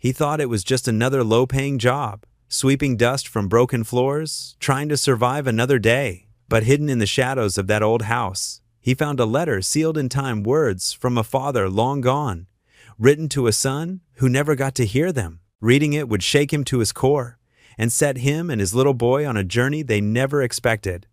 He thought it was just another low-paying job, sweeping dust from broken floors, trying to survive another day. But hidden in the shadows of that old house, he found a letter sealed in time, words from a father long gone, written to a son who never got to hear them. Reading it would shake him to his core and set him and his little boy on a journey they never expected.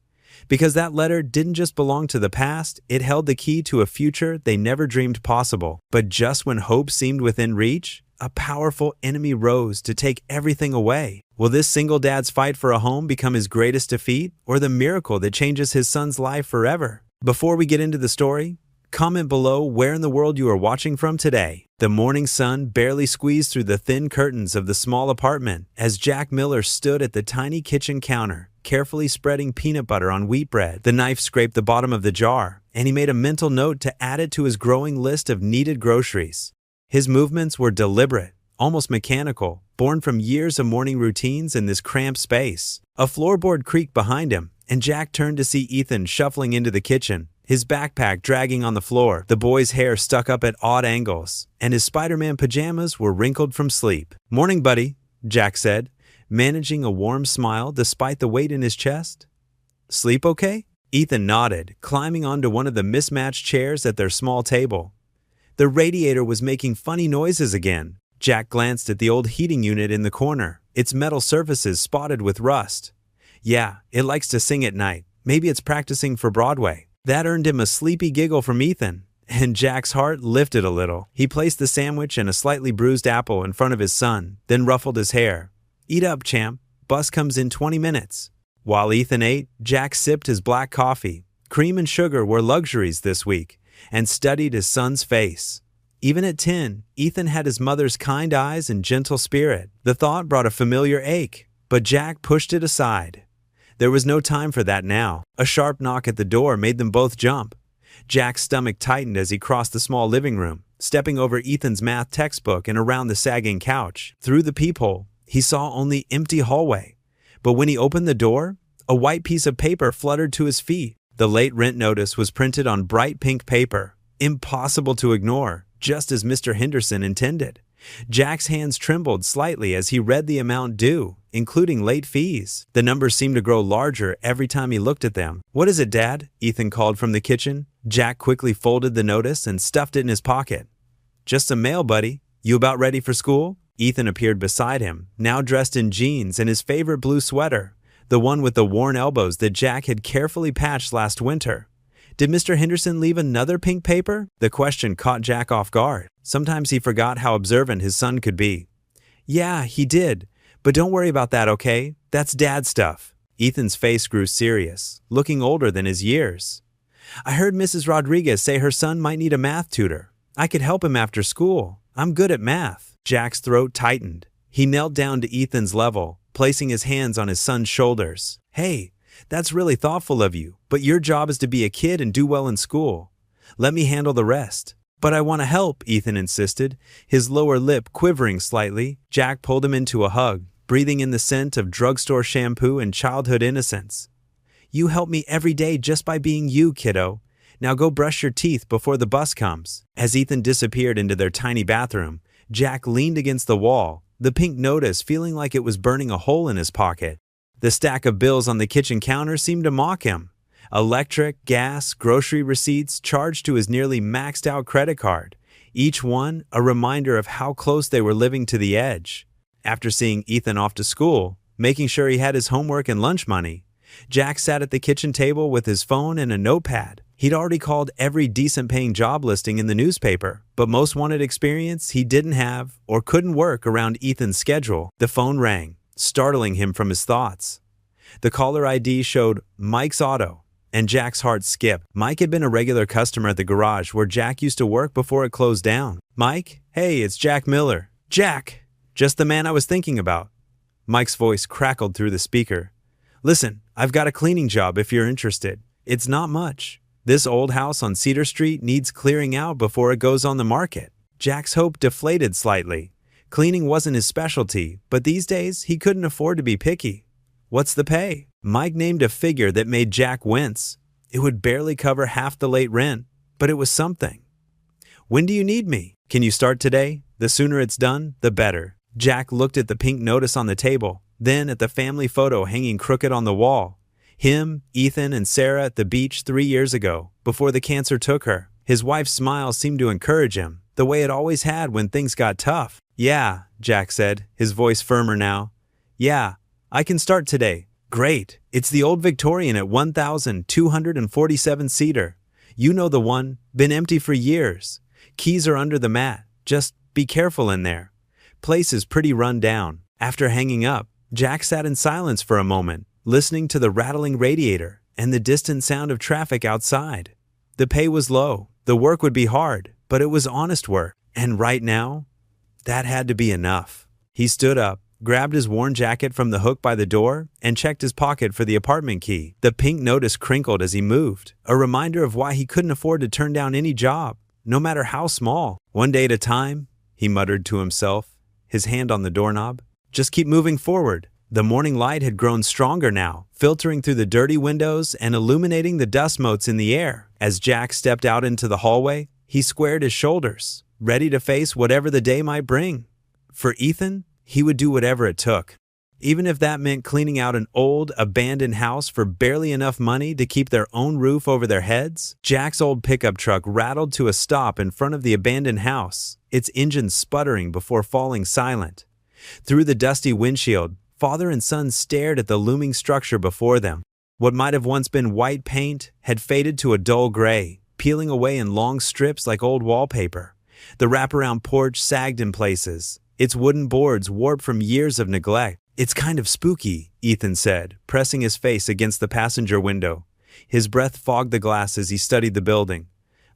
Because that letter didn't just belong to the past, it held the key to a future they never dreamed possible. But just when hope seemed within reach, a powerful enemy rose to take everything away. Will this single dad's fight for a home become his greatest defeat, or the miracle that changes his son's life forever? Before we get into the story, comment below where in the world you are watching from today. The morning sun barely squeezed through the thin curtains of the small apartment as Jack Miller stood at the tiny kitchen counter, carefully spreading peanut butter on wheat bread. The knife scraped the bottom of the jar, and he made a mental note to add it to his growing list of needed groceries. His movements were deliberate, almost mechanical, born from years of morning routines in this cramped space. A floorboard creaked behind him, and Jack turned to see Ethan shuffling into the kitchen, his backpack dragging on the floor. The boy's hair stuck up at odd angles, and his Spider-Man pajamas were wrinkled from sleep. "Morning, buddy," Jack said, managing a warm smile despite the weight in his chest. "Sleep okay?" Ethan nodded, climbing onto one of the mismatched chairs at their small table. The radiator was making funny noises again. Jack glanced at the old heating unit in the corner, its metal surfaces spotted with rust. "Yeah, it likes to sing at night. Maybe it's practicing for Broadway." That earned him a sleepy giggle from Ethan, and Jack's heart lifted a little. He placed the sandwich and a slightly bruised apple in front of his son, then ruffled his hair. "Eat up, champ. Bus comes in 20 minutes. While Ethan ate, Jack sipped his black coffee. Cream and sugar were luxuries this week, and studied his son's face. Even at 10, Ethan had his mother's kind eyes and gentle spirit. The thought brought a familiar ache, but Jack pushed it aside. There was no time for that now. A sharp knock at the door made them both jump. Jack's stomach tightened as he crossed the small living room, stepping over Ethan's math textbook and around the sagging couch. Through the peephole, he saw only empty hallway. But when he opened the door, a white piece of paper fluttered to his feet. The late rent notice was printed on bright pink paper, impossible to ignore, just as Mr. Henderson intended. Jack's hands trembled slightly as he read the amount due, including late fees. The numbers seemed to grow larger every time he looked at them. "What is it, Dad?" Ethan called from the kitchen. Jack quickly folded the notice and stuffed it in his pocket. "Just some mail, buddy. You about ready for school?" Ethan appeared beside him, now dressed in jeans and his favorite blue sweater, the one with the worn elbows that Jack had carefully patched last winter. Did Mr. Henderson leave another pink paper? The question caught Jack off guard. Sometimes he forgot how observant his son could be. "Yeah, he did. But don't worry about that, okay? That's Dad stuff." Ethan's face grew serious, looking older than his years. "I heard Mrs. Rodriguez say her son might need a math tutor. I could help him after school. I'm good at math." Jack's throat tightened. He knelt down to Ethan's level, placing his hands on his son's shoulders. "Hey, that's really thoughtful of you, but your job is to be a kid and do well in school. Let me handle the rest." "But I want to help," Ethan insisted, his lower lip quivering slightly. Jack pulled him into a hug, breathing in the scent of drugstore shampoo and childhood innocence. "You help me every day just by being you, kiddo. Now go brush your teeth before the bus comes." As Ethan disappeared into their tiny bathroom, Jack leaned against the wall, the pink notice feeling like it was burning a hole in his pocket. The stack of bills on the kitchen counter seemed to mock him. Electric, gas, grocery receipts charged to his nearly maxed-out credit card, each one a reminder of how close they were living to the edge. After seeing Ethan off to school, making sure he had his homework and lunch money, Jack sat at the kitchen table with his phone and a notepad. He'd already called every decent-paying job listing in the newspaper, but most wanted experience he didn't have or couldn't work around Ethan's schedule. The phone rang, startling him from his thoughts. The caller ID showed Mike's Auto, and Jack's heart skipped. Mike had been a regular customer at the garage where Jack used to work before it closed down. "Mike? Hey, it's Jack Miller." "Jack! Just the man I was thinking about." Mike's voice crackled through the speaker. "Listen, I've got a cleaning job if you're interested. It's not much. This old house on Cedar Street needs clearing out before it goes on the market." Jack's hope deflated slightly. Cleaning wasn't his specialty, but these days he couldn't afford to be picky. "What's the pay?" Mike named a figure that made Jack wince. It would barely cover half the late rent, but it was something. "When do you need me? Can you start today? The sooner it's done, the better." Jack looked at the pink notice on the table, then at the family photo hanging crooked on the wall. Him, Ethan, and Sarah at the beach 3 years ago, before the cancer took her. His wife's smile seemed to encourage him, the way it always had when things got tough. "Yeah," Jack said, his voice firmer now. "Yeah, I can start today." "Great. It's the old Victorian at 1,247 Cedar. You know the one, been empty for years. Keys are under the mat. Just be careful in there. Place is pretty run down." After hanging up, Jack sat in silence for a moment, listening to the rattling radiator and the distant sound of traffic outside. The pay was low, the work would be hard, but it was honest work. And right now, that had to be enough. He stood up, grabbed his worn jacket from the hook by the door, and checked his pocket for the apartment key. The pink notice crinkled as he moved, a reminder of why he couldn't afford to turn down any job, no matter how small. "One day at a time," he muttered to himself, his hand on the doorknob. "Just keep moving forward." The morning light had grown stronger now, filtering through the dirty windows and illuminating the dust motes in the air. As Jack stepped out into the hallway, he squared his shoulders, ready to face whatever the day might bring. For Ethan, he would do whatever it took. Even if that meant cleaning out an old, abandoned house for barely enough money to keep their own roof over their heads. Jack's old pickup truck rattled to a stop in front of the abandoned house, its engine sputtering before falling silent. Through the dusty windshield, father and son stared at the looming structure before them. What might have once been white paint had faded to a dull gray, peeling away in long strips like old wallpaper. The wraparound porch sagged in places, its wooden boards warped from years of neglect. "It's kind of spooky," Ethan said, pressing his face against the passenger window. His breath fogged the glass as he studied the building.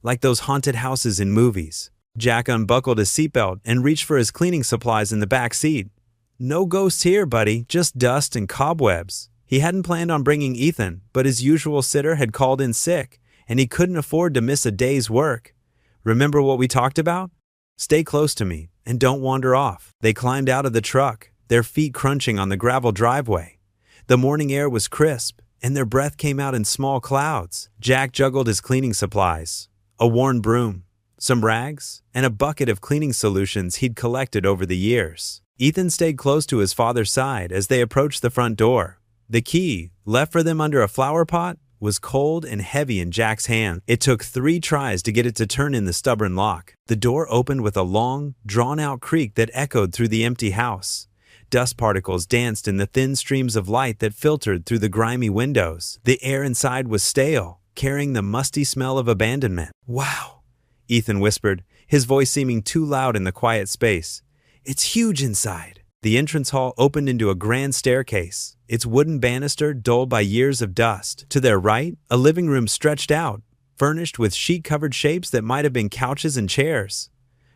"Like those haunted houses in movies." Jack unbuckled his seatbelt and reached for his cleaning supplies in the back seat. "No ghosts here, buddy, just dust and cobwebs." He hadn't planned on bringing Ethan, but his usual sitter had called in sick, and he couldn't afford to miss a day's work. "Remember what we talked about? Stay close to me, and don't wander off." They climbed out of the truck, their feet crunching on the gravel driveway. The morning air was crisp, and their breath came out in small clouds. Jack juggled his cleaning supplies, a worn broom, some rags, and a bucket of cleaning solutions he'd collected over the years. Ethan stayed close to his father's side as they approached the front door. The key, left for them under a flower pot, was cold and heavy in Jack's hand. It took 3 tries to get it to turn in the stubborn lock. The door opened with a long, drawn-out creak that echoed through the empty house. Dust particles danced in the thin streams of light that filtered through the grimy windows. The air inside was stale, carrying the musty smell of abandonment. "Wow," Ethan whispered, his voice seeming too loud in the quiet space. "It's huge inside." The entrance hall opened into a grand staircase, its wooden banister dulled by years of dust. To their right, a living room stretched out, furnished with sheet-covered shapes that might have been couches and chairs.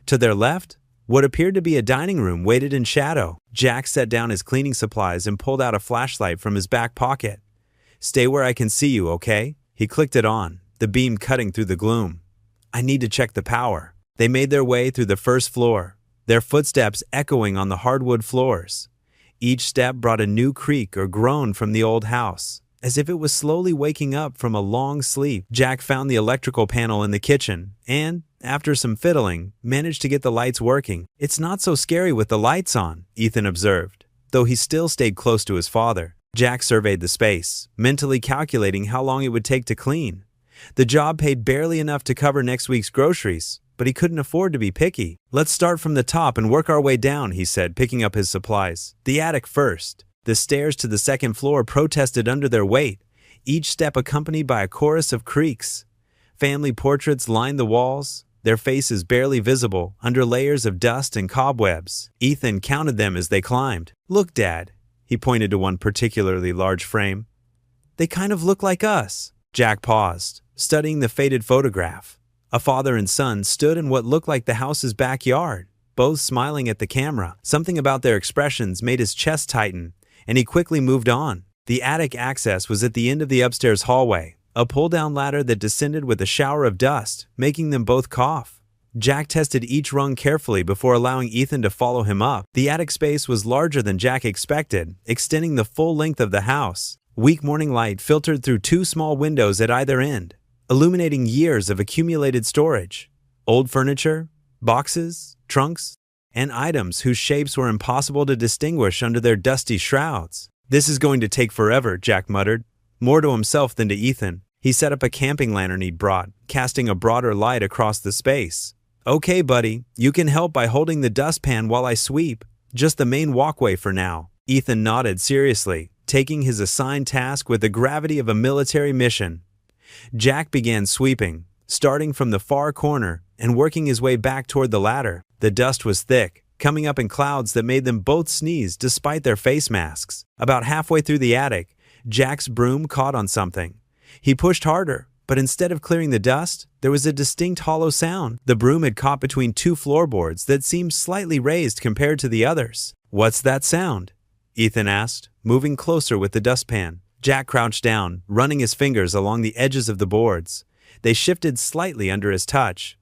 To their left, what appeared to be a dining room waited in shadow. Jack set down his cleaning supplies and pulled out a flashlight from his back pocket. "Stay where I can see you, okay?" He clicked it on, the beam cutting through the gloom. "I need to check the power." They made their way through the first floor, their footsteps echoing on the hardwood floors. Each step brought a new creak or groan from the old house, as if it was slowly waking up from a long sleep. Jack found the electrical panel in the kitchen and, after some fiddling, managed to get the lights working. "It's not so scary with the lights on," Ethan observed, though he still stayed close to his father. Jack surveyed the space, mentally calculating how long it would take to clean. The job paid barely enough to cover next week's groceries, but he couldn't afford to be picky. "Let's start from the top and work our way down," he said, picking up his supplies. "The attic first." The stairs to the second floor protested under their weight, each step accompanied by a chorus of creaks. Family portraits lined the walls, their faces barely visible under layers of dust and cobwebs. Ethan counted them as they climbed. "Look, Dad," he pointed to one particularly large frame. "They kind of look like us." Jack paused, studying the faded photograph. A father and son stood in what looked like the house's backyard, both smiling at the camera. Something about their expressions made his chest tighten, and he quickly moved on. The attic access was at the end of the upstairs hallway, a pull-down ladder that descended with a shower of dust, making them both cough. Jack tested each rung carefully before allowing Ethan to follow him up. The attic space was larger than Jack expected, extending the full length of the house. Weak morning light filtered through 2 small windows at either end, illuminating years of accumulated storage. Old furniture, boxes, trunks, and items whose shapes were impossible to distinguish under their dusty shrouds. "This is going to take forever," Jack muttered, more to himself than to Ethan. He set up a camping lantern he'd brought, casting a broader light across the space. "Okay, buddy, you can help by holding the dustpan while I sweep. Just the main walkway for now." Ethan nodded seriously, taking his assigned task with the gravity of a military mission. Jack began sweeping, starting from the far corner and working his way back toward the ladder. The dust was thick, coming up in clouds that made them both sneeze despite their face masks. About halfway through the attic, Jack's broom caught on something. He pushed harder, but instead of clearing the dust, there was a distinct hollow sound. The broom had caught between two floorboards that seemed slightly raised compared to the others. "What's that sound?" Ethan asked, moving closer with the dustpan. Jack crouched down, running his fingers along the edges of the boards. They shifted slightly under his touch.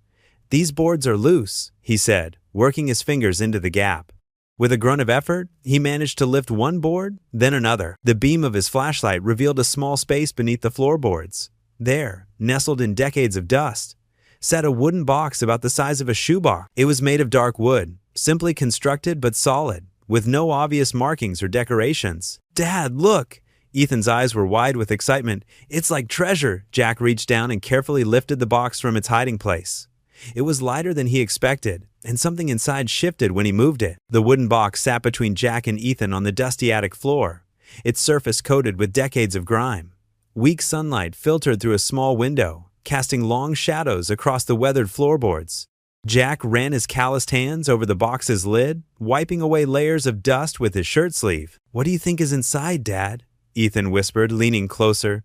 "These boards are loose," he said, working his fingers into the gap. With a grunt of effort, he managed to lift one board, then another. The beam of his flashlight revealed a small space beneath the floorboards. There, nestled in decades of dust, sat a wooden box about the size of a shoebox. It was made of dark wood, simply constructed but solid, with no obvious markings or decorations. "Dad, look!" Ethan's eyes were wide with excitement. "It's like treasure!" Jack reached down and carefully lifted the box from its hiding place. It was lighter than he expected, and something inside shifted when he moved it. The wooden box sat between Jack and Ethan on the dusty attic floor, its surface coated with decades of grime. Weak sunlight filtered through a small window, casting long shadows across the weathered floorboards. Jack ran his calloused hands over the box's lid, wiping away layers of dust with his shirt sleeve. "What do you think is inside, Dad?" Ethan whispered, leaning closer.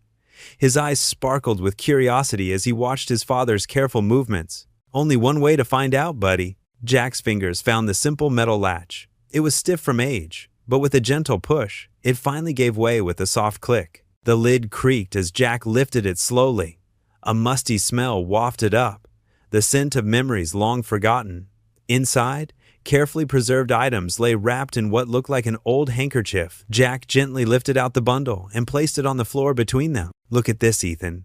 His eyes sparkled with curiosity as he watched his father's careful movements. "Only one way to find out, buddy." Jack's fingers found the simple metal latch. It was stiff from age, but with a gentle push, it finally gave way with a soft click. The lid creaked as Jack lifted it slowly. A musty smell wafted up, the scent of memories long forgotten. Inside, carefully preserved items lay wrapped in what looked like an old handkerchief. Jack gently lifted out the bundle and placed it on the floor between them. "Look at this, Ethan."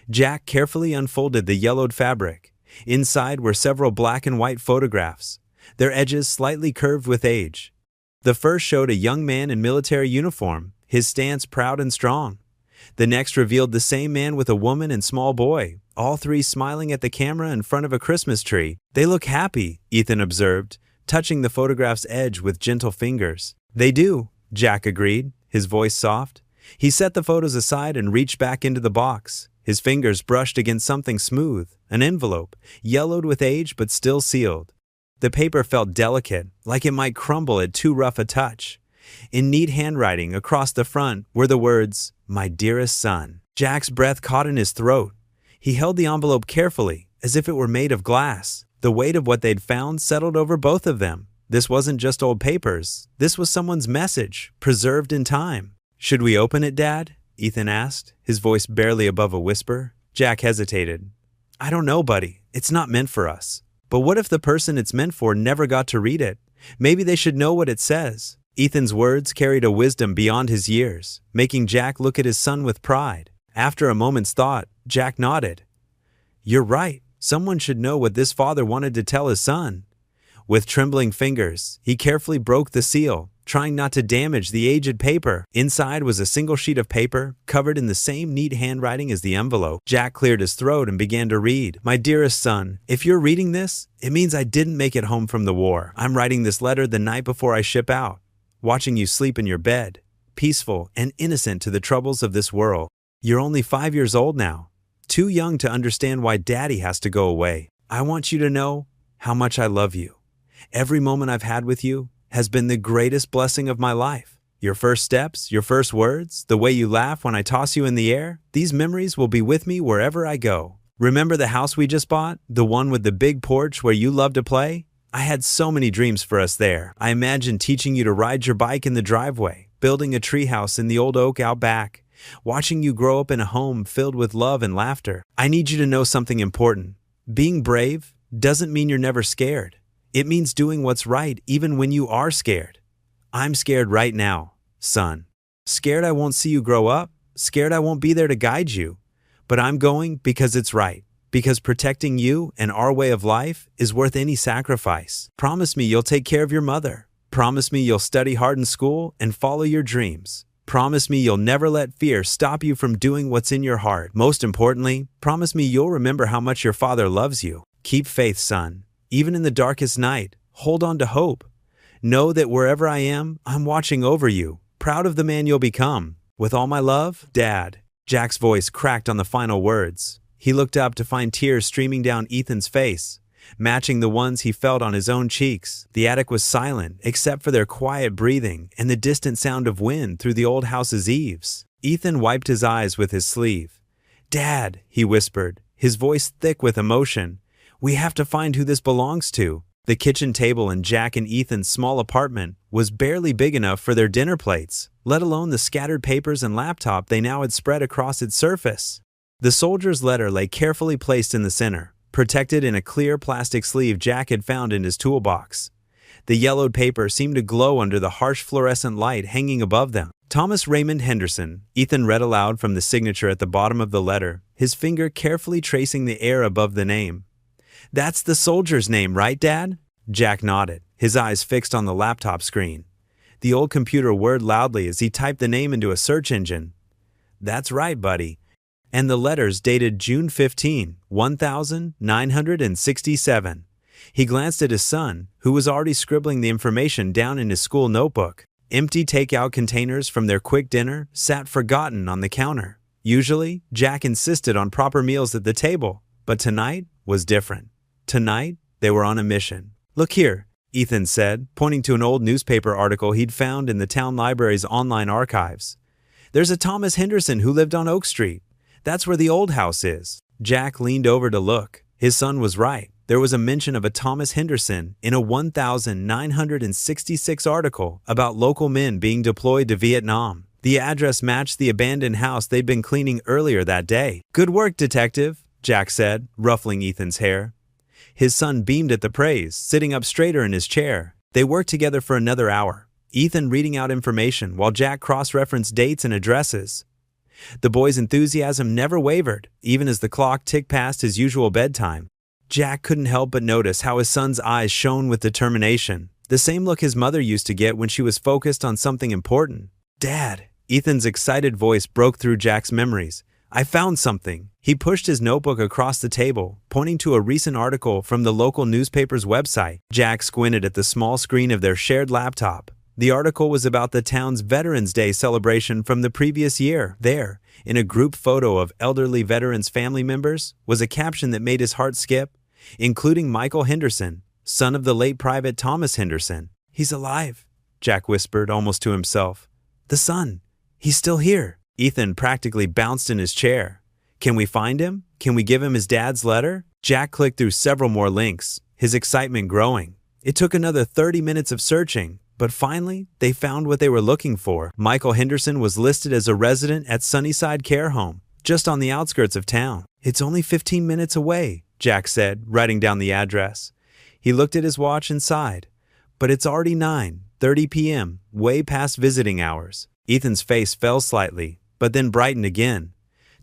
Jack carefully unfolded the yellowed fabric. Inside were several black and white photographs, their edges slightly curved with age. The first showed a young man in military uniform, his stance proud and strong. The next revealed the same man with a woman and small boy, all three smiling at the camera in front of a Christmas tree. "They look happy," Ethan observed, touching the photograph's edge with gentle fingers. "They do," Jack agreed, his voice soft. He set the photos aside and reached back into the box. His fingers brushed against something smooth, an envelope, yellowed with age but still sealed. The paper felt delicate, like it might crumble at too rough a touch. In neat handwriting across the front were the words, "My dearest son." Jack's breath caught in his throat. He held the envelope carefully, as if it were made of glass. The weight of what they'd found settled over both of them. This wasn't just old papers. This was someone's message, preserved in time. "Should we open it, Dad?" Ethan asked, his voice barely above a whisper. Jack hesitated. "I don't know, buddy. It's not meant for us. But what if the person it's meant for never got to read it? Maybe they should know what it says." Ethan's words carried a wisdom beyond his years, making Jack look at his son with pride. After a moment's thought, Jack nodded. "You're right. Someone should know what this father wanted to tell his son." With trembling fingers, he carefully broke the seal, trying not to damage the aged paper. Inside was a single sheet of paper, covered in the same neat handwriting as the envelope. Jack cleared his throat and began to read. "My dearest son, if you're reading this, it means I didn't make it home from the war. I'm writing this letter the night before I ship out, watching you sleep in your bed, peaceful and innocent to the troubles of this world. You're only 5 years old now, too young to understand why Daddy has to go away. I want you to know how much I love you. Every moment I've had with you has been the greatest blessing of my life. Your first steps, your first words, the way you laugh when I toss you in the air, these memories will be with me wherever I go. Remember the house we just bought? The one with the big porch where you love to play? I had so many dreams for us there. I imagined teaching you to ride your bike in the driveway, building a treehouse in the old oak out back, watching you grow up in a home filled with love and laughter. I need you to know something important. Being brave doesn't mean you're never scared. It means doing what's right even when you are scared. I'm scared right now, son. Scared I won't see you grow up, scared I won't be there to guide you. But I'm going because it's right, because protecting you and our way of life is worth any sacrifice. Promise me you'll take care of your mother. Promise me you'll study hard in school and follow your dreams. Promise me you'll never let fear stop you from doing what's in your heart. Most importantly, promise me you'll remember how much your father loves you. Keep faith, son. Even in the darkest night, hold on to hope. Know that wherever I am, I'm watching over you, proud of the man you'll become. With all my love, Dad. Jack's voice cracked on the final words. He looked up to find tears streaming down Ethan's face, matching the ones he felt on his own cheeks. The attic was silent, except for their quiet breathing and the distant sound of wind through the old house's eaves. Ethan wiped his eyes with his sleeve. "Dad," he whispered, his voice thick with emotion, "we have to find who this belongs to." The kitchen table in Jack and Ethan's small apartment was barely big enough for their dinner plates, let alone the scattered papers and laptop they now had spread across its surface. The soldier's letter lay carefully placed in the center, protected in a clear plastic sleeve Jack had found in his toolbox. The yellowed paper seemed to glow under the harsh fluorescent light hanging above them. "Thomas Raymond Henderson," Ethan read aloud from the signature at the bottom of the letter, his finger carefully tracing the air above the name. "That's the soldier's name, right, Dad?" Jack nodded, his eyes fixed on the laptop screen. The old computer whirred loudly as he typed the name into a search engine. "That's right, buddy." And the letters dated June 15, 1967. He glanced at his son, who was already scribbling the information down in his school notebook. Empty takeout containers from their quick dinner sat forgotten on the counter. Usually, Jack insisted on proper meals at the table, but tonight was different. Tonight, they were on a mission. "Look here," Ethan said, pointing to an old newspaper article he'd found in the town library's online archives. "There's a Thomas Henderson who lived on Oak Street. That's where the old house is." Jack leaned over to look. His son was right. There was a mention of a Thomas Henderson in a 1966 article about local men being deployed to Vietnam. The address matched the abandoned house they'd been cleaning earlier that day. "Good work, detective," Jack said, ruffling Ethan's hair. His son beamed at the praise, sitting up straighter in his chair. They worked together for another hour, Ethan reading out information while Jack cross-referenced dates and addresses. The boy's enthusiasm never wavered, even as the clock ticked past his usual bedtime. Jack couldn't help but notice how his son's eyes shone with determination, the same look his mother used to get when she was focused on something important. "Dad," Ethan's excited voice broke through Jack's memories. "I found something." He pushed his notebook across the table, pointing to a recent article from the local newspaper's website. Jack squinted at the small screen of their shared laptop. The article was about the town's Veterans Day celebration from the previous year. There, in a group photo of elderly veterans' family members, was a caption that made his heart skip, including Michael Henderson, son of the late Private Thomas Henderson. "He's alive," Jack whispered, almost to himself. "The son. He's still here." Ethan practically bounced in his chair. "Can we find him? Can we give him his dad's letter?" Jack clicked through several more links, his excitement growing. It took another 30 minutes of searching, but finally, they found what they were looking for. Michael Henderson was listed as a resident at Sunnyside Care Home, just on the outskirts of town. "It's only 15 minutes away," Jack said, writing down the address. He looked at his watch and sighed. "But it's already 9:30 p.m., way past visiting hours." Ethan's face fell slightly, but then brightened again.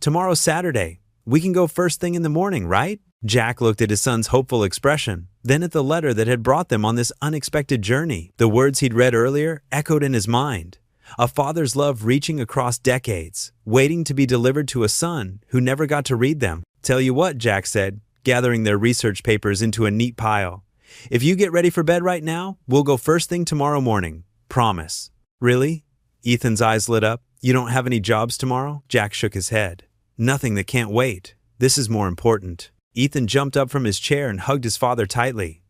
"Tomorrow's Saturday. We can go first thing in the morning, right?" Jack looked at his son's hopeful expression, then at the letter that had brought them on this unexpected journey. The words he'd read earlier echoed in his mind. A father's love reaching across decades, waiting to be delivered to a son who never got to read them. "Tell you what," Jack said, gathering their research papers into a neat pile. "If you get ready for bed right now, we'll go first thing tomorrow morning. Promise." "Really?" Ethan's eyes lit up. "You don't have any jobs tomorrow?" Jack shook his head. "Nothing that can't wait. This is more important." Ethan jumped up from his chair and hugged his father tightly.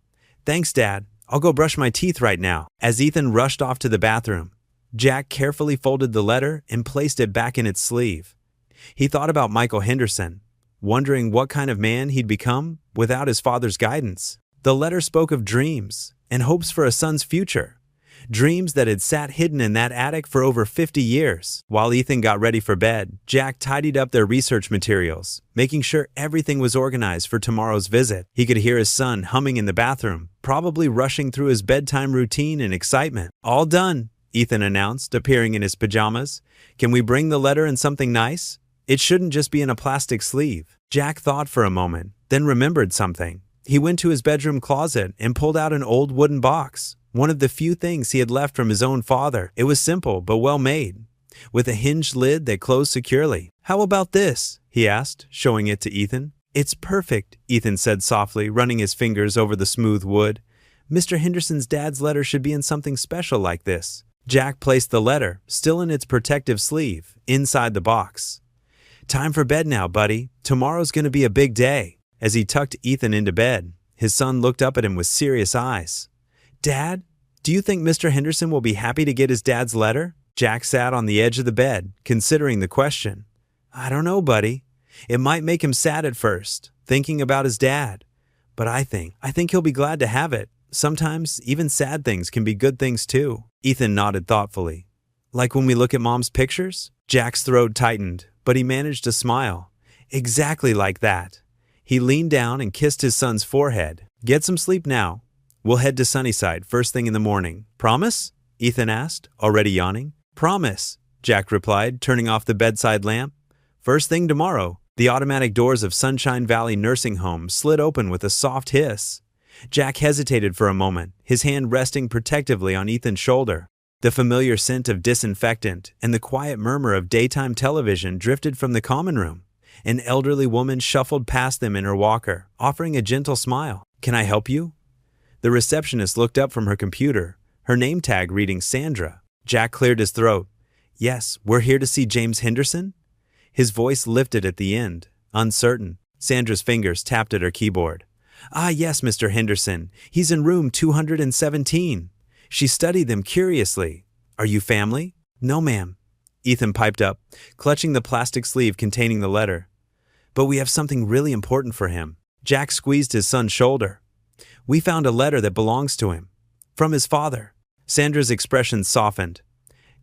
"Thanks, Dad. I'll go brush my teeth right now." As Ethan rushed off to the bathroom, Jack carefully folded the letter and placed it back in its sleeve. He thought about Michael Henderson, wondering what kind of man he'd become without his father's guidance. The letter spoke of dreams and hopes for a son's future. Dreams that had sat hidden in that attic for over 50 years. While Ethan got ready for bed, Jack tidied up their research materials, making sure everything was organized for tomorrow's visit. He could hear his son humming in the bathroom, probably rushing through his bedtime routine in excitement. "All done," Ethan announced, appearing in his pajamas. "Can we bring the letter in something nice? It shouldn't just be in a plastic sleeve." Jack thought for a moment, then remembered something. He went to his bedroom closet and pulled out an old wooden box, one of the few things he had left from his own father. It was simple but well made, with a hinged lid that closed securely. "How about this?" he asked, showing it to Ethan. "It's perfect," Ethan said softly, running his fingers over the smooth wood. "Mr. Henderson's dad's letter should be in something special like this." Jack placed the letter, still in its protective sleeve, inside the box. "Time for bed now, buddy. Tomorrow's going to be a big day." As he tucked Ethan into bed, his son looked up at him with serious eyes. "Dad, do you think Mr. Henderson will be happy to get his dad's letter?" Jack sat on the edge of the bed, considering the question. "I don't know, buddy. It might make him sad at first, thinking about his dad. But I think he'll be glad to have it. Sometimes even sad things can be good things too." Ethan nodded thoughtfully. "Like when we look at Mom's pictures?" Jack's throat tightened, but he managed to smile. "Exactly like that." He leaned down and kissed his son's forehead. "Get some sleep now. We'll head to Sunnyside first thing in the morning. Promise?" Ethan asked, already yawning. "Promise," Jack replied, turning off the bedside lamp. "First thing tomorrow." The automatic doors of Sunshine Valley Nursing Home slid open with a soft hiss. Jack hesitated for a moment, his hand resting protectively on Ethan's shoulder. The familiar scent of disinfectant and the quiet murmur of daytime television drifted from the common room. An elderly woman shuffled past them in her walker, offering a gentle smile. "Can I help you?" The receptionist looked up from her computer, her name tag reading Sandra. Jack cleared his throat. "Yes, we're here to see James Henderson?" His voice lifted at the end, uncertain. Sandra's fingers tapped at her keyboard. "Ah, yes, Mr. Henderson. He's in room 217. She studied them curiously. Are you family?" "No, ma'am," Ethan piped up, clutching the plastic sleeve containing the letter. "But we have something really important for him." Jack squeezed his son's shoulder. "We found a letter that belongs to him. From his father." Sandra's expression softened.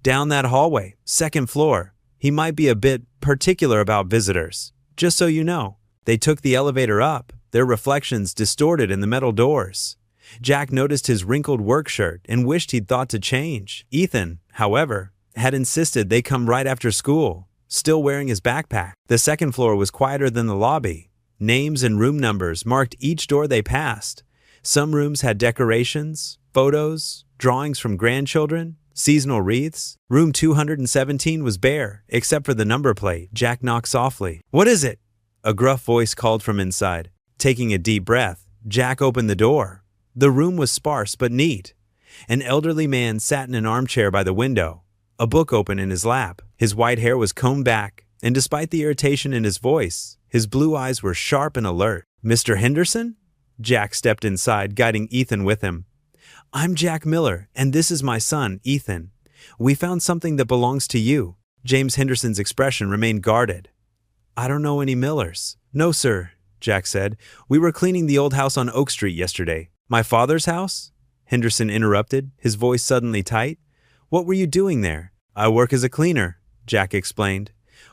"Down that hallway, second floor. He might be a bit particular about visitors. Just so you know." They took the elevator up, their reflections distorted in the metal doors. Jack noticed his wrinkled work shirt and wished he'd thought to change. Ethan, however, had insisted they come right after school, still wearing his backpack. The second floor was quieter than the lobby. Names and room numbers marked each door they passed. Some rooms had decorations, photos, drawings from grandchildren, seasonal wreaths. Room 217 was bare, except for the number plate. Jack knocked softly. "What is it?" A gruff voice called from inside. Taking a deep breath, Jack opened the door. The room was sparse but neat. An elderly man sat in an armchair by the window, a book open in his lap. His white hair was combed back, and despite the irritation in his voice, his blue eyes were sharp and alert. "Mr. Henderson?" Jack stepped inside, guiding Ethan with him. "I'm Jack Miller, and this is my son, Ethan. We found something that belongs to you." James Henderson's expression remained guarded. "I don't know any Millers." "No, sir," Jack said. "We were cleaning the old house on Oak Street yesterday." "My father's house?" Henderson interrupted, his voice suddenly tight. "What were you doing there?" "I work as a cleaner," Jack explained.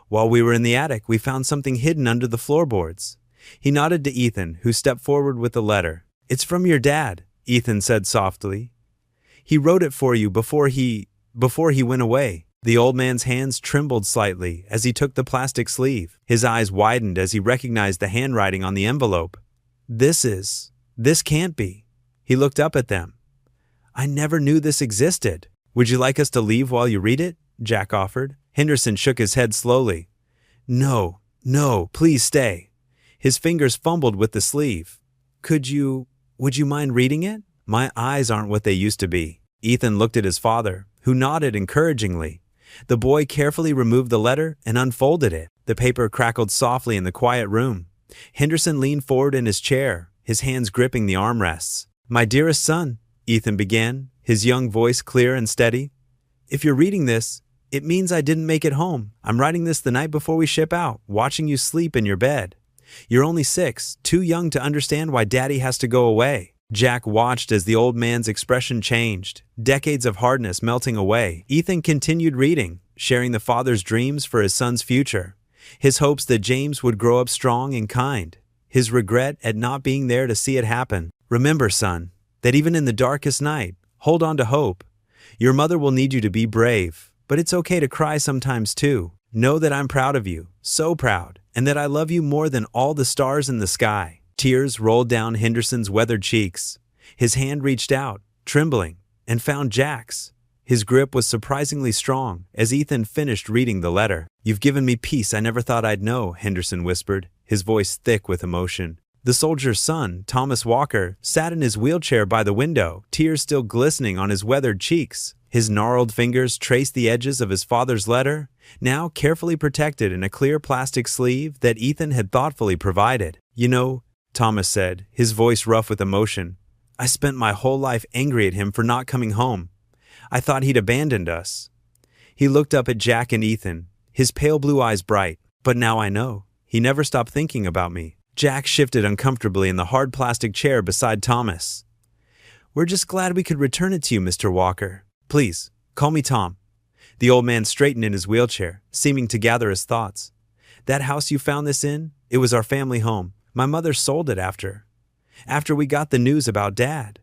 "While we were in the attic, we found something hidden under the floorboards." He nodded to Ethan, who stepped forward with the letter. "It's from your dad," Ethan said softly. "He wrote it for you before he went away." The old man's hands trembled slightly as he took the plastic sleeve. His eyes widened as he recognized the handwriting on the envelope. This can't be." He looked up at them. "I never knew this existed." "Would you like us to leave while you read it?" Jack offered. Henderson shook his head slowly. No, please stay." His fingers fumbled with the sleeve. Would you mind reading it?" "My eyes aren't what they used to be." Ethan looked at his father, who nodded encouragingly. The boy carefully removed the letter and unfolded it. The paper crackled softly in the quiet room. Henderson leaned forward in his chair, his hands gripping the armrests. "My dearest son," Ethan began, his young voice clear and steady. "If you're reading this, it means I didn't make it home. I'm writing this the night before we ship out, watching you sleep in your bed. You're only 6, too young to understand why Daddy has to go away." Jack watched as the old man's expression changed, decades of hardness melting away. Ethan continued reading, sharing the father's dreams for his son's future, his hopes that James would grow up strong and kind, his regret at not being there to see it happen. "Remember, son, that even in the darkest night, hold on to hope. Your mother will need you to be brave, but it's okay to cry sometimes too. Know that I'm proud of you, so proud, and that I love you more than all the stars in the sky." Tears rolled down Henderson's weathered cheeks. His hand reached out, trembling, and found Jack's. His grip was surprisingly strong as Ethan finished reading the letter. "You've given me peace I never thought I'd know," Henderson whispered, his voice thick with emotion. The soldier's son, Thomas Walker, sat in his wheelchair by the window, tears still glistening on his weathered cheeks. His gnarled fingers traced the edges of his father's letter, now carefully protected in a clear plastic sleeve that Ethan had thoughtfully provided. "You know," Thomas said, his voice rough with emotion, "I spent my whole life angry at him for not coming home. I thought he'd abandoned us." He looked up at Jack and Ethan, his pale blue eyes bright. "But now I know. He never stopped thinking about me." Jack shifted uncomfortably in the hard plastic chair beside Thomas. "We're just glad we could return it to you, Mr. Walker. Please, call me Tom." The old man straightened in his wheelchair, seeming to gather his thoughts. "That house you found this in, it was our family home. My mother sold it after we got the news about Dad.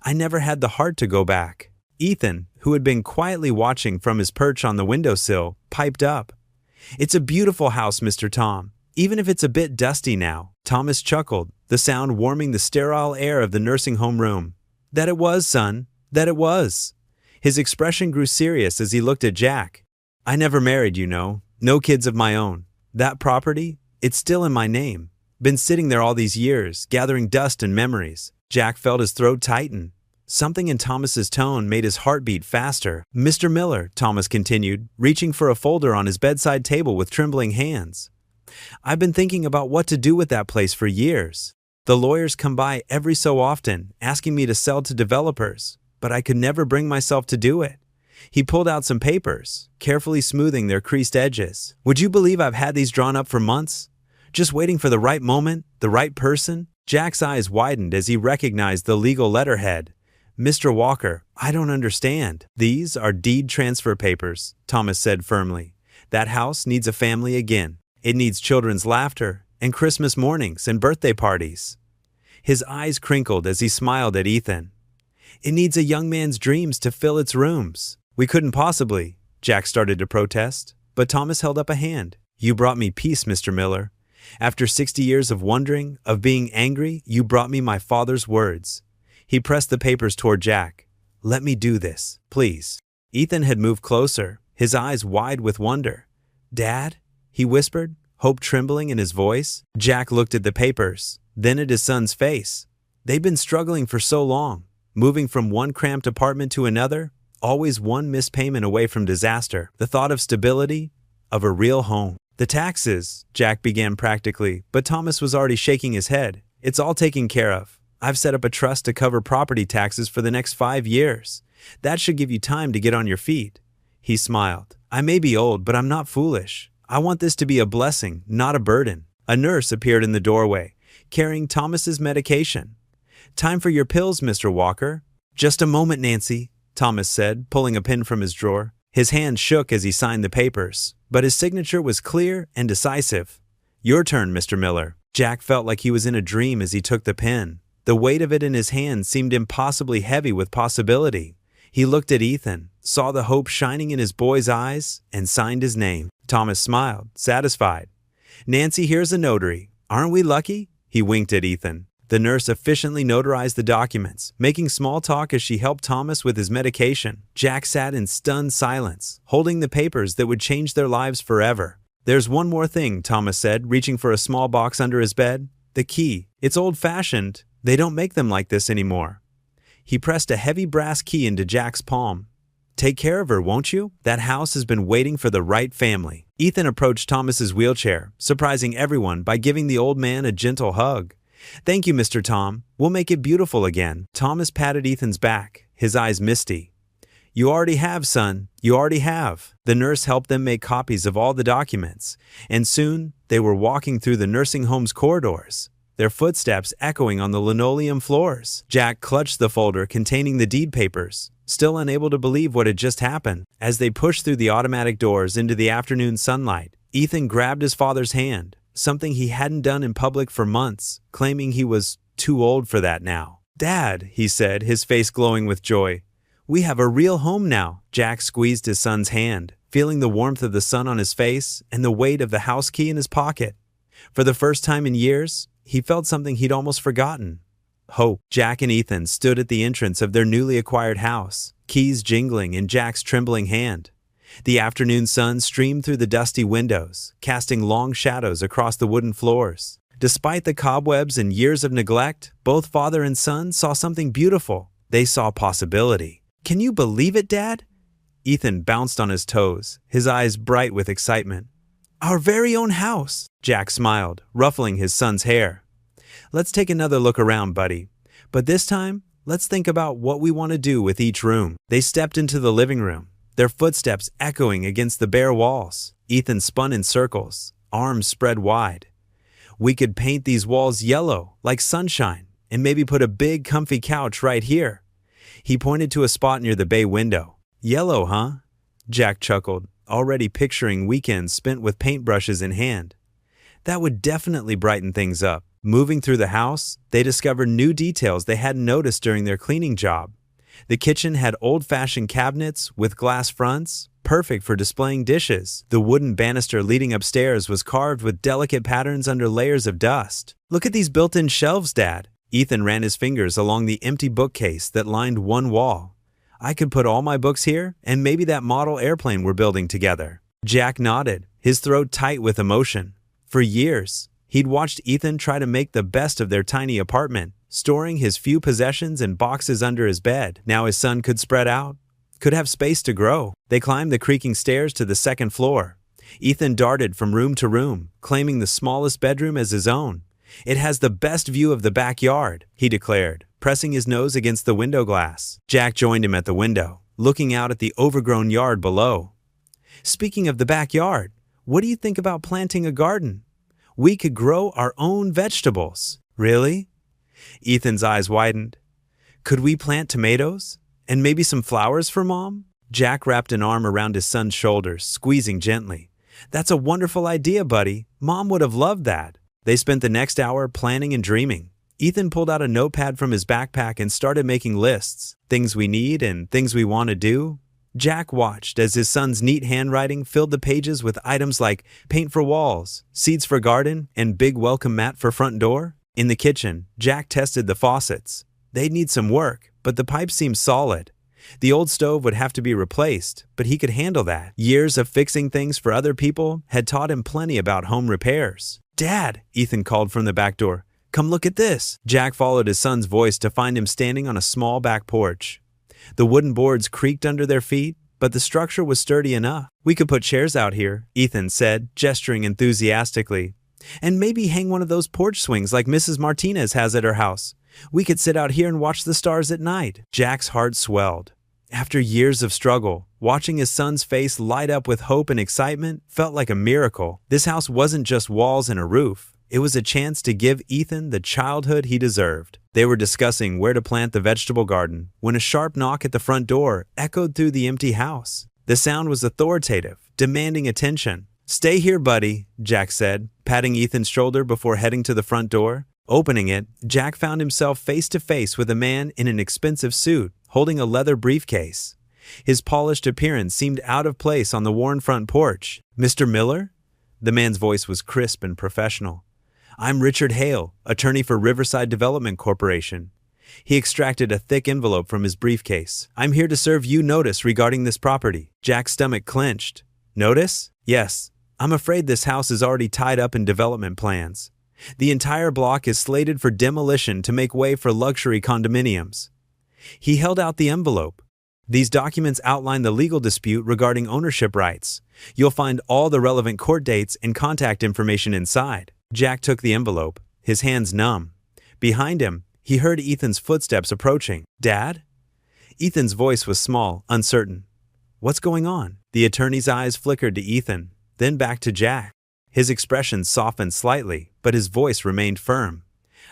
I never had the heart to go back." Ethan, who had been quietly watching from his perch on the windowsill, piped up. "It's a beautiful house, Mr. Tom, even if it's a bit dusty now." Thomas chuckled, the sound warming the sterile air of the nursing home room. "That it was, son, that it was." His expression grew serious as he looked at Jack. "I never married, you know. No kids of my own. That property, it's still in my name. Been sitting there all these years, gathering dust and memories." Jack felt his throat tighten. Something in Thomas's tone made his heart beat faster. "Mr. Miller," Thomas continued, reaching for a folder on his bedside table with trembling hands. "I've been thinking about what to do with that place for years. The lawyers come by every so often, asking me to sell to developers, but I could never bring myself to do it." He pulled out some papers, carefully smoothing their creased edges. "Would you believe I've had these drawn up for months? Just waiting for the right moment, the right person?" Jack's eyes widened as he recognized the legal letterhead. "Mr. Walker, I don't understand." "These are deed transfer papers," Thomas said firmly. "That house needs a family again. It needs children's laughter, and Christmas mornings, and birthday parties." His eyes crinkled as he smiled at Ethan. "It needs a young man's dreams to fill its rooms." "We couldn't possibly," Jack started to protest, but Thomas held up a hand. "You brought me peace, Mr. Miller. After 60 years of wondering, of being angry, you brought me my father's words." He pressed the papers toward Jack. "Let me do this, please." Ethan had moved closer, his eyes wide with wonder. "Dad?" he whispered, hope trembling in his voice. Jack looked at the papers, then at his son's face. They'd been struggling for so long, moving from one cramped apartment to another, always one missed payment away from disaster. The thought of stability, of a real home. "The taxes," Jack began practically, but Thomas was already shaking his head. "It's all taken care of. I've set up a trust to cover property taxes for the next 5 years. That should give you time to get on your feet." He smiled. "I may be old, but I'm not foolish. I want this to be a blessing, not a burden." A nurse appeared in the doorway, carrying Thomas's medication. "Time for your pills, Mr. Walker." "Just a moment, Nancy," Thomas said, pulling a pen from his drawer. His hand shook as he signed the papers, but his signature was clear and decisive. "Your turn, Mr. Miller." Jack felt like he was in a dream as he took the pen. The weight of it in his hand seemed impossibly heavy with possibility. He looked at Ethan, saw the hope shining in his boy's eyes, and signed his name. Thomas smiled, satisfied. "Nancy, here's a notary. Aren't we lucky?" He winked at Ethan. The nurse efficiently notarized the documents, making small talk as she helped Thomas with his medication. Jack sat in stunned silence, holding the papers that would change their lives forever. "There's one more thing," Thomas said, reaching for a small box under his bed. "The key. It's old-fashioned. They don't make them like this anymore." He pressed a heavy brass key into Jack's palm. "Take care of her, won't you? That house has been waiting for the right family." Ethan approached Thomas's wheelchair, surprising everyone by giving the old man a gentle hug. "Thank you, Mr. Tom. We'll make it beautiful again." Thomas patted Ethan's back, his eyes misty. "You already have, son. You already have." The nurse helped them make copies of all the documents, and soon they were walking through the nursing home's corridors, their footsteps echoing on the linoleum floors. Jack clutched the folder containing the deed papers, still unable to believe what had just happened. As they pushed through the automatic doors into the afternoon sunlight, Ethan grabbed his father's hand, something he hadn't done in public for months, claiming he was too old for that now. "Dad," he said, his face glowing with joy, "we have a real home now." Jack squeezed his son's hand, feeling the warmth of the sun on his face and the weight of the house key in his pocket. For the first time in years, he felt something he'd almost forgotten: hope. Jack and Ethan stood at the entrance of their newly acquired house, keys jingling in Jack's trembling hand. The afternoon sun streamed through the dusty windows, casting long shadows across the wooden floors. Despite the cobwebs and years of neglect, both father and son saw something beautiful. They saw possibility. "Can you believe it, Dad?" Ethan bounced on his toes, his eyes bright with excitement. "Our very own house!" Jack smiled, ruffling his son's hair. "Let's take another look around, buddy. But this time, let's think about what we want to do with each room." They stepped into the living room, their footsteps echoing against the bare walls. Ethan spun in circles, arms spread wide. "We could paint these walls yellow, like sunshine, and maybe put a big, comfy couch right here." He pointed to a spot near the bay window. "Yellow, huh?" Jack chuckled, already picturing weekends spent with paintbrushes in hand. That would definitely brighten things up. Moving through the house, they discovered new details they hadn't noticed during their cleaning job. The kitchen had old-fashioned cabinets with glass fronts, perfect for displaying dishes. The wooden banister leading upstairs was carved with delicate patterns under layers of dust. "Look at these built-in shelves, Dad." Ethan ran his fingers along the empty bookcase that lined one wall. "I could put all my books here, and maybe that model airplane we're building together." Jack nodded, his throat tight with emotion. For years, he'd watched Ethan try to make the best of their tiny apartment, storing his few possessions in boxes under his bed. Now his son could spread out, could have space to grow. They climbed the creaking stairs to the second floor. Ethan darted from room to room, claiming the smallest bedroom as his own. "It has the best view of the backyard," he declared, pressing his nose against the window glass. Jack joined him at the window, looking out at the overgrown yard below. "Speaking of the backyard, what do you think about planting a garden? We could grow our own vegetables." "Really?" Ethan's eyes widened. "Could we plant tomatoes? And maybe some flowers for Mom?" Jack wrapped an arm around his son's shoulders, squeezing gently. "That's a wonderful idea, buddy. Mom would have loved that." They spent the next hour planning and dreaming. Ethan pulled out a notepad from his backpack and started making lists. Things we need and things we want to do. Jack watched as his son's neat handwriting filled the pages with items like paint for walls, seeds for garden, and big welcome mat for front door. In the kitchen, Jack tested the faucets. They'd need some work, but the pipes seemed solid. The old stove would have to be replaced, but he could handle that. Years of fixing things for other people had taught him plenty about home repairs. "Dad," Ethan called from the back door, "come look at this." Jack followed his son's voice to find him standing on a small back porch. The wooden boards creaked under their feet, but the structure was sturdy enough. "We could put chairs out here," Ethan said, gesturing enthusiastically. "And maybe hang one of those porch swings like Mrs. Martinez has at her house. We could sit out here and watch the stars at night." Jack's heart swelled. After years of struggle, watching his son's face light up with hope and excitement felt like a miracle. This house wasn't just walls and a roof. It was a chance to give Ethan the childhood he deserved. They were discussing where to plant the vegetable garden when a sharp knock at the front door echoed through the empty house. The sound was authoritative, demanding attention. "Stay here, buddy," Jack said, patting Ethan's shoulder before heading to the front door. Opening it, Jack found himself face to face with a man in an expensive suit, holding a leather briefcase. His polished appearance seemed out of place on the worn front porch. "Mr. Miller?" The man's voice was crisp and professional. "I'm Richard Hale, attorney for Riverside Development Corporation." He extracted a thick envelope from his briefcase. "I'm here to serve you notice regarding this property." Jack's stomach clenched. "Notice?" "Yes. I'm afraid this house is already tied up in development plans. The entire block is slated for demolition to make way for luxury condominiums." He held out the envelope. "These documents outline the legal dispute regarding ownership rights. You'll find all the relevant court dates and contact information inside." Jack took the envelope, his hands numb. Behind him, he heard Ethan's footsteps approaching. "Dad?" Ethan's voice was small, uncertain. "What's going on?" The attorney's eyes flickered to Ethan, then back to Jack. His expression softened slightly, but his voice remained firm.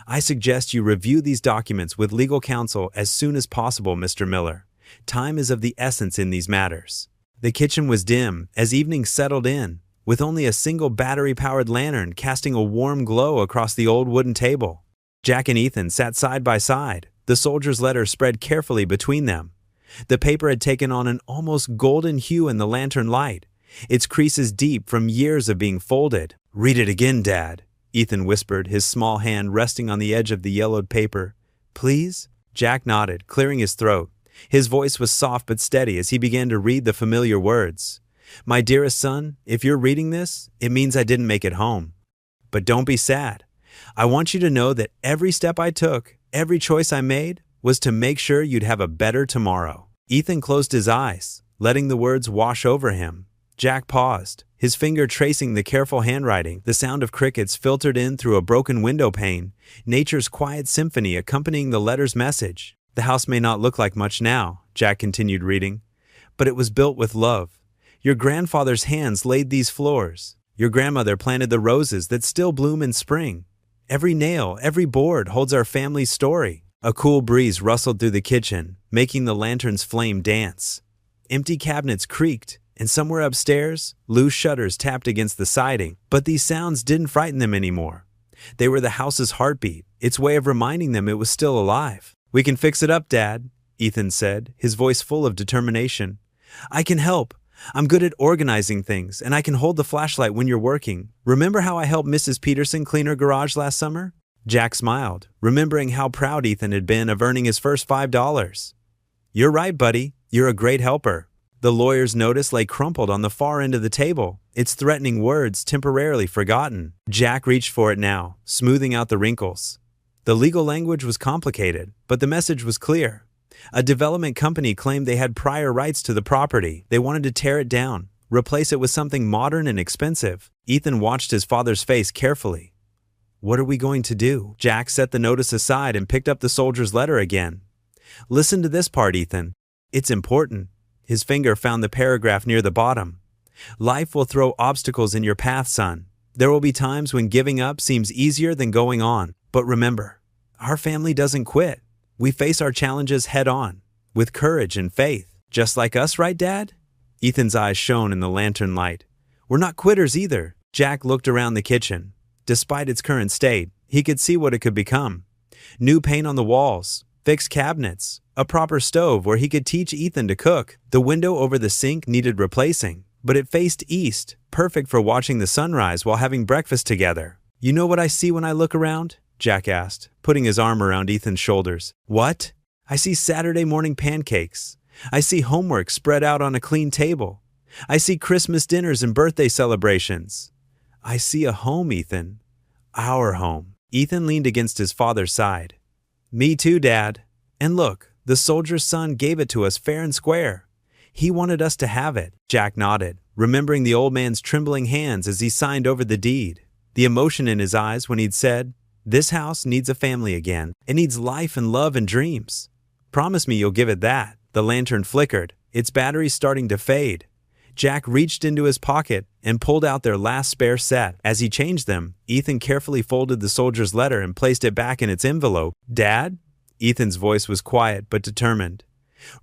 "I suggest you review these documents with legal counsel as soon as possible, Mr. Miller. Time is of the essence in these matters." The kitchen was dim as evening settled in, with only a single battery-powered lantern casting a warm glow across the old wooden table. Jack and Ethan sat side by side, the soldier's letter spread carefully between them. The paper had taken on an almost golden hue in the lantern light, its creases deep from years of being folded. "Read it again, Dad," Ethan whispered, his small hand resting on the edge of the yellowed paper. Please? Jack nodded, clearing his throat. His voice was soft but steady as he began to read the familiar words. My dearest son, if you're reading this, it means I didn't make it home. But don't be sad. I want you to know that every step I took, every choice I made, was to make sure you'd have a better tomorrow. Ethan closed his eyes, letting the words wash over him. Jack paused, his finger tracing the careful handwriting. The sound of crickets filtered in through a broken window pane, nature's quiet symphony accompanying the letter's message. The house may not look like much now, Jack continued reading, but it was built with love. Your grandfather's hands laid these floors. Your grandmother planted the roses that still bloom in spring. Every nail, every board holds our family's story. A cool breeze rustled through the kitchen, making the lantern's flame dance. Empty cabinets creaked, and somewhere upstairs, loose shutters tapped against the siding. But these sounds didn't frighten them anymore. They were the house's heartbeat, its way of reminding them it was still alive. We can fix it up, Dad, Ethan said, his voice full of determination. I can help. I'm good at organizing things, and I can hold the flashlight when you're working. Remember how I helped Mrs. Peterson clean her garage last summer? Jack smiled, remembering how proud Ethan had been of earning his first $5. You're right, buddy. You're a great helper. The lawyer's notice lay crumpled on the far end of the table, its threatening words temporarily forgotten. Jack reached for it now, smoothing out the wrinkles. The legal language was complicated, but the message was clear. A development company claimed they had prior rights to the property. They wanted to tear it down, replace it with something modern and expensive. Ethan watched his father's face carefully. What are we going to do? Jack set the notice aside and picked up the soldier's letter again. Listen to this part, Ethan. It's important. His finger found the paragraph near the bottom. Life will throw obstacles in your path, son. There will be times when giving up seems easier than going on. But remember, our family doesn't quit. We face our challenges head on, with courage and faith. Just like us, right, Dad? Ethan's eyes shone in the lantern light. We're not quitters either. Jack looked around the kitchen. Despite its current state, he could see what it could become. New paint on the walls, fixed cabinets, a proper stove where he could teach Ethan to cook. The window over the sink needed replacing, but it faced east, perfect for watching the sunrise while having breakfast together. You know what I see when I look around? Jack asked, putting his arm around Ethan's shoulders. What? I see Saturday morning pancakes. I see homework spread out on a clean table. I see Christmas dinners and birthday celebrations. I see a home, Ethan. Our home. Ethan leaned against his father's side. Me too, Dad. And look, the soldier's son gave it to us fair and square. He wanted us to have it. Jack nodded, remembering the old man's trembling hands as he signed over the deed. The emotion in his eyes when he'd said, This house needs a family again. It needs life and love and dreams. Promise me you'll give it that. The lantern flickered, its battery starting to fade. Jack reached into his pocket and pulled out their last spare set. As he changed them, Ethan carefully folded the soldier's letter and placed it back in its envelope. Dad? Ethan's voice was quiet but determined.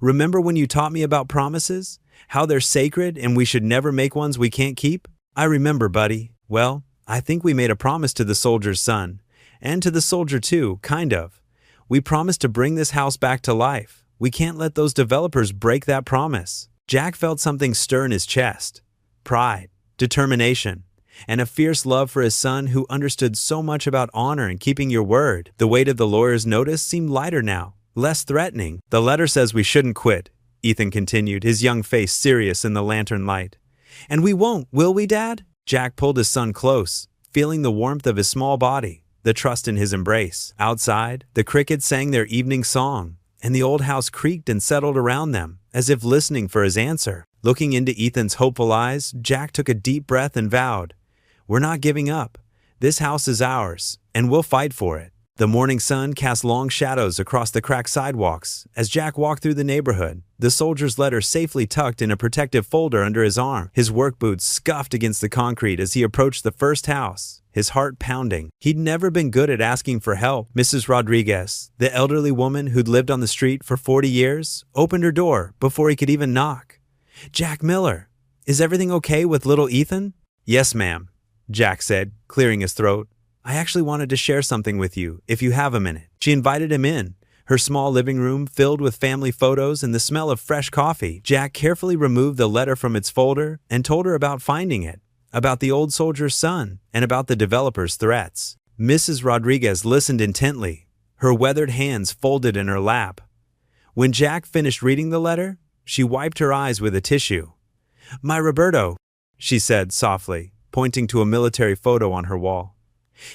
Remember when you taught me about promises? How they're sacred and we should never make ones we can't keep? I remember, buddy. Well, I think we made a promise to the soldier's son. And to the soldier too, kind of. We promised to bring this house back to life. We can't let those developers break that promise. Jack felt something stir in his chest. Pride, determination, and a fierce love for his son who understood so much about honor and keeping your word. The weight of the lawyer's notice seemed lighter now, less threatening. The letter says we shouldn't quit, Ethan continued, his young face serious in the lantern light. And we won't, will we, Dad? Jack pulled his son close, feeling the warmth of his small body, the trust in his embrace. Outside, the crickets sang their evening song, and the old house creaked and settled around them, as if listening for his answer. Looking into Ethan's hopeful eyes, Jack took a deep breath and vowed, We're not giving up. This house is ours, and we'll fight for it. The morning sun cast long shadows across the cracked sidewalks as Jack walked through the neighborhood, the soldier's letter safely tucked in a protective folder under his arm. His work boots scuffed against the concrete as he approached the first house, his heart pounding. He'd never been good at asking for help. Mrs. Rodriguez, the elderly woman who'd lived on the street for 40 years, opened her door before he could even knock. Jack Miller, is everything okay with little Ethan? Yes, ma'am, Jack said, clearing his throat. I actually wanted to share something with you, if you have a minute. She invited him in, her small living room filled with family photos and the smell of fresh coffee. Jack carefully removed the letter from its folder and told her about finding it. about the old soldier's son, and about the developer's threats. Mrs. Rodriguez listened intently, her weathered hands folded in her lap. When Jack finished reading the letter, she wiped her eyes with a tissue. "My Roberto," she said softly, pointing to a military photo on her wall.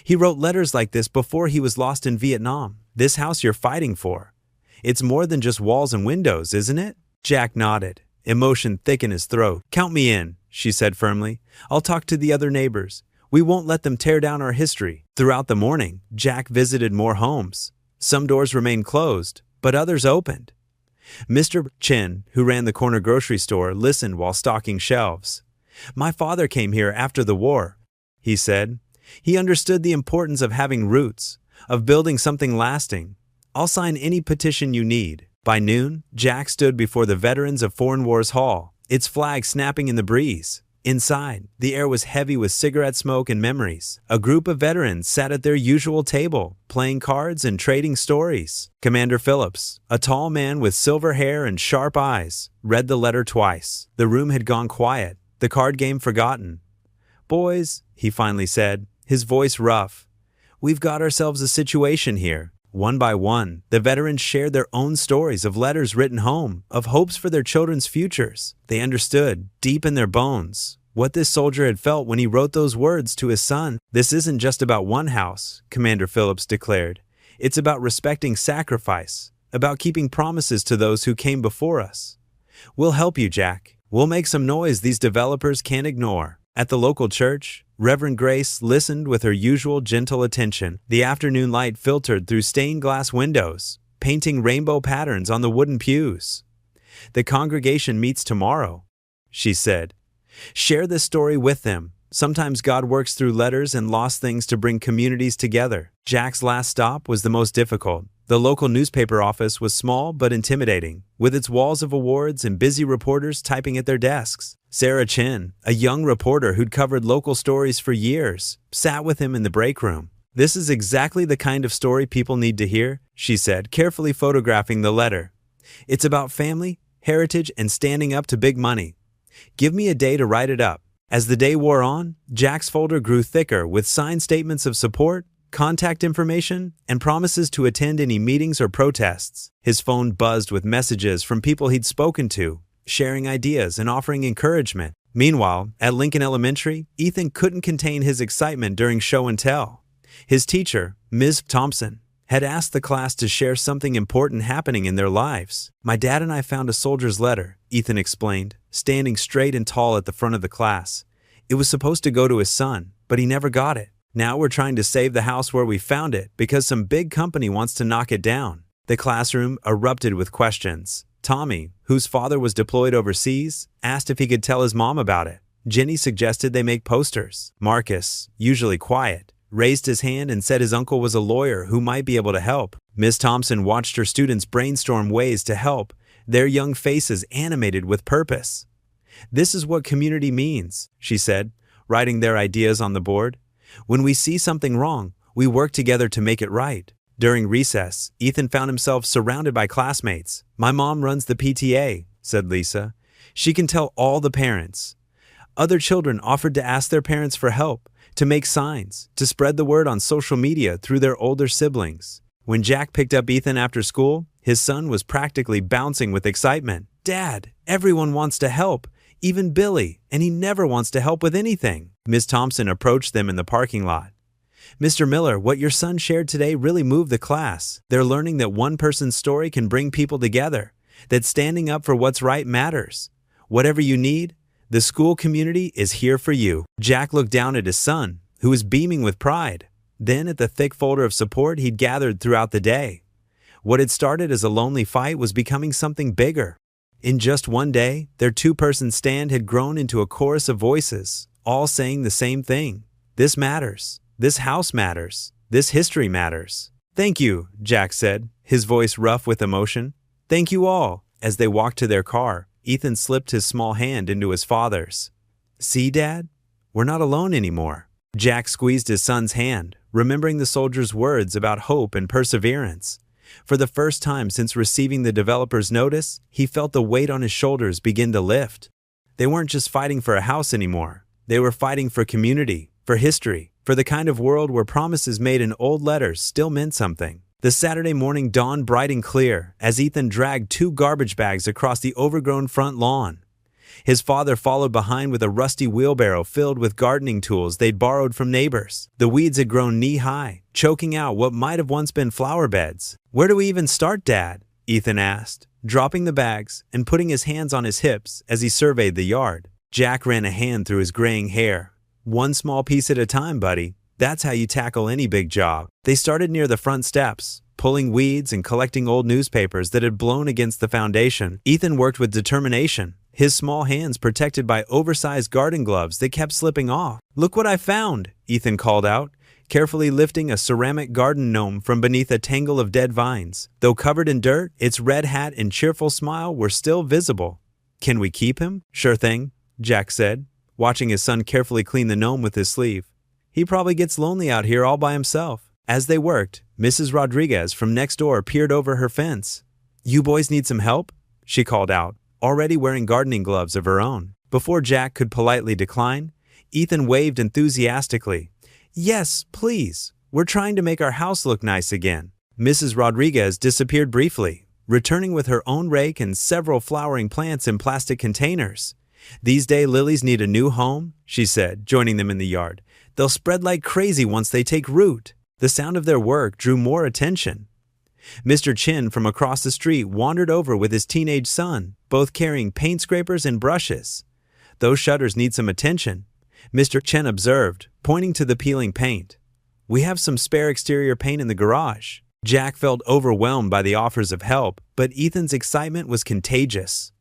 "He wrote letters like this before he was lost in Vietnam. This house you're fighting for. It's more than just walls and windows, isn't it?" Jack nodded, emotion thick in his throat. "Count me in," she said firmly. "I'll talk to the other neighbors. We won't let them tear down our history." Throughout the morning, Jack visited more homes. Some doors remained closed, but others opened. Mr. Chin, who ran the corner grocery store, listened while stocking shelves. "My father came here after the war," he said. "He understood the importance of having roots, of building something lasting. I'll sign any petition you need." By noon, Jack stood before the Veterans of Foreign Wars Hall, its flag snapping in the breeze. Inside, the air was heavy with cigarette smoke and memories. A group of veterans sat at their usual table, playing cards and trading stories. Commander Phillips, a tall man with silver hair and sharp eyes, read the letter twice. The room had gone quiet, the card game forgotten. "Boys," he finally said, his voice rough, "we've got ourselves a situation here." One by one, the veterans shared their own stories of letters written home, of hopes for their children's futures. They understood, deep in their bones, what this soldier had felt when he wrote those words to his son. "This isn't just about one house," Commander Phillips declared. "It's about respecting sacrifice, about keeping promises to those who came before us. We'll help you, Jack. We'll make some noise these developers can't ignore." At the local church, Reverend Grace listened with her usual gentle attention. The afternoon light filtered through stained glass windows, painting rainbow patterns on the wooden pews. "The congregation meets tomorrow," she said. "Share this story with them. Sometimes God works through letters and lost things to bring communities together." Jack's last stop was the most difficult. The local newspaper office was small but intimidating, with its walls of awards and busy reporters typing at their desks. Sarah Chin, a young reporter who'd covered local stories for years, sat with him in the break room. "This is exactly the kind of story people need to hear," she said, carefully photographing the letter. "It's about family, heritage, and standing up to big money. Give me a day to write it up." As the day wore on, Jack's folder grew thicker with signed statements of support, contact information, and promises to attend any meetings or protests. His phone buzzed with messages from people he'd spoken to, sharing ideas and offering encouragement. Meanwhile, at Lincoln Elementary, Ethan couldn't contain his excitement during show and tell. His teacher, Ms. Thompson, had asked the class to share something important happening in their lives. "My dad and I found a soldier's letter," Ethan explained, standing straight and tall at the front of the class. "It was supposed to go to his son, but he never got it. Now we're trying to save the house where we found it because some big company wants to knock it down." The classroom erupted with questions. Tommy, whose father was deployed overseas, asked if he could tell his mom about it. Jenny suggested they make posters. Marcus, usually quiet, raised his hand and said his uncle was a lawyer who might be able to help. Miss Thompson watched her students brainstorm ways to help, their young faces animated with purpose. "This is what community means," she said, writing their ideas on the board. "When we see something wrong, we work together to make it right." During recess, Ethan found himself surrounded by classmates. "My mom runs the PTA," said Lisa. "She can tell all the parents." Other children offered to ask their parents for help, to make signs, to spread the word on social media through their older siblings. When Jack picked up Ethan after school, his son was practically bouncing with excitement. "Dad, everyone wants to help, even Billy, and he never wants to help with anything." Ms. Thompson approached them in the parking lot. "Mr. Miller, what your son shared today really moved the class. They're learning that one person's story can bring people together, that standing up for what's right matters. Whatever you need, the school community is here for you." Jack looked down at his son, who was beaming with pride, then at the thick folder of support he'd gathered throughout the day. What had started as a lonely fight was becoming something bigger. In just one day, their two-person stand had grown into a chorus of voices, all saying the same thing. "This matters. This house matters. This history matters." "Thank you," Jack said, his voice rough with emotion. "Thank you all." As they walked to their car, Ethan slipped his small hand into his father's. "See, Dad? We're not alone anymore." Jack squeezed his son's hand, remembering the soldier's words about hope and perseverance. For the first time since receiving the developer's notice, he felt the weight on his shoulders begin to lift. They weren't just fighting for a house anymore. They were fighting for community, for history, for the kind of world where promises made in old letters still meant something. The Saturday morning dawned bright and clear as Ethan dragged 2 garbage bags across the overgrown front lawn. His father followed behind with a rusty wheelbarrow filled with gardening tools they'd borrowed from neighbors. The weeds had grown knee-high, choking out what might have once been flower beds. "Where do we even start, Dad?" Ethan asked, dropping the bags and putting his hands on his hips as he surveyed the yard. Jack ran a hand through his graying hair. "One small piece at a time, buddy. That's how you tackle any big job." They started near the front steps, pulling weeds and collecting old newspapers that had blown against the foundation. Ethan worked with determination, his small hands protected by oversized garden gloves that kept slipping off. "Look what I found," Ethan called out, carefully lifting a ceramic garden gnome from beneath a tangle of dead vines. Though covered in dirt, its red hat and cheerful smile were still visible. "Can we keep him?" "Sure thing," Jack said, watching his son carefully clean the gnome with his sleeve. "He probably gets lonely out here all by himself." As they worked, Mrs. Rodriguez from next door peered over her fence. "You boys need some help?" she called out, already wearing gardening gloves of her own. Before Jack could politely decline, Ethan waved enthusiastically. "Yes, please. We're trying to make our house look nice again." Mrs. Rodriguez disappeared briefly, returning with her own rake and several flowering plants in plastic containers. "These daylilies need a new home," she said, joining them in the yard. "They'll spread like crazy once they take root." The sound of their work drew more attention. Mr. Chin from across the street wandered over with his teenage son, both carrying paint scrapers and brushes. "Those shutters need some attention," Mr. Chen observed, pointing to the peeling paint. "We have some spare exterior paint in the garage." Jack felt overwhelmed by the offers of help, but Ethan's excitement was contagious.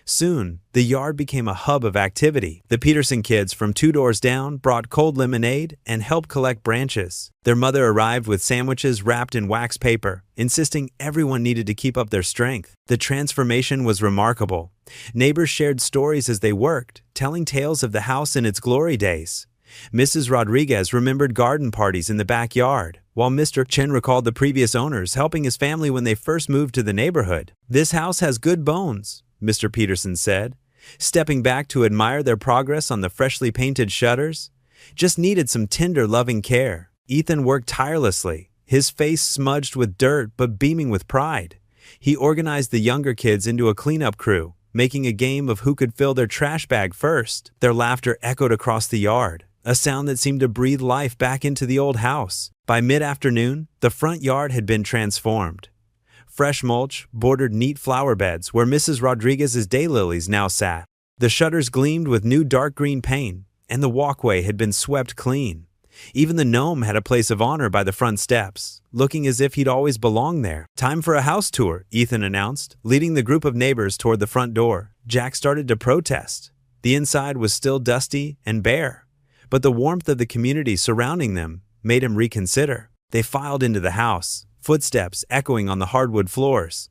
Soon, the yard became a hub of activity. The Peterson kids from 2 doors down brought cold lemonade and helped collect branches. Their mother arrived with sandwiches wrapped in wax paper, insisting everyone needed to keep up their strength. The transformation was remarkable. Neighbors shared stories as they worked, telling tales of the house in its glory days. Mrs. Rodriguez remembered garden parties in the backyard, while Mr. Chen recalled the previous owners helping his family when they first moved to the neighborhood. "This house has good bones," Mr. Peterson said, stepping back to admire their progress on the freshly painted shutters. "Just needed some tender, loving care." Ethan worked tirelessly, his face smudged with dirt but beaming with pride. He organized the younger kids into a cleanup crew, making a game of who could fill their trash bag first. Their laughter echoed across the yard, a sound that seemed to breathe life back into the old house. By mid-afternoon, the front yard had been transformed. Fresh mulch bordered neat flower beds where Mrs. Rodriguez's daylilies now sat. The shutters gleamed with new dark green paint, and the walkway had been swept clean. Even the gnome had a place of honor by the front steps, looking as if he'd always belonged there. "Time for a house tour," Ethan announced, leading the group of neighbors toward the front door. Jack started to protest. The inside was still dusty and bare, but the warmth of the community surrounding them made him reconsider. They filed into the house, footsteps echoing on the hardwood floors.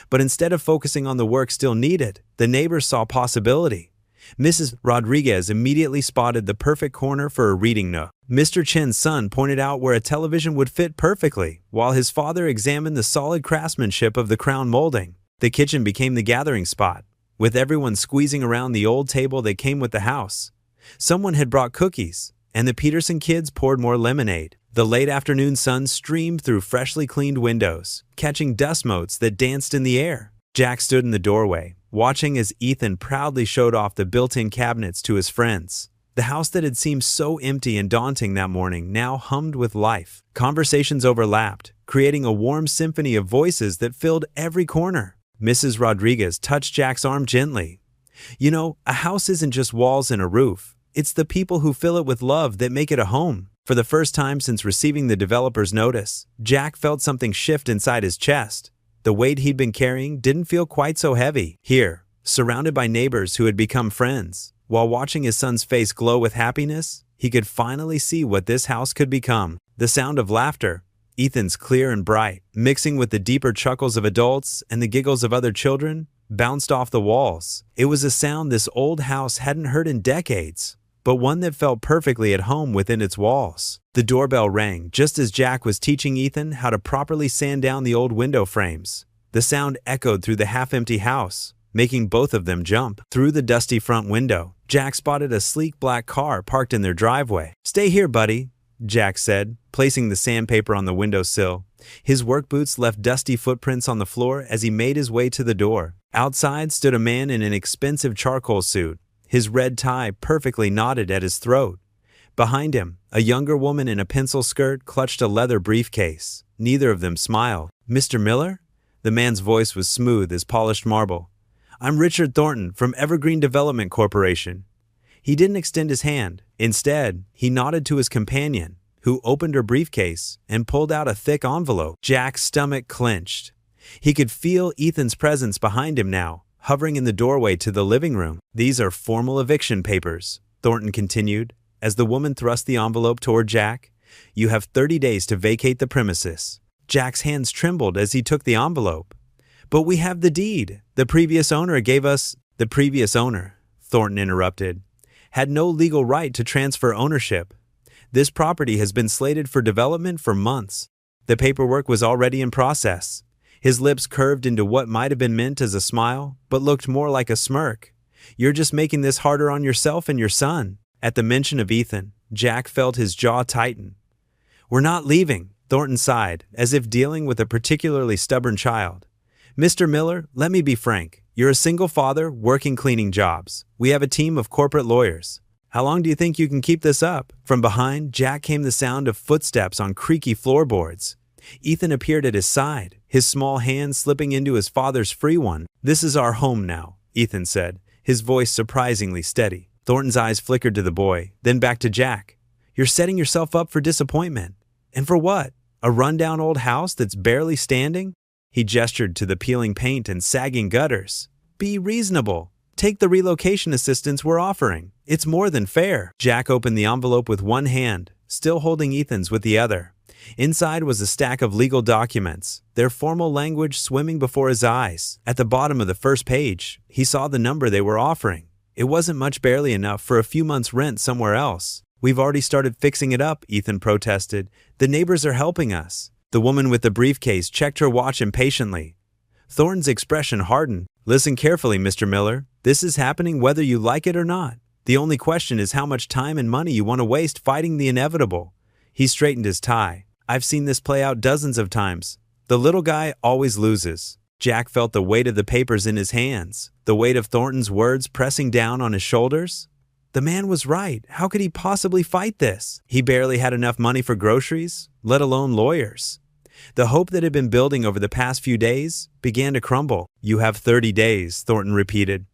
But instead of focusing on the work still needed, the neighbors saw possibility. Mrs. Rodriguez immediately spotted the perfect corner for a reading nook. Mr. Chen's son pointed out where a television would fit perfectly, while his father examined the solid craftsmanship of the crown molding. The kitchen became the gathering spot, with everyone squeezing around the old table that came with the house. Someone had brought cookies, and the Peterson kids poured more lemonade. The late afternoon sun streamed through freshly cleaned windows, catching dust motes that danced in the air. Jack stood in the doorway, watching as Ethan proudly showed off the built-in cabinets to his friends. The house that had seemed so empty and daunting that morning now hummed with life. Conversations overlapped, creating a warm symphony of voices that filled every corner. Mrs. Rodriguez touched Jack's arm gently. "You know, a house isn't just walls and a roof. It's the people who fill it with love that make it a home." For the first time since receiving the developer's notice, Jack felt something shift inside his chest. The weight he'd been carrying didn't feel quite so heavy. Here, surrounded by neighbors who had become friends, while watching his son's face glow with happiness, he could finally see what this house could become. The sound of laughter, Ethan's clear and bright, mixing with the deeper chuckles of adults and the giggles of other children, bounced off the walls. It was a sound this old house hadn't heard in decades, but one that felt perfectly at home within its walls. The doorbell rang just as Jack was teaching Ethan how to properly sand down the old window frames. The sound echoed through the half-empty house, making both of them jump. Through the dusty front window, Jack spotted a sleek black car parked in their driveway. "Stay here, buddy," Jack said, placing the sandpaper on the windowsill. His work boots left dusty footprints on the floor as he made his way to the door. Outside stood a man in an expensive charcoal suit, his red tie perfectly knotted at his throat. Behind him, a younger woman in a pencil skirt clutched a leather briefcase. Neither of them smiled. "Mr. Miller?" The man's voice was smooth as polished marble. "I'm Richard Thornton from Evergreen Development Corporation." He didn't extend his hand. Instead, he nodded to his companion, who opened her briefcase and pulled out a thick envelope. Jack's stomach clenched. He could feel Ethan's presence behind him now, hovering in the doorway to the living room. "These are formal eviction papers," Thornton continued, as the woman thrust the envelope toward Jack. "You have 30 days to vacate the premises." Jack's hands trembled as he took the envelope. "But we have the deed. The previous owner gave us—" "The previous owner," Thornton interrupted, "had no legal right to transfer ownership. This property has been slated for development for months. The paperwork was already in process." His lips curved into what might have been meant as a smile, but looked more like a smirk. "You're just making this harder on yourself and your son." At the mention of Ethan, Jack felt his jaw tighten. "We're not leaving," Thornton sighed, as if dealing with a particularly stubborn child. "Mr. Miller, let me be frank. You're a single father working cleaning jobs. We have a team of corporate lawyers. How long do you think you can keep this up?" From behind, Jack came the sound of footsteps on creaky floorboards. Ethan appeared at his side, his small hand slipping into his father's free one. "This is our home now," Ethan said, his voice surprisingly steady. Thornton's eyes flickered to the boy, then back to Jack. "You're setting yourself up for disappointment. And for what? A rundown old house that's barely standing?" He gestured to the peeling paint and sagging gutters. "Be reasonable. Take the relocation assistance we're offering. It's more than fair." Jack opened the envelope with one hand, still holding Ethan's with the other. Inside was a stack of legal documents, their formal language swimming before his eyes. At the bottom of the first page, he saw the number they were offering. It wasn't much, barely enough for a few months' rent somewhere else. "We've already started fixing it up," Ethan protested. "The neighbors are helping us." The woman with the briefcase checked her watch impatiently. Thornton's expression hardened. "Listen carefully, Mr. Miller. This is happening whether you like it or not. The only question is how much time and money you want to waste fighting the inevitable." He straightened his tie. "I've seen this play out dozens of times. The little guy always loses." Jack felt the weight of the papers in his hands, the weight of Thornton's words pressing down on his shoulders. The man was right. How could he possibly fight this? He barely had enough money for groceries, let alone lawyers. The hope that had been building over the past few days began to crumble. "You have 30 days, Thornton repeated.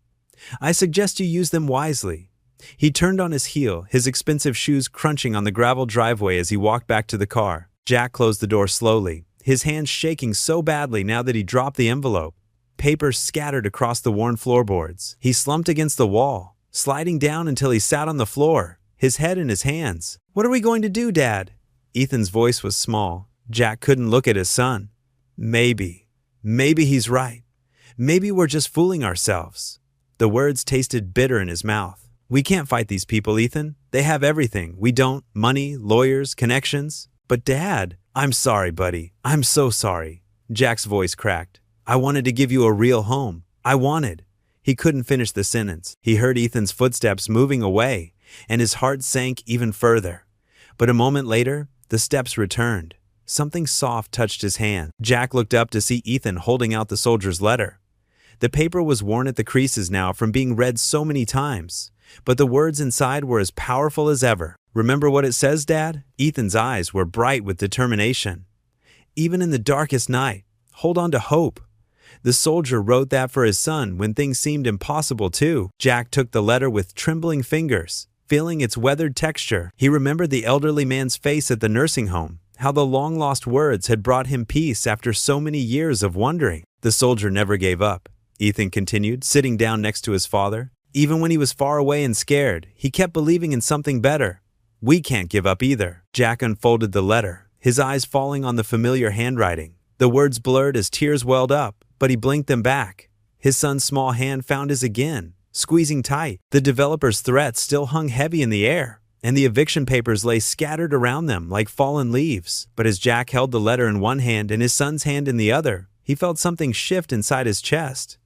"I suggest you use them wisely." He turned on his heel, his expensive shoes crunching on the gravel driveway as he walked back to the car. Jack closed the door slowly, his hands shaking so badly now that he dropped the envelope. Papers scattered across the worn floorboards. He slumped against the wall, sliding down until he sat on the floor, his head in his hands. "What are we going to do, Dad?" Ethan's voice was small. Jack couldn't look at his son. Maybe he's right. Maybe we're just fooling ourselves." The words tasted bitter in his mouth. "We can't fight these people, Ethan. They have everything. We don't. Money, lawyers, connections." "But Dad—" "I'm sorry, buddy. I'm so sorry." Jack's voice cracked. "I wanted to give you a real home. I wanted—" He couldn't finish the sentence. He heard Ethan's footsteps moving away, and his heart sank even further. But a moment later, the steps returned. Something soft touched his hand. Jack looked up to see Ethan holding out the soldier's letter. The paper was worn at the creases now from being read so many times, but the words inside were as powerful as ever. "Remember what it says, Dad?" Ethan's eyes were bright with determination. "Even in the darkest night, hold on to hope." The soldier wrote that for his son when things seemed impossible too. Jack took the letter with trembling fingers, feeling its weathered texture. He remembered the elderly man's face at the nursing home, how the long-lost words had brought him peace after so many years of wondering. "The soldier never gave up," Ethan continued, sitting down next to his father. "Even when he was far away and scared, he kept believing in something better. We can't give up either." Jack unfolded the letter, his eyes falling on the familiar handwriting. The words blurred as tears welled up, but he blinked them back. His son's small hand found his again, squeezing tight. The developer's threats still hung heavy in the air, and the eviction papers lay scattered around them like fallen leaves. But as Jack held the letter in one hand and his son's hand in the other, he felt something shift inside his chest.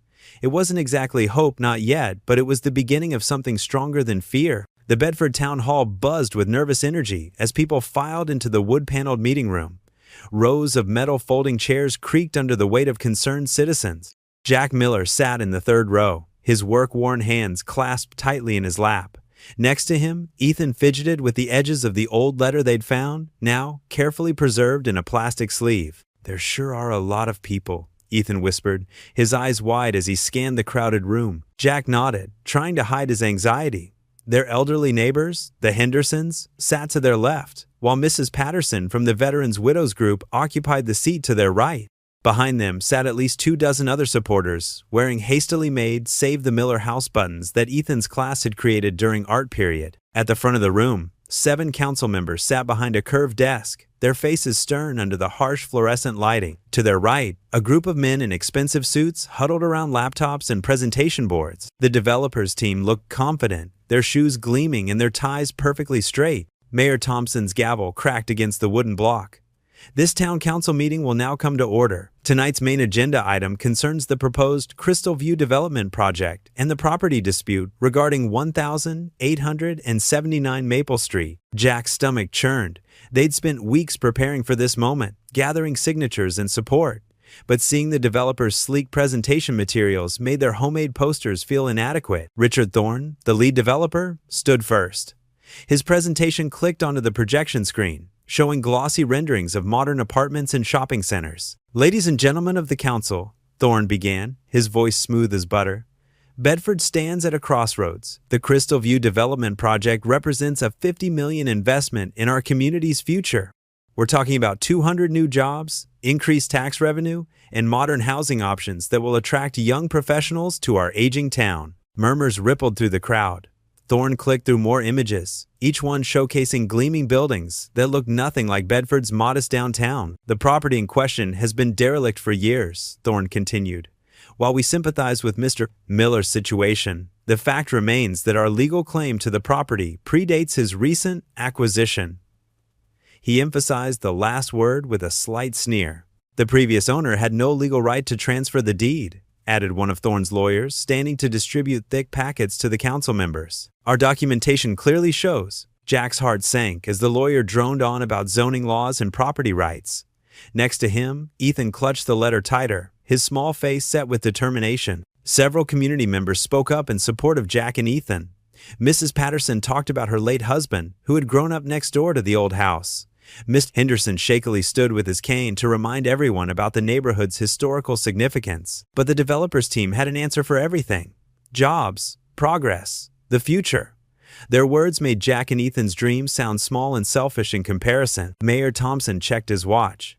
It wasn't exactly hope, not yet, but it was the beginning of something stronger than fear. The Bedford Town Hall buzzed with nervous energy as people filed into the wood-paneled meeting room. Rows of metal folding chairs creaked under the weight of concerned citizens. Jack Miller sat in the third row, his work-worn hands clasped tightly in his lap. Next to him, Ethan fidgeted with the edges of the old letter they'd found, now carefully preserved in a plastic sleeve. "There sure are a lot of people," Ethan whispered, his eyes wide as he scanned the crowded room. Jack nodded, trying to hide his anxiety. Their elderly neighbors, the Hendersons, sat to their left, while Mrs. Patterson from the Veterans Widows Group occupied the seat to their right. Behind them sat at least 24 other supporters, wearing hastily made Save the Miller House buttons that Ethan's class had created during art period. At the front of the room, 7 council members sat behind a curved desk, their faces stern under the harsh fluorescent lighting. To their right, a group of men in expensive suits huddled around laptops and presentation boards. The developers team looked confident, their shoes gleaming and their ties perfectly straight. Mayor Thompson's gavel cracked against the wooden block. "This town council meeting will now come to order. Tonight's main agenda item concerns the proposed Crystal View development project and the property dispute regarding 1879 Maple Street." Jack's stomach churned. They'd spent weeks preparing for this moment, gathering signatures and support. But seeing the developers' sleek presentation materials made their homemade posters feel inadequate. Richard Thorne, the lead developer, stood first. His presentation clicked onto the projection screen, showing glossy renderings of modern apartments and shopping centers. "Ladies and gentlemen of the council," Thorne began, his voice smooth as butter, "Bedford stands at a crossroads. The Crystal View development project represents a $50 million investment in our community's future. We're talking about 200 new jobs, increased tax revenue, and modern housing options that will attract young professionals to our aging town." Murmurs rippled through the crowd. Thorne clicked through more images, each one showcasing gleaming buildings that looked nothing like Bedford's modest downtown. "The property in question has been derelict for years," Thorne continued. "While we sympathize with Mr. Miller's situation, the fact remains that our legal claim to the property predates his recent acquisition." He emphasized the last word with a slight sneer. "The previous owner had no legal right to transfer the deed," added one of Thorne's lawyers, standing to distribute thick packets to the council members. "Our documentation clearly shows." Jack's heart sank as the lawyer droned on about zoning laws and property rights. Next to him, Ethan clutched the letter tighter, his small face set with determination. Several community members spoke up in support of Jack and Ethan. Mrs. Patterson talked about her late husband, who had grown up next door to the old house. Mr. Henderson shakily stood with his cane to remind everyone about the neighborhood's historical significance. But the developers team had an answer for everything: jobs, progress, the future. Their words made Jack and Ethan's dreams sound small and selfish in comparison. Mayor Thompson checked his watch.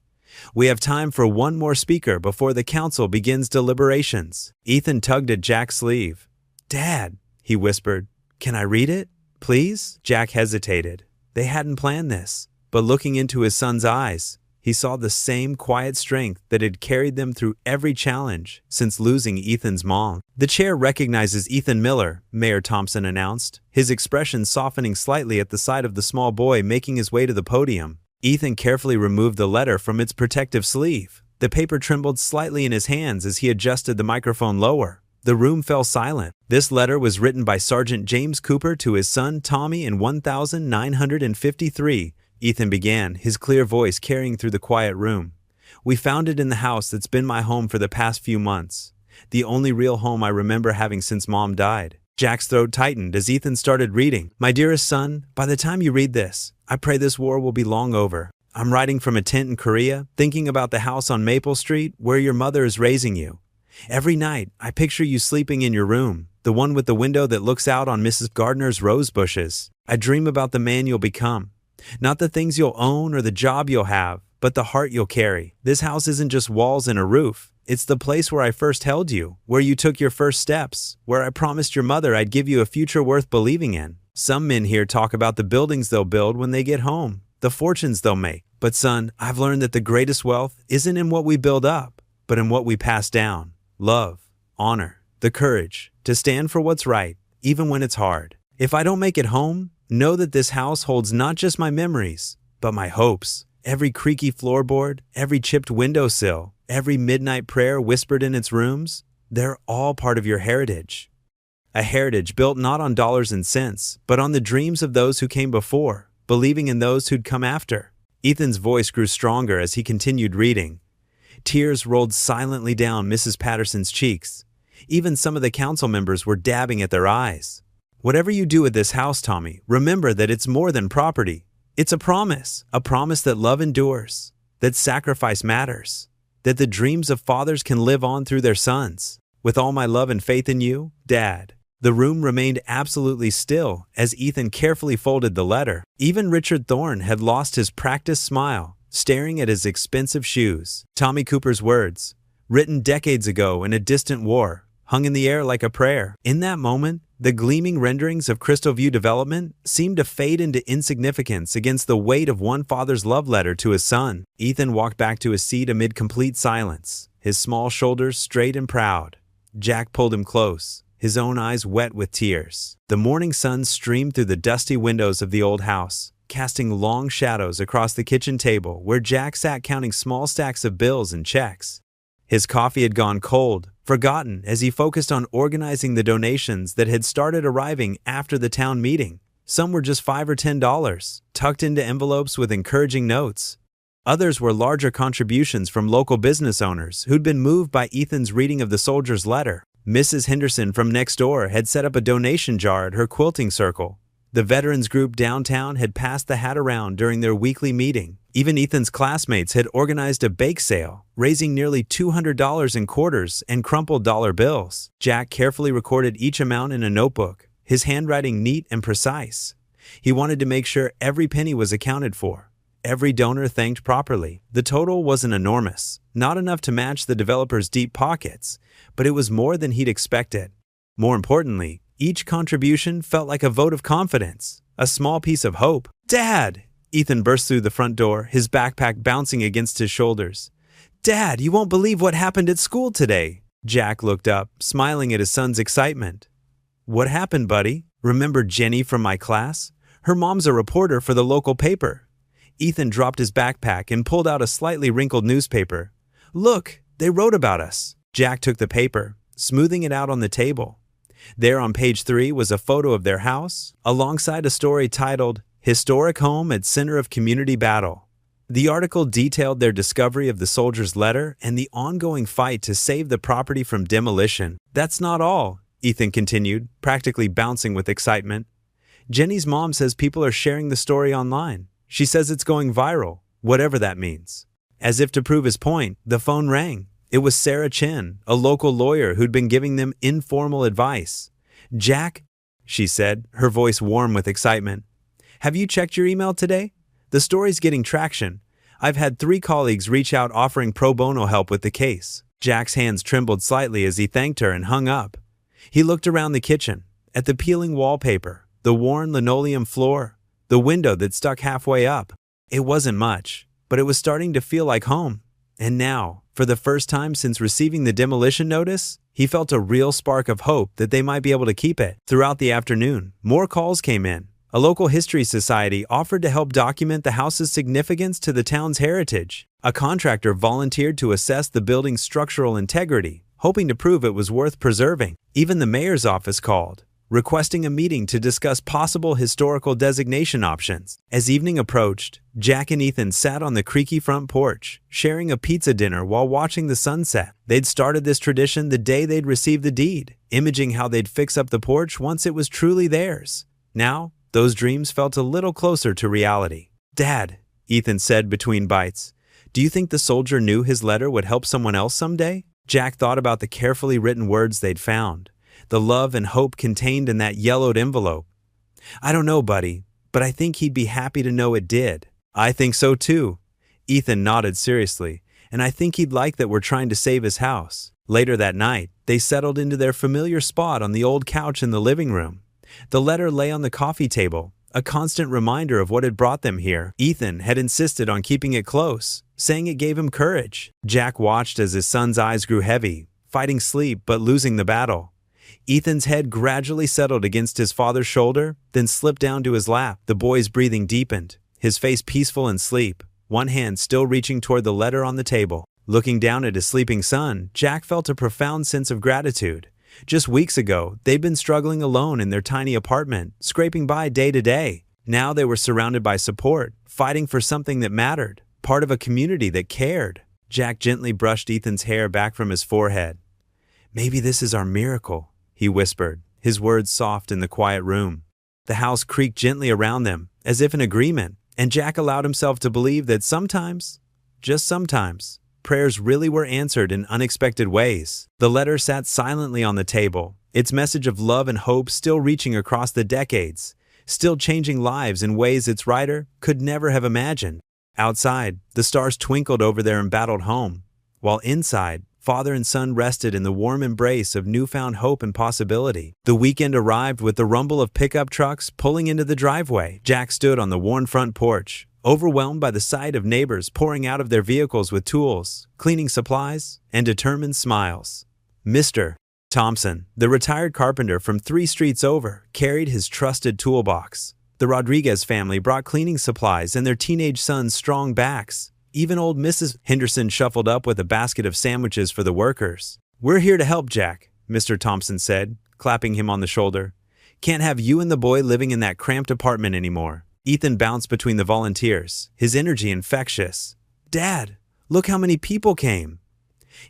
"We have time for one more speaker before the council begins deliberations." Ethan tugged at Jack's sleeve. "Dad," he whispered, "can I read it, please?" Jack hesitated. They hadn't planned this. But looking into his son's eyes, he saw the same quiet strength that had carried them through every challenge since losing Ethan's mom. "The chair recognizes Ethan Miller," Mayor Thompson announced, his expression softening slightly at the sight of the small boy making his way to the podium. Ethan carefully removed the letter from its protective sleeve. The paper trembled slightly in his hands as he adjusted the microphone lower. The room fell silent. "This letter was written by Sergeant James Cooper to his son Tommy in 1953, Ethan began, his clear voice carrying through the quiet room. "We found it in the house that's been my home for the past few months. The only real home I remember having since Mom died." Jack's throat tightened as Ethan started reading. "My dearest son, by the time you read this, I pray this war will be long over. I'm writing from a tent in Korea, thinking about the house on Maple Street where your mother is raising you. Every night, I picture you sleeping in your room, the one with the window that looks out on Mrs. Gardner's rose bushes. I dream about the man you'll become. Not the things you'll own or the job you'll have, but the heart you'll carry. This house isn't just walls and a roof. It's the place where I first held you, where you took your first steps, where I promised your mother I'd give you a future worth believing in. Some men here talk about the buildings they'll build when they get home, the fortunes they'll make. But son, I've learned that the greatest wealth isn't in what we build up, but in what we pass down. Love, honor, the courage to stand for what's right, even when it's hard. If I don't make it home, know that this house holds not just my memories, but my hopes. Every creaky floorboard, every chipped windowsill, every midnight prayer whispered in its rooms, They're all part of your heritage. A heritage built not on dollars and cents, but on the dreams of those who came before, believing in those who'd come after. Ethan's voice grew stronger as he continued reading. Tears rolled silently down Mrs. Patterson's cheeks. Even some of the council members were dabbing at their eyes. Whatever you do with this house, Tommy, remember that it's more than property. It's a promise that love endures, that sacrifice matters, that the dreams of fathers can live on through their sons. With all my love and faith in you, Dad. The room remained absolutely still as Ethan carefully folded the letter. Even Richard Thorne had lost his practiced smile, staring at his expensive shoes. Tommy Cooper's words, written decades ago in a distant war, hung in the air like a prayer. In that moment, the gleaming renderings of Crystal View Development seemed to fade into insignificance against the weight of one father's love letter to his son. Ethan walked back to his seat amid complete silence, his small shoulders straight and proud. Jack pulled him close, his own eyes wet with tears. The morning sun streamed through the dusty windows of the old house, casting long shadows across the kitchen table where Jack sat counting small stacks of bills and checks. His coffee had gone cold, forgotten as he focused on organizing the donations that had started arriving after the town meeting. Some were just $5 or $10, tucked into envelopes with encouraging notes. Others were larger contributions from local business owners who'd been moved by Ethan's reading of the soldier's letter. Mrs. Henderson from next door had set up a donation jar at her quilting circle. The veterans group downtown had passed the hat around during their weekly meeting. Even Ethan's classmates had organized a bake sale, raising nearly $200 in quarters and crumpled dollar bills. Jack carefully recorded each amount in a notebook, his handwriting neat and precise. He wanted to make sure every penny was accounted for, every donor thanked properly. The total wasn't enormous, not enough to match the developer's deep pockets, but it was more than he'd expected. More importantly, each contribution felt like a vote of confidence, a small piece of hope. "Dad!" Ethan burst through the front door, his backpack bouncing against his shoulders. "Dad, you won't believe what happened at school today." Jack looked up, smiling at his son's excitement. "What happened, buddy? Remember Jenny from my class? Her mom's a reporter for the local paper." Ethan dropped his backpack and pulled out a slightly wrinkled newspaper. "Look, they wrote about us." Jack took the paper, smoothing it out on the table. There on page 3 was a photo of their house, alongside a story titled, "Historic Home at Center of Community Battle." The article detailed their discovery of the soldier's letter and the ongoing fight to save the property from demolition. "That's not all," Ethan continued, practically bouncing with excitement. "Jenny's mom says people are sharing the story online. She says it's going viral, whatever that means." As if to prove his point, the phone rang. It was Sarah Chen, a local lawyer who'd been giving them informal advice. "Jack," she said, her voice warm with excitement, "have you checked your email today? The story's getting traction. I've had 3 colleagues reach out offering pro bono help with the case." Jack's hands trembled slightly as he thanked her and hung up. He looked around the kitchen, at the peeling wallpaper, the worn linoleum floor, the window that stuck halfway up. It wasn't much, but it was starting to feel like home. And now, for the first time since receiving the demolition notice, he felt a real spark of hope that they might be able to keep it. Throughout the afternoon, more calls came in. A local history society offered to help document the house's significance to the town's heritage. A contractor volunteered to assess the building's structural integrity, hoping to prove it was worth preserving. Even the mayor's office called, requesting a meeting to discuss possible historical designation options. As evening approached, Jack and Ethan sat on the creaky front porch, sharing a pizza dinner while watching the sunset. They'd started this tradition the day they'd received the deed, imaging how they'd fix up the porch once it was truly theirs. Now, those dreams felt a little closer to reality. "Dad," Ethan said between bites, "do you think the soldier knew his letter would help someone else someday?" Jack thought about the carefully written words they'd found, the love and hope contained in that yellowed envelope. "I don't know, buddy, but I think he'd be happy to know it did." "I think so too." Ethan nodded seriously, "and I think he'd like that we're trying to save his house." Later that night, they settled into their familiar spot on the old couch in the living room. The letter lay on the coffee table, a constant reminder of what had brought them here. Ethan had insisted on keeping it close, saying it gave him courage. Jack watched as his son's eyes grew heavy, fighting sleep but losing the battle. Ethan's head gradually settled against his father's shoulder, then slipped down to his lap. The boy's breathing deepened, his face peaceful in sleep, one hand still reaching toward the letter on the table. Looking down at his sleeping son, Jack felt a profound sense of gratitude. Just weeks ago, they'd been struggling alone in their tiny apartment, scraping by day to day. Now they were surrounded by support, fighting for something that mattered, part of a community that cared. Jack gently brushed Ethan's hair back from his forehead. "Maybe this is our miracle," he whispered, his words soft in the quiet room. The house creaked gently around them, as if in agreement, and Jack allowed himself to believe that sometimes, just sometimes, prayers really were answered in unexpected ways. The letter sat silently on the table, its message of love and hope still reaching across the decades, still changing lives in ways its writer could never have imagined. Outside, the stars twinkled over their embattled home, while inside, father and son rested in the warm embrace of newfound hope and possibility. The weekend arrived with the rumble of pickup trucks pulling into the driveway. Jack stood on the worn front porch, overwhelmed by the sight of neighbors pouring out of their vehicles with tools, cleaning supplies, and determined smiles. Mr. Thompson, the retired carpenter from 3 streets over, carried his trusted toolbox. The Rodriguez family brought cleaning supplies and their teenage son's strong backs. Even old Mrs. Henderson shuffled up with a basket of sandwiches for the workers. "We're here to help, Jack," Mr. Thompson said, clapping him on the shoulder. "Can't have you and the boy living in that cramped apartment anymore." Ethan bounced between the volunteers, his energy infectious. "Dad, look how many people came."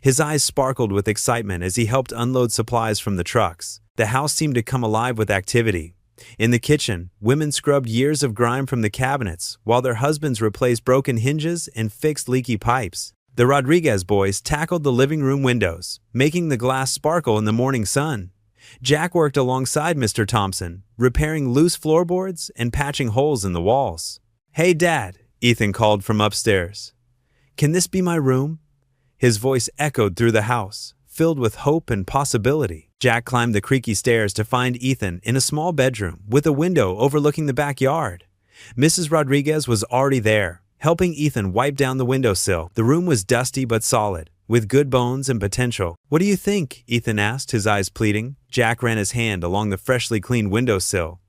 His eyes sparkled with excitement as he helped unload supplies from the trucks. The house seemed to come alive with activity. In the kitchen, women scrubbed years of grime from the cabinets, while their husbands replaced broken hinges and fixed leaky pipes. The Rodriguez boys tackled the living room windows, making the glass sparkle in the morning sun. Jack worked alongside Mr. Thompson, repairing loose floorboards and patching holes in the walls. "Hey, Dad," Ethan called from upstairs. "Can this be my room?" His voice echoed through the house, filled with hope and possibility. Jack climbed the creaky stairs to find Ethan in a small bedroom with a window overlooking the backyard. Mrs. Rodriguez was already there, helping Ethan wipe down the windowsill. The room was dusty but solid, with good bones and potential. "What do you think?" Ethan asked, his eyes pleading. Jack ran his hand along the freshly cleaned windowsill.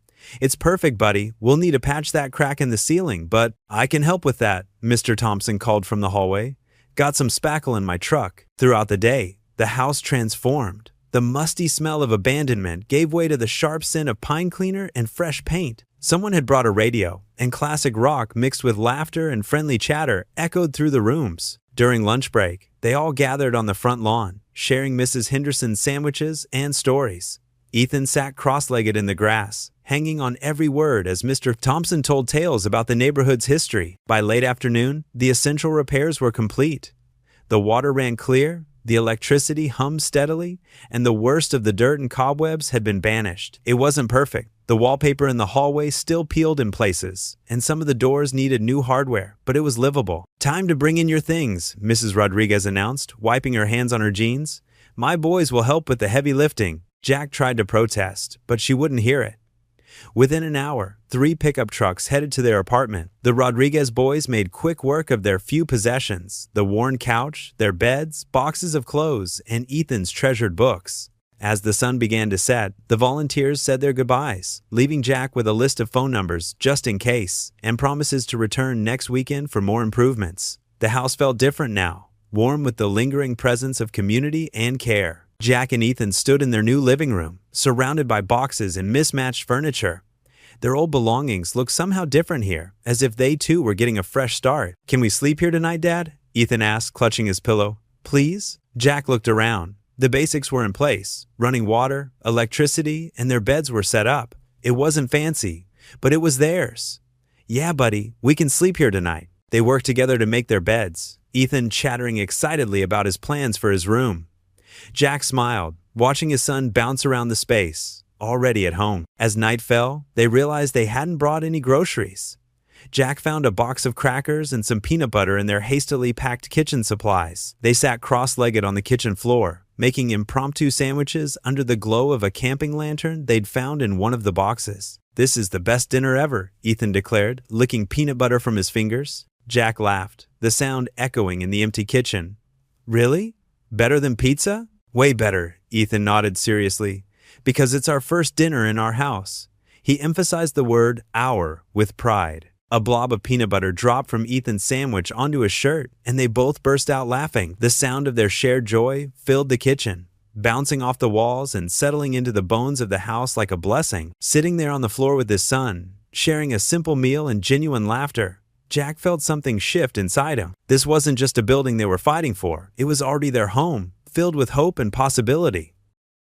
"It's perfect, buddy. We'll need to patch that crack in the ceiling, but I can help with that," Mr. Thompson called from the hallway. "Got some spackle in my truck." Throughout the day, the house transformed. The musty smell of abandonment gave way to the sharp scent of pine cleaner and fresh paint. Someone had brought a radio, and classic rock mixed with laughter and friendly chatter echoed through the rooms. During lunch break, they all gathered on the front lawn, sharing Mrs. Henderson's sandwiches and stories. Ethan sat cross-legged in the grass, hanging on every word as Mr. Thompson told tales about the neighborhood's history. By late afternoon, the essential repairs were complete. The water ran clear, the electricity hummed steadily, and the worst of the dirt and cobwebs had been banished. It wasn't perfect. The wallpaper in the hallway still peeled in places, and some of the doors needed new hardware, but it was livable. "Time to bring in your things," Mrs. Rodriguez announced, wiping her hands on her jeans. "My boys will help with the heavy lifting." Jack tried to protest, but she wouldn't hear it. Within an hour, 3 pickup trucks headed to their apartment. The Rodriguez boys made quick work of their few possessions: the worn couch, their beds, boxes of clothes, and Ethan's treasured books. As the sun began to set, the volunteers said their goodbyes, leaving Jack with a list of phone numbers just in case, and promises to return next weekend for more improvements. The house felt different now, warm with the lingering presence of community and care. Jack and Ethan stood in their new living room, surrounded by boxes and mismatched furniture. Their old belongings looked somehow different here, as if they too were getting a fresh start. "Can we sleep here tonight, Dad?" Ethan asked, clutching his pillow. "Please?" Jack looked around. The basics were in place: running water, electricity, and their beds were set up. It wasn't fancy, but it was theirs. "Yeah, buddy, we can sleep here tonight." They worked together to make their beds, Ethan chattering excitedly about his plans for his room. Jack smiled, watching his son bounce around the space, already at home. As night fell, they realized they hadn't brought any groceries. Jack found a box of crackers and some peanut butter in their hastily packed kitchen supplies. They sat cross-legged on the kitchen floor, making impromptu sandwiches under the glow of a camping lantern they'd found in one of the boxes. "This is the best dinner ever," Ethan declared, licking peanut butter from his fingers. Jack laughed, the sound echoing in the empty kitchen. "Really? Better than pizza?" "Way better," Ethan nodded seriously, "because it's our first dinner in our house." He emphasized the word "our" with pride. A blob of peanut butter dropped from Ethan's sandwich onto his shirt, and they both burst out laughing. The sound of their shared joy filled the kitchen, bouncing off the walls and settling into the bones of the house like a blessing. Sitting there on the floor with his son, sharing a simple meal and genuine laughter, Jack felt something shift inside him. This wasn't just a building they were fighting for, it was already their home, filled with hope and possibility.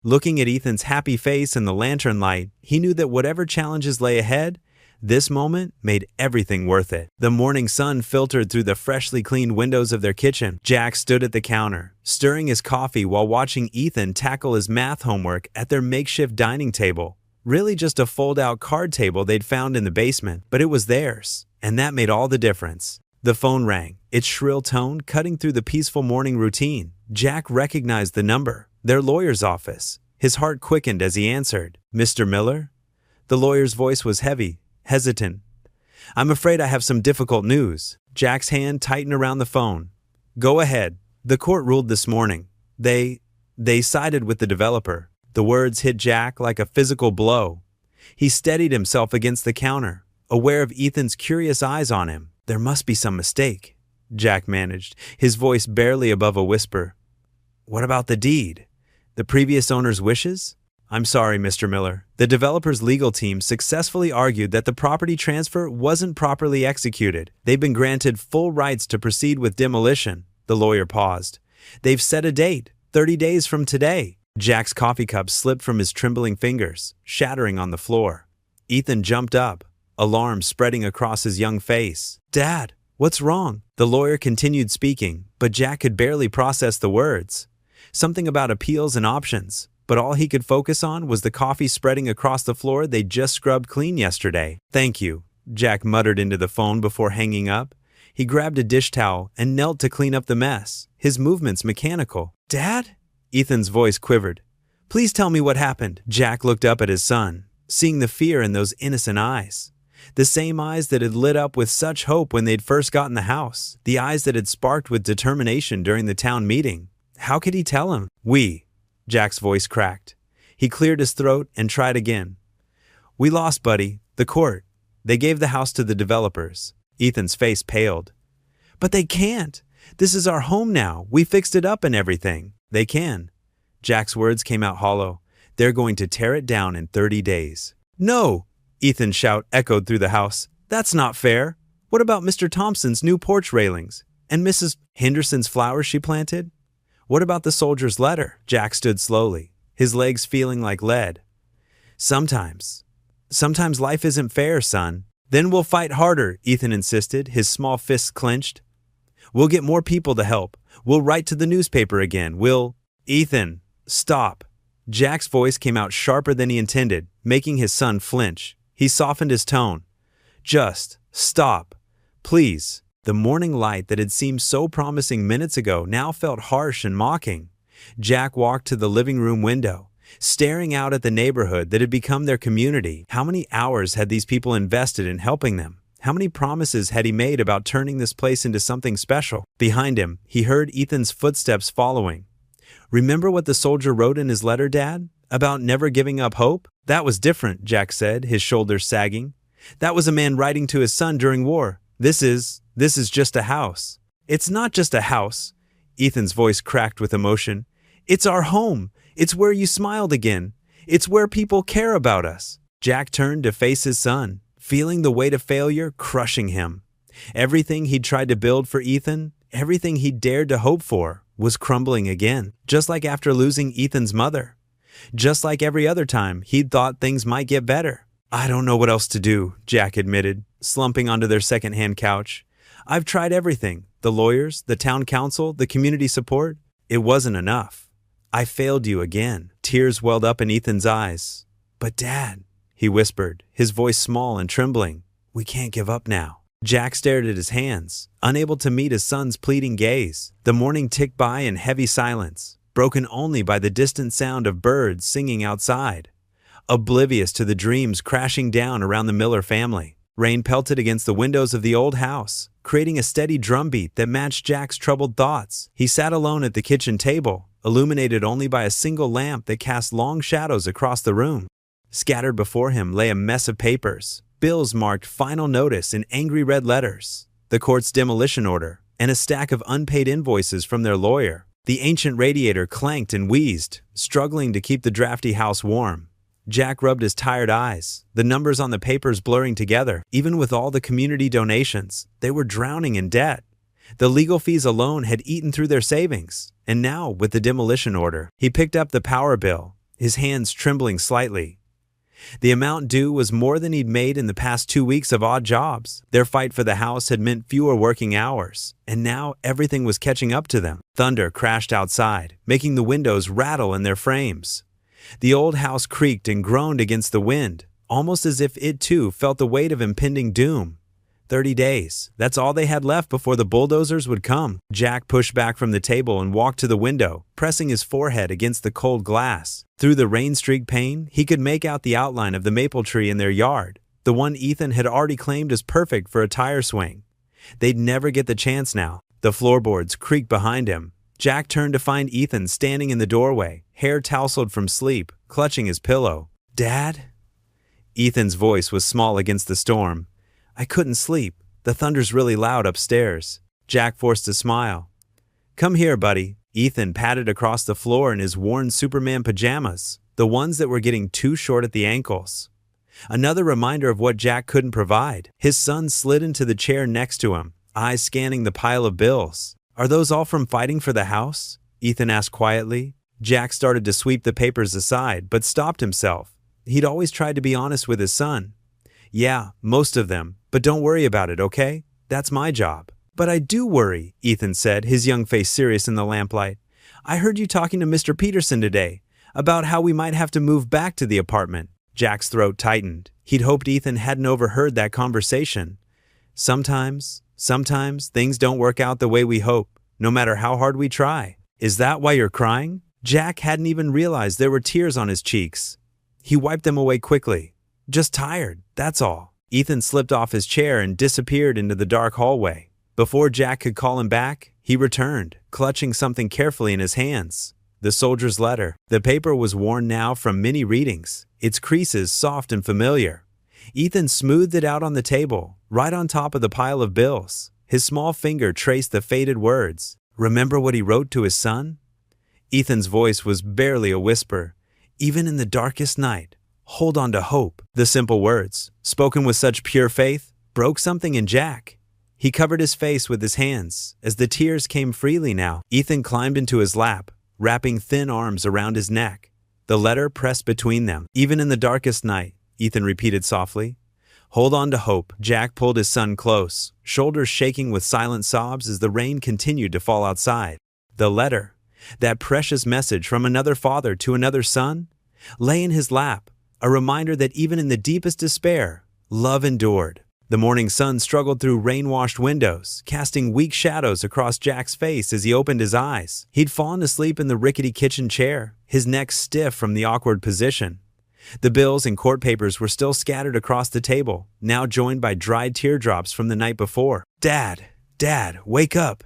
Looking at Ethan's happy face in the lantern light, he knew that whatever challenges lay ahead, this moment made everything worth it. The morning sun filtered through the freshly cleaned windows of their kitchen. Jack stood at the counter, stirring his coffee while watching Ethan tackle his math homework at their makeshift dining table. Really just a fold-out card table they'd found in the basement, but it was theirs, and that made all the difference. The phone rang, its shrill tone cutting through the peaceful morning routine. Jack recognized the number, their lawyer's office. His heart quickened as he answered. "Mr. Miller?" The lawyer's voice was heavy, hesitant. "I'm afraid I have some difficult news." Jack's hand tightened around the phone. "Go ahead. The court ruled this morning. They sided with the developer." The words hit Jack like a physical blow. He steadied himself against the counter, aware of Ethan's curious eyes on him. "There must be some mistake," Jack managed, his voice barely above a whisper. "What about the deed? The previous owner's wishes?" "I'm sorry, Mr. Miller. The developer's legal team successfully argued that the property transfer wasn't properly executed. They've been granted full rights to proceed with demolition." The lawyer paused. "They've set a date, 30 days from today." Jack's coffee cup slipped from his trembling fingers, shattering on the floor. Ethan jumped up, alarm spreading across his young face. "Dad, what's wrong?" The lawyer continued speaking, but Jack could barely process the words. Something about appeals and options, but all he could focus on was the coffee spreading across the floor they'd just scrubbed clean yesterday. "Thank you," Jack muttered into the phone before hanging up. He grabbed a dish towel and knelt to clean up the mess, his movements mechanical. "Dad?" Ethan's voice quivered. "Please tell me what happened." Jack looked up at his son, seeing the fear in those innocent eyes. The same eyes that had lit up with such hope when they'd first gotten the house. The eyes that had sparked with determination during the town meeting. How could he tell him? Jack's voice cracked. He cleared his throat and tried again. "We lost, buddy. The court. They gave the house to the developers." Ethan's face paled. "But they can't. This is our home now. We fixed it up and everything." "They can." Jack's words came out hollow. "They're going to tear it down in 30 days. "No!" Ethan's shout echoed through the house. "That's not fair. What about Mr. Thompson's new porch railings? And Mrs. Henderson's flowers she planted? What about the soldier's letter?" Jack stood slowly, his legs feeling like lead. Sometimes life isn't fair, son." "Then we'll fight harder," Ethan insisted, his small fists clenched. "We'll get more people to help. We'll write to the newspaper again. Ethan, stop." Jack's voice came out sharper than he intended, making his son flinch. He softened his tone. "Just stop, please." The morning light that had seemed so promising minutes ago now felt harsh and mocking. Jack walked to the living room window, staring out at the neighborhood that had become their community. How many hours had these people invested in helping them? How many promises had he made about turning this place into something special? Behind him, he heard Ethan's footsteps following. "Remember what the soldier wrote in his letter, Dad? About never giving up hope?" "That was different," Jack said, his shoulders sagging. "That was a man writing to his son during war. This is just a house." "It's not just a house." Ethan's voice cracked with emotion. "It's our home. It's where you smiled again. It's where people care about us." Jack turned to face his son, feeling the weight of failure crushing him. Everything he'd tried to build for Ethan, everything he'd dared to hope for, was crumbling again, just like after losing Ethan's mother. Just like every other time he'd thought things might get better. "I don't know what else to do," Jack admitted, slumping onto their second-hand couch. "I've tried everything. The lawyers, the town council, the community support. It wasn't enough. I failed you again." Tears welled up in Ethan's eyes. "But Dad," he whispered, his voice small and trembling, "we can't give up now." Jack stared at his hands, unable to meet his son's pleading gaze. The morning ticked by in heavy silence, broken only by the distant sound of birds singing outside. Oblivious to the dreams crashing down around the Miller family. Rain pelted against the windows of the old house, creating a steady drumbeat that matched Jack's troubled thoughts. He sat alone at the kitchen table, illuminated only by a single lamp that cast long shadows across the room. Scattered before him lay a mess of papers, bills marked "Final Notice" in angry red letters, the court's demolition order, and a stack of unpaid invoices from their lawyer. The ancient radiator clanked and wheezed, struggling to keep the drafty house warm. Jack rubbed his tired eyes, the numbers on the papers blurring together. Even with all the community donations, they were drowning in debt. The legal fees alone had eaten through their savings, and now, with the demolition order, he picked up the power bill, his hands trembling slightly. The amount due was more than he'd made in the past 2 weeks of odd jobs. Their fight for the house had meant fewer working hours, and now everything was catching up to them. Thunder crashed outside, making the windows rattle in their frames. The old house creaked and groaned against the wind, almost as if it too felt the weight of impending doom. 30 days. That's all they had left before the bulldozers would come. Jack pushed back from the table and walked to the window, pressing his forehead against the cold glass. Through the rain-streaked pane, he could make out the outline of the maple tree in their yard, the one Ethan had already claimed as perfect for a tire swing. They'd never get the chance now. The floorboards creaked behind him. Jack turned to find Ethan standing in the doorway, hair tousled from sleep, clutching his pillow. "Dad?" Ethan's voice was small against the storm. "I couldn't sleep. The thunder's really loud upstairs." Jack forced a smile. "Come here, buddy." Ethan patted across the floor in his worn Superman pajamas, the ones that were getting too short at the ankles. Another reminder of what Jack couldn't provide. His son slid into the chair next to him, eyes scanning the pile of bills. "Are those all from fighting for the house?" Ethan asked quietly. Jack started to sweep the papers aside, but stopped himself. He'd always tried to be honest with his son. "Yeah, most of them. But don't worry about it, okay? That's my job." "But I do worry," Ethan said, his young face serious in the lamplight. "I heard you talking to Mr. Peterson today about how we might have to move back to the apartment." Jack's throat tightened. He'd hoped Ethan hadn't overheard that conversation. Sometimes things don't work out the way we hope, no matter how hard we try." "Is that why you're crying?" Jack hadn't even realized there were tears on his cheeks. He wiped them away quickly. "Just tired, that's all." Ethan slipped off his chair and disappeared into the dark hallway. Before Jack could call him back, he returned, clutching something carefully in his hands. The soldier's letter. The paper was worn now from many readings, its creases soft and familiar. Ethan smoothed it out on the table, right on top of the pile of bills. His small finger traced the faded words. Remember what he wrote to his son? Ethan's voice was barely a whisper. "Even in the darkest night, hold on to hope." The simple words, spoken with such pure faith, broke something in Jack. He covered his face with his hands, as the tears came freely now. Ethan climbed into his lap, wrapping thin arms around his neck. The letter pressed between them. "Even in the darkest night," Ethan repeated softly. "Hold on to hope." Jack pulled his son close, shoulders shaking with silent sobs as the rain continued to fall outside. The letter, that precious message from another father to another son, lay in his lap, a reminder that even in the deepest despair, love endured. The morning sun struggled through rain-washed windows, casting weak shadows across Jack's face as he opened his eyes. He'd fallen asleep in the rickety kitchen chair, his neck stiff from the awkward position. The bills and court papers were still scattered across the table, now joined by dried teardrops from the night before. Dad, wake up."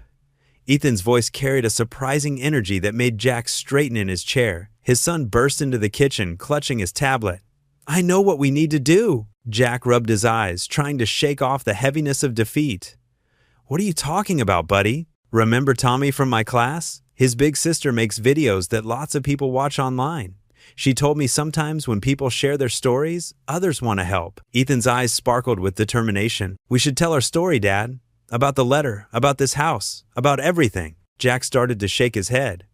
Ethan's voice carried a surprising energy that made Jack straighten in his chair. His son burst into the kitchen, clutching his tablet. "I know what we need to do." Jack rubbed his eyes, trying to shake off the heaviness of defeat. "What are you talking about, buddy? Remember Tommy from my class? His big sister makes videos that lots of people watch online. She told me sometimes when people share their stories, others want to help." Ethan's eyes sparkled with determination. "We should tell our story, Dad. About the letter, about this house, about everything." Jack started to shake his head.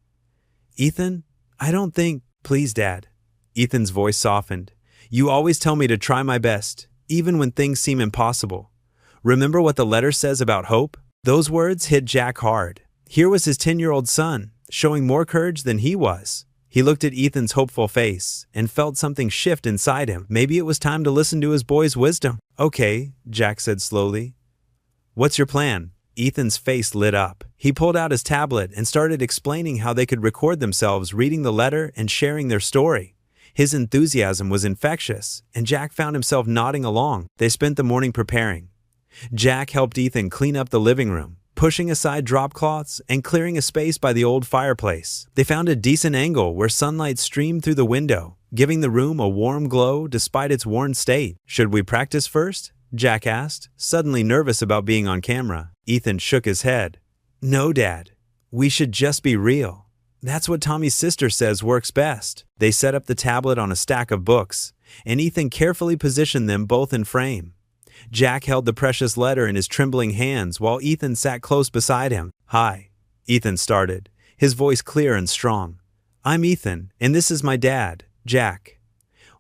"Ethan, I don't think—" "Please, Dad." Ethan's voice softened. "You always tell me to try my best, even when things seem impossible. Remember what the letter says about hope?" Those words hit Jack hard. Here was his 10-year-old son, showing more courage than he was. He looked at Ethan's hopeful face and felt something shift inside him. Maybe it was time to listen to his boy's wisdom. "Okay," Jack said slowly. "What's your plan?" Ethan's face lit up. He pulled out his tablet and started explaining how they could record themselves reading the letter and sharing their story. His enthusiasm was infectious, and Jack found himself nodding along. They spent the morning preparing. Jack helped Ethan clean up the living room, pushing aside drop cloths and clearing a space by the old fireplace. They found a decent angle where sunlight streamed through the window, giving the room a warm glow despite its worn state. "Should we practice first?" Jack asked, suddenly nervous about being on camera. Ethan shook his head. "No, Dad. We should just be real. That's what Tommy's sister says works best." They set up the tablet on a stack of books, and Ethan carefully positioned them both in frame. Jack held the precious letter in his trembling hands while Ethan sat close beside him. "Hi," Ethan started, his voice clear and strong. "I'm Ethan, and this is my dad, Jack.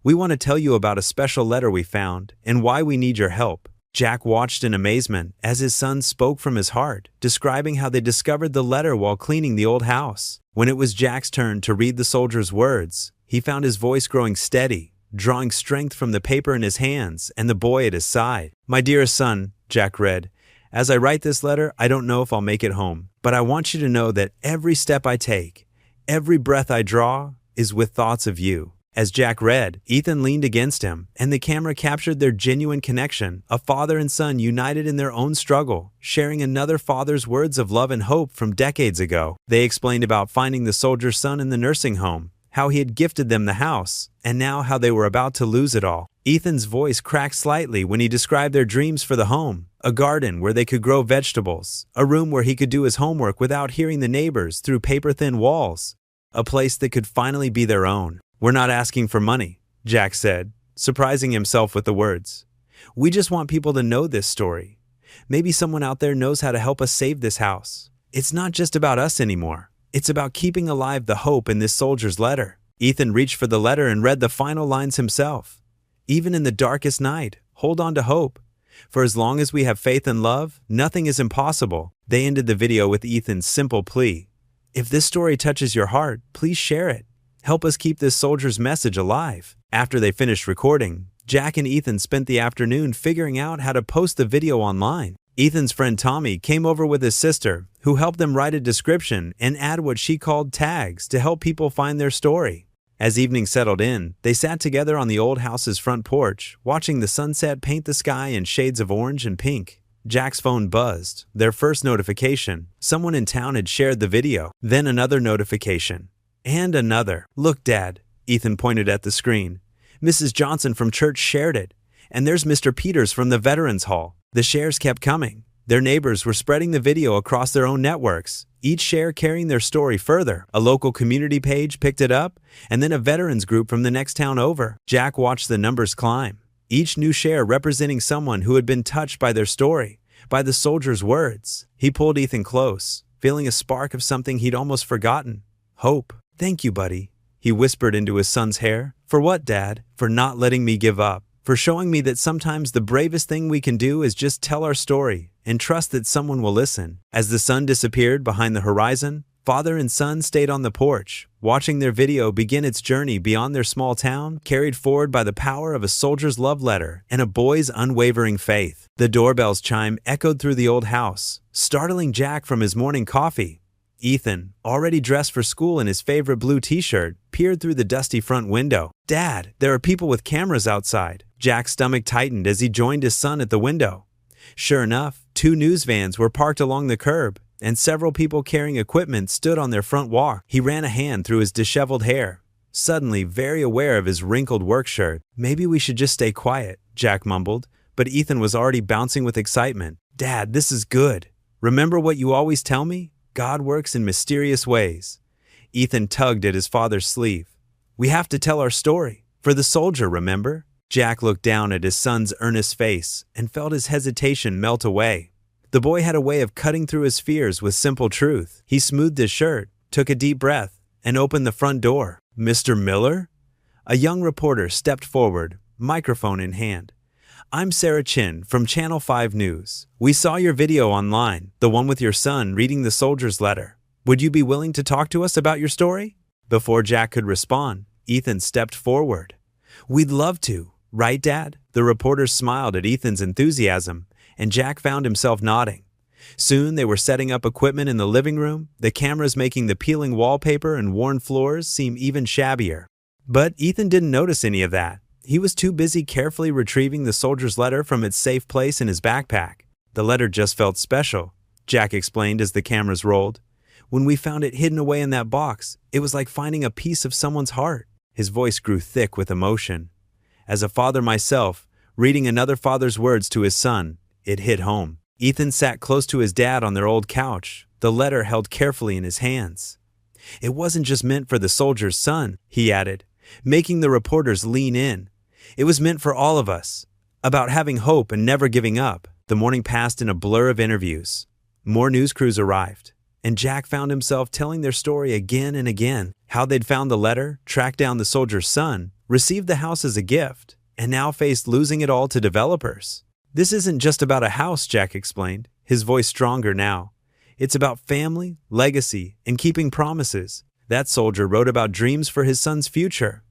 We want to tell you about a special letter we found and why we need your help." Jack watched in amazement as his son spoke from his heart, describing how they discovered the letter while cleaning the old house. When it was Jack's turn to read the soldier's words, he found his voice growing steady, drawing strength from the paper in his hands and the boy at his side. "My dearest son," Jack read, "as I write this letter, I don't know if I'll make it home, but I want you to know that every step I take, every breath I draw, is with thoughts of you." As Jack read, Ethan leaned against him, and the camera captured their genuine connection, a father and son united in their own struggle, sharing another father's words of love and hope from decades ago. They explained about finding the soldier's son in the nursing home, how he had gifted them the house, and now how they were about to lose it all. Ethan's voice cracked slightly when he described their dreams for the home, a garden where they could grow vegetables, a room where he could do his homework without hearing the neighbors through paper-thin walls, a place that could finally be their own. "We're not asking for money," Jack said, surprising himself with the words. "We just want people to know this story. Maybe someone out there knows how to help us save this house. It's not just about us anymore. It's about keeping alive the hope in this soldier's letter." Ethan reached for the letter and read the final lines himself. "Even in the darkest night, hold on to hope. For as long as we have faith and love, nothing is impossible." They ended the video with Ethan's simple plea. "If this story touches your heart, please share it. Help us keep this soldier's message alive." After they finished recording, Jack and Ethan spent the afternoon figuring out how to post the video online. Ethan's friend Tommy came over with his sister, who helped them write a description and add what she called tags to help people find their story. As evening settled in, they sat together on the old house's front porch, watching the sunset paint the sky in shades of orange and pink. Jack's phone buzzed, their first notification. Someone in town had shared the video. Then another notification. And another. "Look, Dad," Ethan pointed at the screen. "Mrs. Johnson from church shared it. And there's Mr. Peters from the Veterans Hall." The shares kept coming. Their neighbors were spreading the video across their own networks, each share carrying their story further. A local community page picked it up, and then a veterans group from the next town over. Jack watched the numbers climb, each new share representing someone who had been touched by their story, by the soldier's words. He pulled Ethan close, feeling a spark of something he'd almost forgotten. Hope. "Thank you, buddy," he whispered into his son's hair. "For what, Dad? For not letting me give up. For showing me that sometimes the bravest thing we can do is just tell our story and trust that someone will listen." As the sun disappeared behind the horizon, father and son stayed on the porch, watching their video begin its journey beyond their small town, carried forward by the power of a soldier's love letter and a boy's unwavering faith. The doorbell's chime echoed through the old house, startling Jack from his morning coffee. Ethan, already dressed for school in his favorite blue t-shirt, peered through the dusty front window. "Dad, there are people with cameras outside." Jack's stomach tightened as he joined his son at the window. Sure enough, 2 news vans were parked along the curb, and several people carrying equipment stood on their front walk. He ran a hand through his disheveled hair, suddenly very aware of his wrinkled work shirt. "Maybe we should just stay quiet," Jack mumbled, but Ethan was already bouncing with excitement. "Dad, this is good. Remember what you always tell me? God works in mysterious ways." Ethan tugged at his father's sleeve. "We have to tell our story. For the soldier, remember?" Jack looked down at his son's earnest face and felt his hesitation melt away. The boy had a way of cutting through his fears with simple truth. He smoothed his shirt, took a deep breath, and opened the front door. "Mr. Miller?" A young reporter stepped forward, microphone in hand. "I'm Sarah Chin from Channel 5 News. We saw your video online, the one with your son reading the soldier's letter. Would you be willing to talk to us about your story?" Before Jack could respond, Ethan stepped forward. "We'd love to, right, Dad?" The reporter smiled at Ethan's enthusiasm, and Jack found himself nodding. Soon they were setting up equipment in the living room, the cameras making the peeling wallpaper and worn floors seem even shabbier. But Ethan didn't notice any of that. He was too busy carefully retrieving the soldier's letter from its safe place in his backpack. The letter just felt special. Jack explained as the cameras rolled. "When we found it hidden away in that box, it was like finding a piece of someone's heart." His voice grew thick with emotion. As a father myself, reading another father's words to his son, it hit home. Ethan sat close to his dad on their old couch, the letter held carefully in his hands. "It wasn't just meant for the soldier's son," he added, making the reporters lean in. "It was meant for all of us, about having hope and never giving up." The morning passed in a blur of interviews. More news crews arrived, and Jack found himself telling their story again and again. How they'd found the letter, tracked down the soldier's son, received the house as a gift, and now faced losing it all to developers. "This isn't just about a house," Jack explained, his voice stronger now. "It's about family, legacy, and keeping promises. That soldier wrote about dreams for his son's future.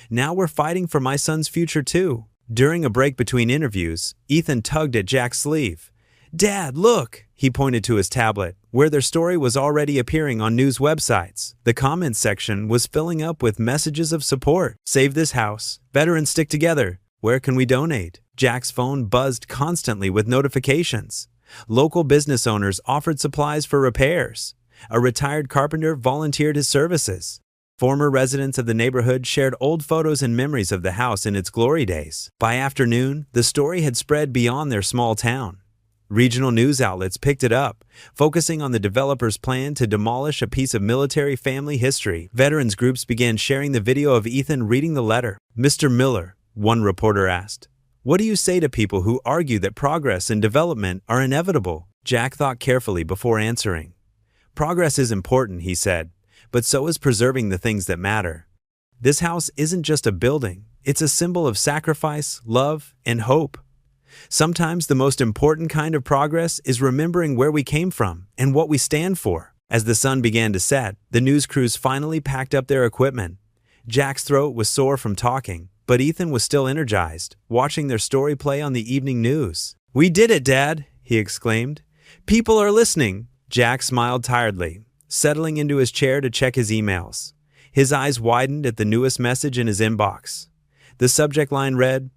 Now we're fighting for my son's future too." During a break between interviews, Ethan tugged at Jack's sleeve. "Dad, look!" He pointed to his tablet, where their story was already appearing on news websites. The comments section was filling up with messages of support. "Save this house. Veterans stick together. Where can we donate?" Jack's phone buzzed constantly with notifications. Local business owners offered supplies for repairs. A retired carpenter volunteered his services. Former residents of the neighborhood shared old photos and memories of the house in its glory days. By afternoon, the story had spread beyond their small town. Regional news outlets picked it up, focusing on the developer's plan to demolish a piece of military family history. Veterans groups began sharing the video of Ethan reading the letter. "Mr. Miller," one reporter asked, "what do you say to people who argue that progress and development are inevitable?" Jack thought carefully before answering. "Progress is important," he said, "but so is preserving the things that matter. This house isn't just a building, it's a symbol of sacrifice, love, and hope. Sometimes the most important kind of progress is remembering where we came from and what we stand for." As the sun began to set, the news crews finally packed up their equipment. Jack's throat was sore from talking, but Ethan was still energized, watching their story play on the evening news. "We did it, Dad!" he exclaimed. "People are listening!" Jack smiled tiredly, settling into his chair to check his emails. His eyes widened at the newest message in his inbox. The subject line read,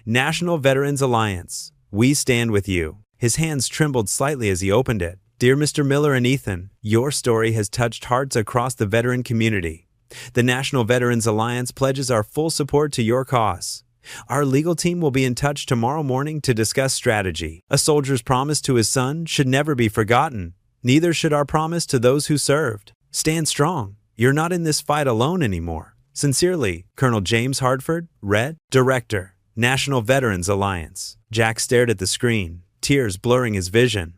"National Veterans Alliance, we stand with you." His hands trembled slightly as he opened it. "Dear Mr. Miller and Ethan, your story has touched hearts across the veteran community. The National Veterans Alliance pledges our full support to your cause. Our legal team will be in touch tomorrow morning to discuss strategy. A soldier's promise to his son should never be forgotten. Neither should our promise to those who served. Stand strong. You're not in this fight alone anymore. Sincerely, Colonel James Hartford, Red, Director, National Veterans Alliance." Jack stared at the screen, tears blurring his vision.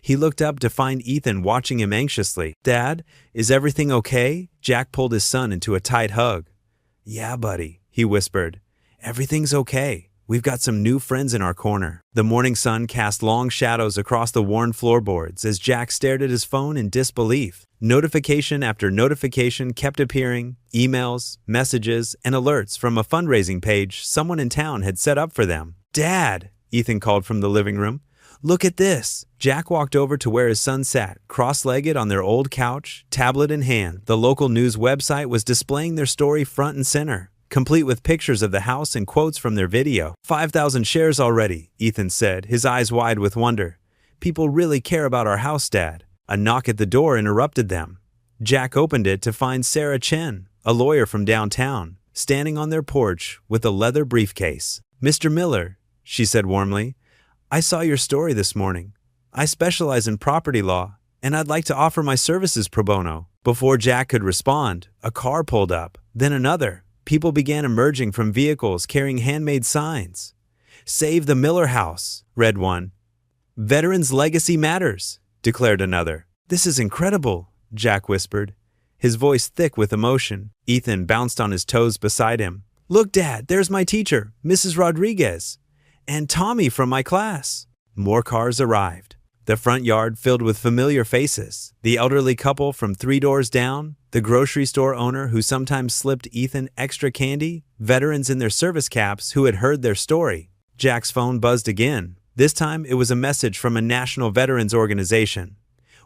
He looked up to find Ethan watching him anxiously. "Dad, is everything okay?" Jack pulled his son into a tight hug. "Yeah, buddy," he whispered. "Everything's okay. We've got some new friends in our corner." The morning sun cast long shadows across the worn floorboards as Jack stared at his phone in disbelief. Notification after notification kept appearing, emails, messages, and alerts from a fundraising page someone in town had set up for them. "Dad," Ethan called from the living room, "look at this." Jack walked over to where his son sat, cross-legged on their old couch, tablet in hand. The local news website was displaying their story front and center, complete with pictures of the house and quotes from their video. 5,000 shares already, Ethan said, his eyes wide with wonder. "People really care about our house, Dad." A knock at the door interrupted them. Jack opened it to find Sarah Chen, a lawyer from downtown, standing on their porch with a leather briefcase. "Mr. Miller," she said warmly, "I saw your story this morning. I specialize in property law, and I'd like to offer my services pro bono." Before Jack could respond, a car pulled up, then another. People began emerging from vehicles carrying handmade signs. "Save the Miller House," read one. "Veterans' Legacy Matters," declared another. "This is incredible," Jack whispered, his voice thick with emotion. Ethan bounced on his toes beside him. "Look, Dad, there's my teacher, Mrs. Rodriguez, and Tommy from my class." More cars arrived. The front yard filled with familiar faces. The elderly couple from 3 doors down, the grocery store owner who sometimes slipped Ethan extra candy, veterans in their service caps who had heard their story. Jack's phone buzzed again. This time it was a message from a national veterans organization.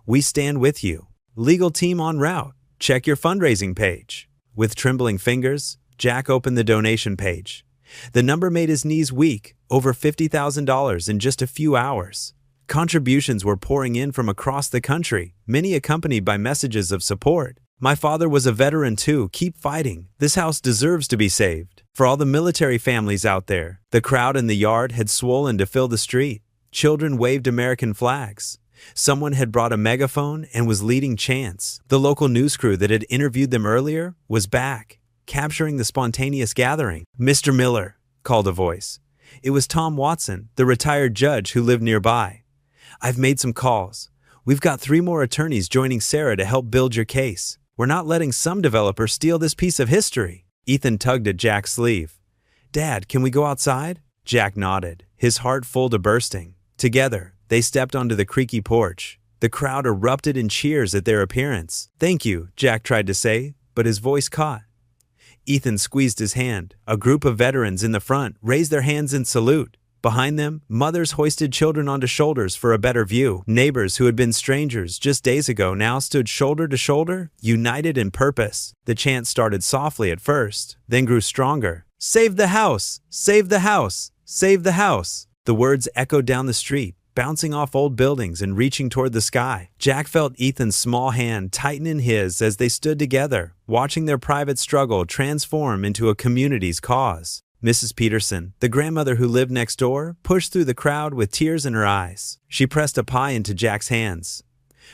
"We stand with you. Legal team en route. Check your fundraising page." With trembling fingers, Jack opened the donation page. The number made his knees weak, over $50,000 in just a few hours. Contributions were pouring in from across the country, many accompanied by messages of support. My father was a veteran too. Keep fighting. This house deserves to be saved. For all the military families out there. The crowd in the yard had swollen to fill the street. Children waved American flags. Someone had brought a megaphone and was leading chants. The local news crew that had interviewed them earlier was back, capturing the spontaneous gathering. "Mr. Miller," called a voice. It was Tom Watson, the retired judge who lived nearby. "I've made some calls. We've got 3 more attorneys joining Sarah to help build your case. We're not letting some developer steal this piece of history." Ethan tugged at Jack's sleeve. "Dad, can we go outside?" Jack nodded, his heart full to bursting. Together, they stepped onto the creaky porch. The crowd erupted in cheers at their appearance. "Thank you," Jack tried to say, but his voice caught. Ethan squeezed his hand. A group of veterans in the front raised their hands in salute. Behind them, mothers hoisted children onto shoulders for a better view. Neighbors who had been strangers just days ago now stood shoulder to shoulder, united in purpose. The chant started softly at first, then grew stronger. "Save the house! Save the house! Save the house!" The words echoed down the street, bouncing off old buildings and reaching toward the sky. Jack felt Ethan's small hand tighten in his as they stood together, watching their private struggle transform into a community's cause. Mrs. Peterson, the grandmother who lived next door, pushed through the crowd with tears in her eyes. She pressed a pie into Jack's hands.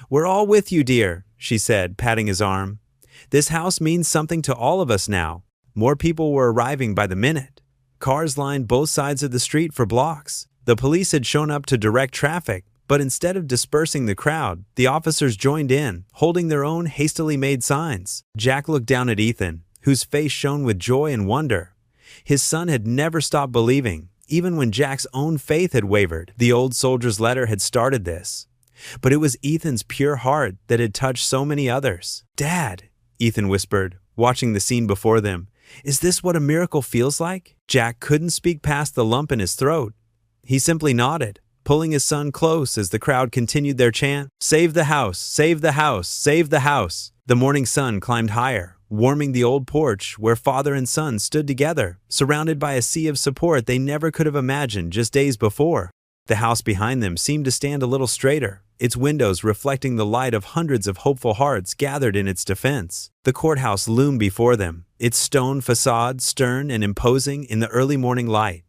"We're all with you, dear," she said, patting his arm. "This house means something to all of us now." More people were arriving by the minute. Cars lined both sides of the street for blocks. The police had shown up to direct traffic, but instead of dispersing the crowd, the officers joined in, holding their own hastily made signs. Jack looked down at Ethan, whose face shone with joy and wonder. His son had never stopped believing, even when Jack's own faith had wavered. The old soldier's letter had started this. But it was Ethan's pure heart that had touched so many others. "Dad," Ethan whispered, watching the scene before them, "is this what a miracle feels like?" Jack couldn't speak past the lump in his throat. He simply nodded, pulling his son close as the crowd continued their chant, "Save the house! Save the house! Save the house!" The morning sun climbed higher, warming the old porch where father and son stood together, surrounded by a sea of support they never could have imagined just days before. The house behind them seemed to stand a little straighter, its windows reflecting the light of hundreds of hopeful hearts gathered in its defense. The courthouse loomed before them, its stone facade stern and imposing in the early morning light.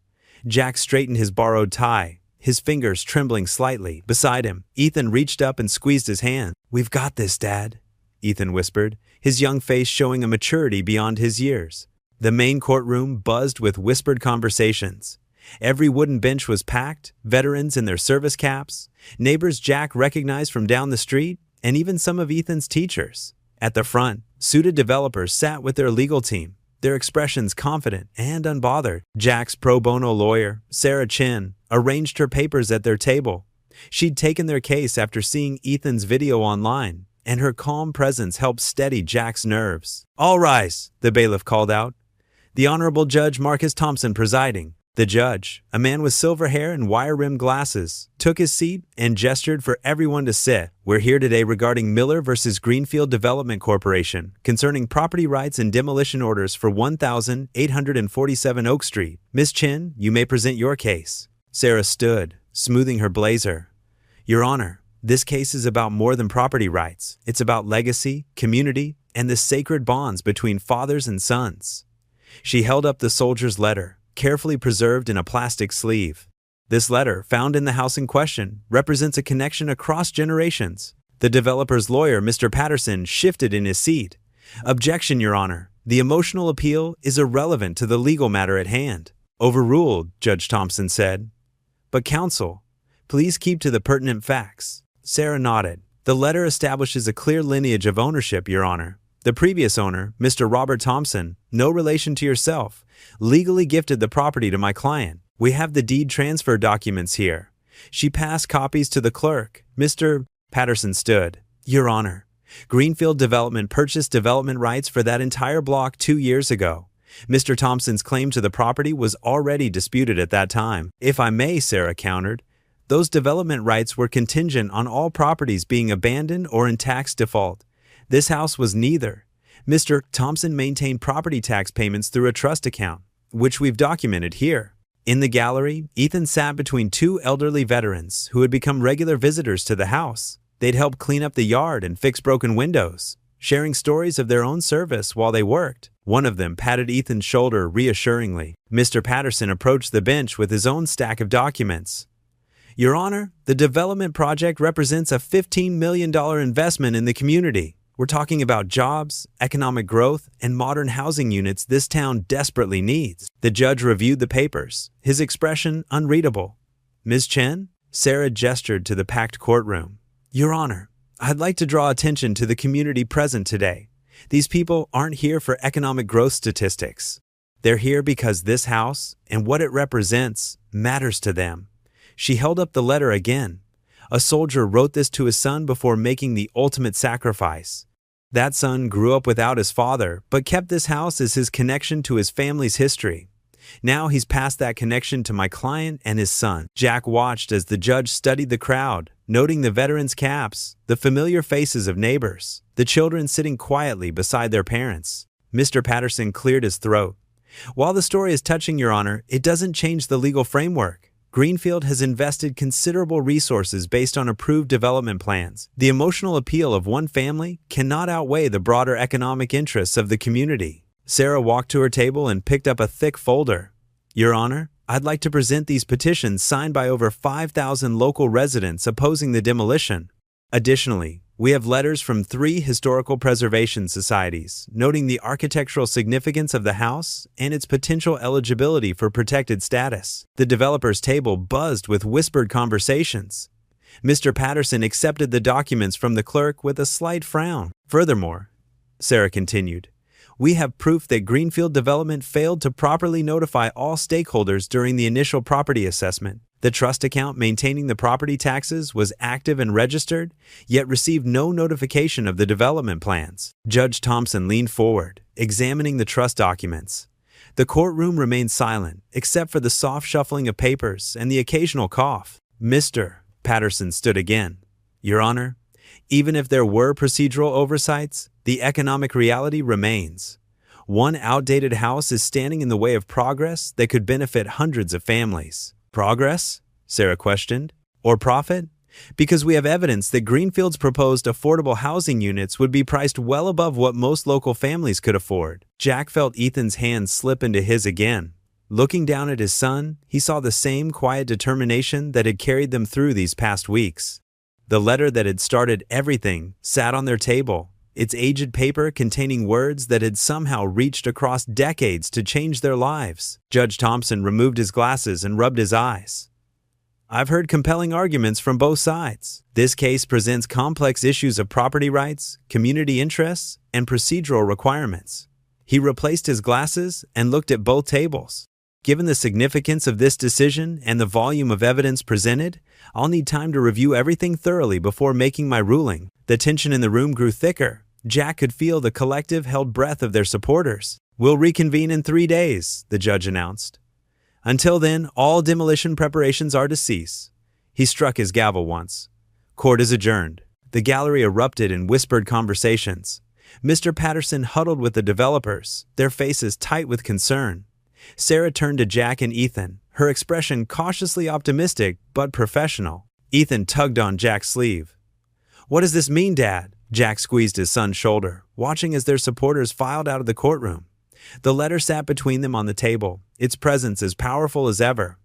Jack straightened his borrowed tie, his fingers trembling slightly. Beside him, Ethan reached up and squeezed his hand. "We've got this, Dad," Ethan whispered, his young face showing a maturity beyond his years. The main courtroom buzzed with whispered conversations. Every wooden bench was packed, veterans in their service caps, neighbors Jack recognized from down the street, and even some of Ethan's teachers. At the front, suited developers sat with their legal team, their expressions confident and unbothered. Jack's pro bono lawyer, Sarah Chin, arranged her papers at their table. She'd taken their case after seeing Ethan's video online, and her calm presence helped steady Jack's nerves. "All rise," the bailiff called out. The Honorable Judge Marcus Thompson presiding. The judge, a man with silver hair and wire-rimmed glasses, took his seat and gestured for everyone to sit. "We're here today regarding Miller versus Greenfield Development Corporation, concerning property rights and demolition orders for 1847 Oak Street. Miss Chin, you may present your case." Sarah stood, smoothing her blazer. "Your Honor, this case is about more than property rights. It's about legacy, community, and the sacred bonds between fathers and sons." She held up the soldier's letter, carefully preserved in a plastic sleeve. This letter, found in the house in question, represents a connection across generations. The developer's lawyer, Mr. Patterson, shifted in his seat. "Objection, Your Honor. The emotional appeal is irrelevant to the legal matter at hand." "Overruled," Judge Thompson said. "But counsel, please keep to the pertinent facts." Sarah nodded. "The letter establishes a clear lineage of ownership, Your Honor. The previous owner, Mr. Robert Thompson, no relation to yourself, legally gifted the property to my client. We have the deed transfer documents here." She passed copies to the clerk. Mr. Patterson stood. "Your Honor, Greenfield Development purchased development rights for that entire block 2 years ago. Mr. Thompson's claim to the property was already disputed at that time." "If I may," Sarah countered, "those development rights were contingent on all properties being abandoned or in tax default. This house was neither. Mr. Thompson maintained property tax payments through a trust account, which we've documented here." In the gallery, Ethan sat between two elderly veterans who had become regular visitors to the house. They'd help clean up the yard and fix broken windows, sharing stories of their own service while they worked. One of them patted Ethan's shoulder reassuringly. Mr. Patterson approached the bench with his own stack of documents. "Your Honor, the development project represents a $15 million investment in the community. We're talking about jobs, economic growth, and modern housing units this town desperately needs." The judge reviewed the papers, his expression unreadable. "Ms. Chen?" Sarah gestured to the packed courtroom. "Your Honor, I'd like to draw attention to the community present today. These people aren't here for economic growth statistics. They're here because this house and what it represents matters to them." She held up the letter again. A soldier wrote this to his son before making the ultimate sacrifice. That son grew up without his father, but kept this house as his connection to his family's history. Now he's passed that connection to my client and his son. Jack watched as the judge studied the crowd, noting the veterans' caps, the familiar faces of neighbors, the children sitting quietly beside their parents. Mr. Patterson cleared his throat. "While the story is touching, Your Honor, it doesn't change the legal framework. Greenfield has invested considerable resources based on approved development plans. The emotional appeal of one family cannot outweigh the broader economic interests of the community." Sarah walked to her table and picked up a thick folder. "Your Honor, I'd like to present these petitions signed by over 5,000 local residents opposing the demolition. Additionally, we have letters from 3 historical preservation societies noting the architectural significance of the house and its potential eligibility for protected status." The developer's table buzzed with whispered conversations. Mr. Patterson accepted the documents from the clerk with a slight frown. "Furthermore," Sarah continued, "we have proof that Greenfield Development failed to properly notify all stakeholders during the initial property assessment. The trust account maintaining the property taxes was active and registered, yet received no notification of the development plans." Judge Thompson leaned forward, examining the trust documents. The courtroom remained silent, except for the soft shuffling of papers and the occasional cough. Mr. Patterson stood again. "Your Honor, even if there were procedural oversights, the economic reality remains. One outdated house is standing in the way of progress that could benefit hundreds of families." "Progress?" Sarah questioned. "Or profit? Because we have evidence that Greenfield's proposed affordable housing units would be priced well above what most local families could afford." Jack felt Ethan's hand slip into his again. Looking down at his son, he saw the same quiet determination that had carried them through these past weeks. The letter that had started everything sat on their table, its aged paper containing words that had somehow reached across decades to change their lives. Judge Thompson removed his glasses and rubbed his eyes. "I've heard compelling arguments from both sides. This case presents complex issues of property rights, community interests, and procedural requirements." He replaced his glasses and looked at both tables. "Given the significance of this decision and the volume of evidence presented, I'll need time to review everything thoroughly before making my ruling." The tension in the room grew thicker. Jack could feel the collective held breath of their supporters. "We'll reconvene in 3 days," the judge announced. "Until then, all demolition preparations are to cease." He struck his gavel once. "Court is adjourned." The gallery erupted in whispered conversations. Mr. Patterson huddled with the developers, their faces tight with concern. Sarah turned to Jack and Ethan, her expression cautiously optimistic but professional. Ethan tugged on Jack's sleeve. "What does this mean, Dad?" Jack squeezed his son's shoulder, watching as their supporters filed out of the courtroom. The letter sat between them on the table, its presence as powerful as ever.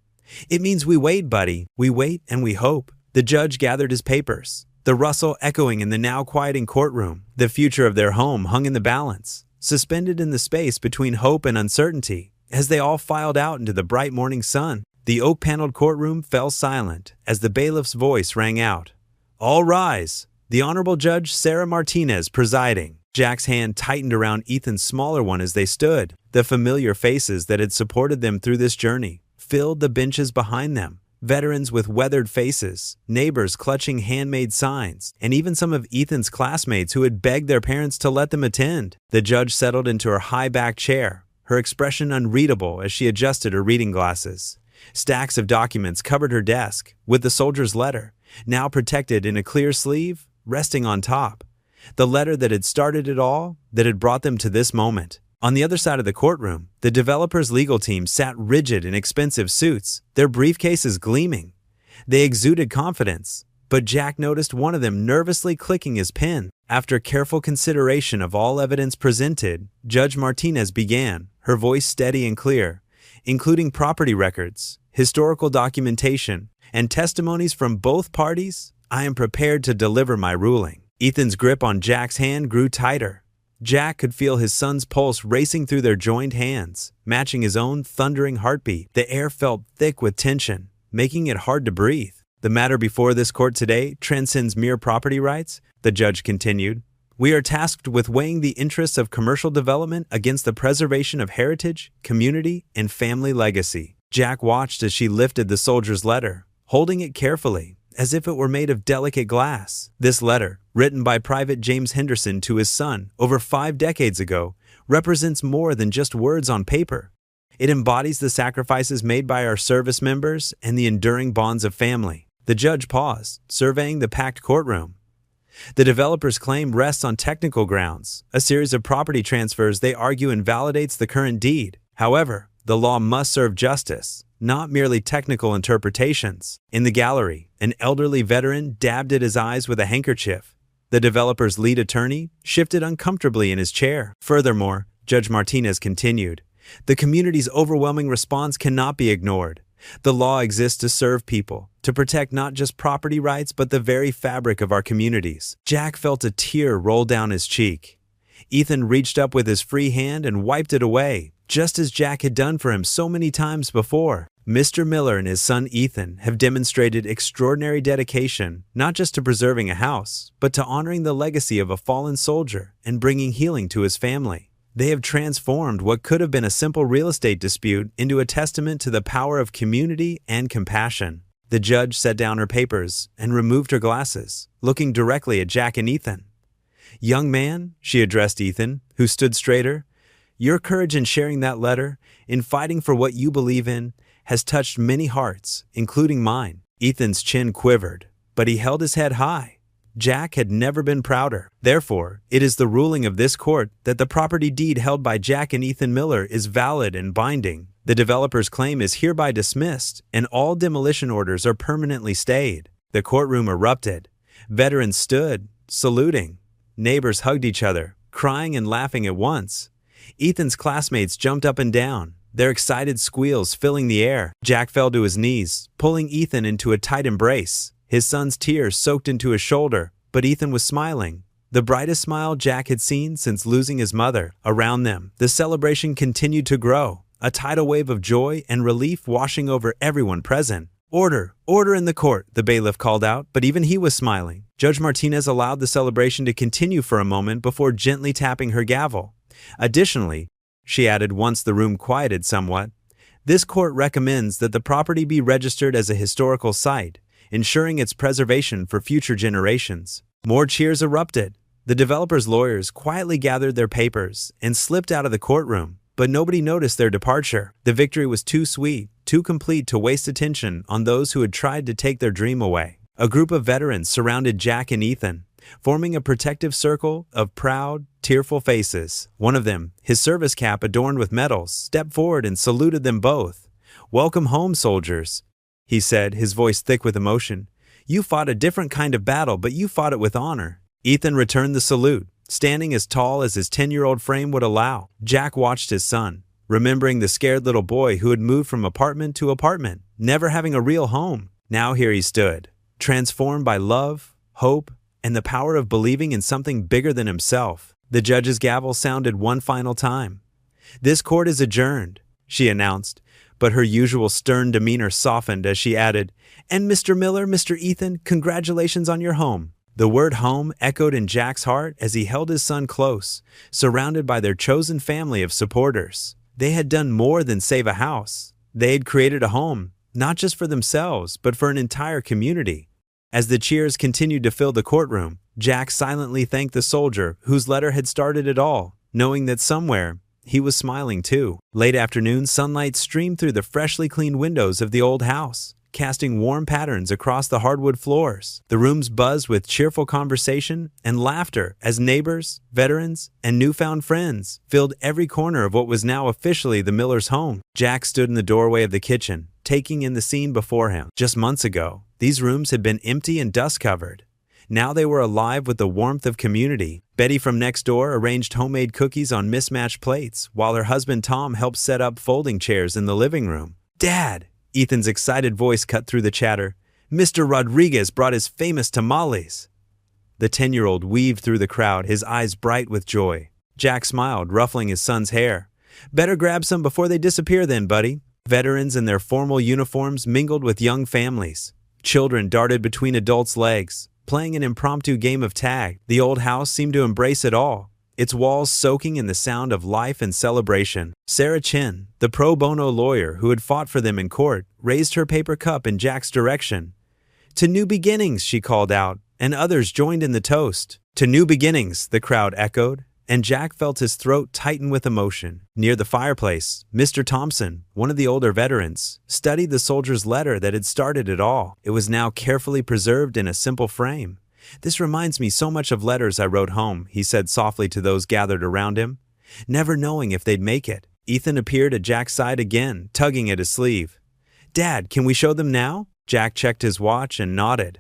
"It means we wait, buddy. We wait and we hope." The judge gathered his papers, the rustle echoing in the now quieting courtroom. The future of their home hung in the balance, suspended in the space between hope and uncertainty. As they all filed out into the bright morning sun, the oak-paneled courtroom fell silent as the bailiff's voice rang out. "All rise." The Honorable Judge Sarah Martinez presiding. Jack's hand tightened around Ethan's smaller one as they stood. The familiar faces that had supported them through this journey filled the benches behind them. Veterans with weathered faces, neighbors clutching handmade signs, and even some of Ethan's classmates who had begged their parents to let them attend. The judge settled into her high-backed chair, her expression unreadable as she adjusted her reading glasses. Stacks of documents covered her desk, with the soldier's letter, now protected in a clear sleeve, resting on top. The letter that had started it all, that had brought them to this moment. On the other side of the courtroom, the developer's legal team sat rigid in expensive suits, their briefcases gleaming. They exuded confidence, but Jack noticed one of them nervously clicking his pen. After careful consideration of all evidence presented, Judge Martinez began, her voice steady and clear, including property records, historical documentation, and testimonies from both parties. I am prepared to deliver my ruling. Ethan's grip on Jack's hand grew tighter. Jack could feel his son's pulse racing through their joined hands, matching his own thundering heartbeat. The air felt thick with tension, making it hard to breathe. The matter before this court today transcends mere property rights, the judge continued. We are tasked with weighing the interests of commercial development against the preservation of heritage, community, and family legacy. Jack watched as she lifted the soldier's letter, holding it carefully, as if it were made of delicate glass. This letter, written by Private James Henderson to his son over 5 decades ago, represents more than just words on paper. It embodies the sacrifices made by our service members and the enduring bonds of family. The judge paused, surveying the packed courtroom. The developer's claim rests on technical grounds. A series of property transfers they argue invalidates the current deed. However, the law must serve justice, not merely technical interpretations. In the gallery, an elderly veteran dabbed at his eyes with a handkerchief. The developer's lead attorney shifted uncomfortably in his chair. Furthermore, Judge Martinez continued, the community's overwhelming response cannot be ignored. The law exists to serve people, to protect not just property rights but the very fabric of our communities. Jack felt a tear roll down his cheek. Ethan reached up with his free hand and wiped it away, just as Jack had done for him so many times before. Mr. Miller and his son Ethan have demonstrated extraordinary dedication, not just to preserving a house, but to honoring the legacy of a fallen soldier and bringing healing to his family. They have transformed what could have been a simple real estate dispute into a testament to the power of community and compassion. The judge set down her papers and removed her glasses, looking directly at Jack and Ethan. Young man, she addressed Ethan, who stood straighter, your courage in sharing that letter, in fighting for what you believe in, has touched many hearts, including mine. Ethan's chin quivered, but he held his head high. Jack had never been prouder. Therefore, it is the ruling of this court that the property deed held by Jack and Ethan Miller is valid and binding. The developer's claim is hereby dismissed, and all demolition orders are permanently stayed. The courtroom erupted. Veterans stood, saluting. Neighbors hugged each other, crying and laughing at once. Ethan's classmates jumped up and down, their excited squeals filling the air. Jack fell to his knees, pulling Ethan into a tight embrace. His son's tears soaked into his shoulder, but Ethan was smiling, the brightest smile Jack had seen since losing his mother. Around them, the celebration continued to grow, a tidal wave of joy and relief washing over everyone present. Order, order in the court, the bailiff called out, but even he was smiling. Judge Martinez allowed the celebration to continue for a moment before gently tapping her gavel. Additionally, she added once the room quieted somewhat, this court recommends that the property be registered as a historical site, ensuring its preservation for future generations. More cheers erupted. The developer's lawyers quietly gathered their papers and slipped out of the courtroom, but nobody noticed their departure. The victory was too sweet, too complete to waste attention on those who had tried to take their dream away. A group of veterans surrounded Jack and Ethan, forming a protective circle of proud, tearful faces. One of them, his service cap adorned with medals, stepped forward and saluted them both. "Welcome home, soldiers," he said, his voice thick with emotion. You fought a different kind of battle, but you fought it with honor. Ethan returned the salute, standing as tall as his 10-year-old frame would allow. Jack watched his son, remembering the scared little boy who had moved from apartment to apartment, never having a real home. Now here he stood, transformed by love, hope, and the power of believing in something bigger than himself. The judge's gavel sounded one final time. "This court is adjourned," she announced, but her usual stern demeanor softened as she added, "And Mr. Miller, Mr. Ethan, congratulations on your home." The word home echoed in Jack's heart as he held his son close, surrounded by their chosen family of supporters. They had done more than save a house. They had created a home, not just for themselves, but for an entire community. As the cheers continued to fill the courtroom, Jack silently thanked the soldier whose letter had started it all, knowing that somewhere, he was smiling too. Late afternoon sunlight streamed through the freshly cleaned windows of the old house, casting warm patterns across the hardwood floors. The rooms buzzed with cheerful conversation and laughter as neighbors, veterans, and newfound friends filled every corner of what was now officially the Millers' home. Jack stood in the doorway of the kitchen, taking in the scene before him. Just months ago, these rooms had been empty and dust-covered. Now they were alive with the warmth of community. Betty from next door arranged homemade cookies on mismatched plates, while her husband Tom helped set up folding chairs in the living room. "Dad!" Ethan's excited voice cut through the chatter. "Mr. Rodriguez brought his famous tamales." The 10-year-old weaved through the crowd, his eyes bright with joy. Jack smiled, ruffling his son's hair. "Better grab some before they disappear then, buddy." Veterans in their formal uniforms mingled with young families. Children darted between adults' legs, playing an impromptu game of tag. The old house seemed to embrace it all, its walls soaking in the sound of life and celebration. Sarah Chin, the pro bono lawyer who had fought for them in court, raised her paper cup in Jack's direction. "To new beginnings," she called out, and others joined in the toast. "To new beginnings," the crowd echoed, and Jack felt his throat tighten with emotion. Near the fireplace, Mr. Thompson, one of the older veterans, studied the soldier's letter that had started it all. It was now carefully preserved in a simple frame. "This reminds me so much of letters I wrote home," he said softly to those gathered around him, never knowing if they'd make it. Ethan appeared at Jack's side again, tugging at his sleeve. "Dad, can we show them now?" Jack checked his watch and nodded.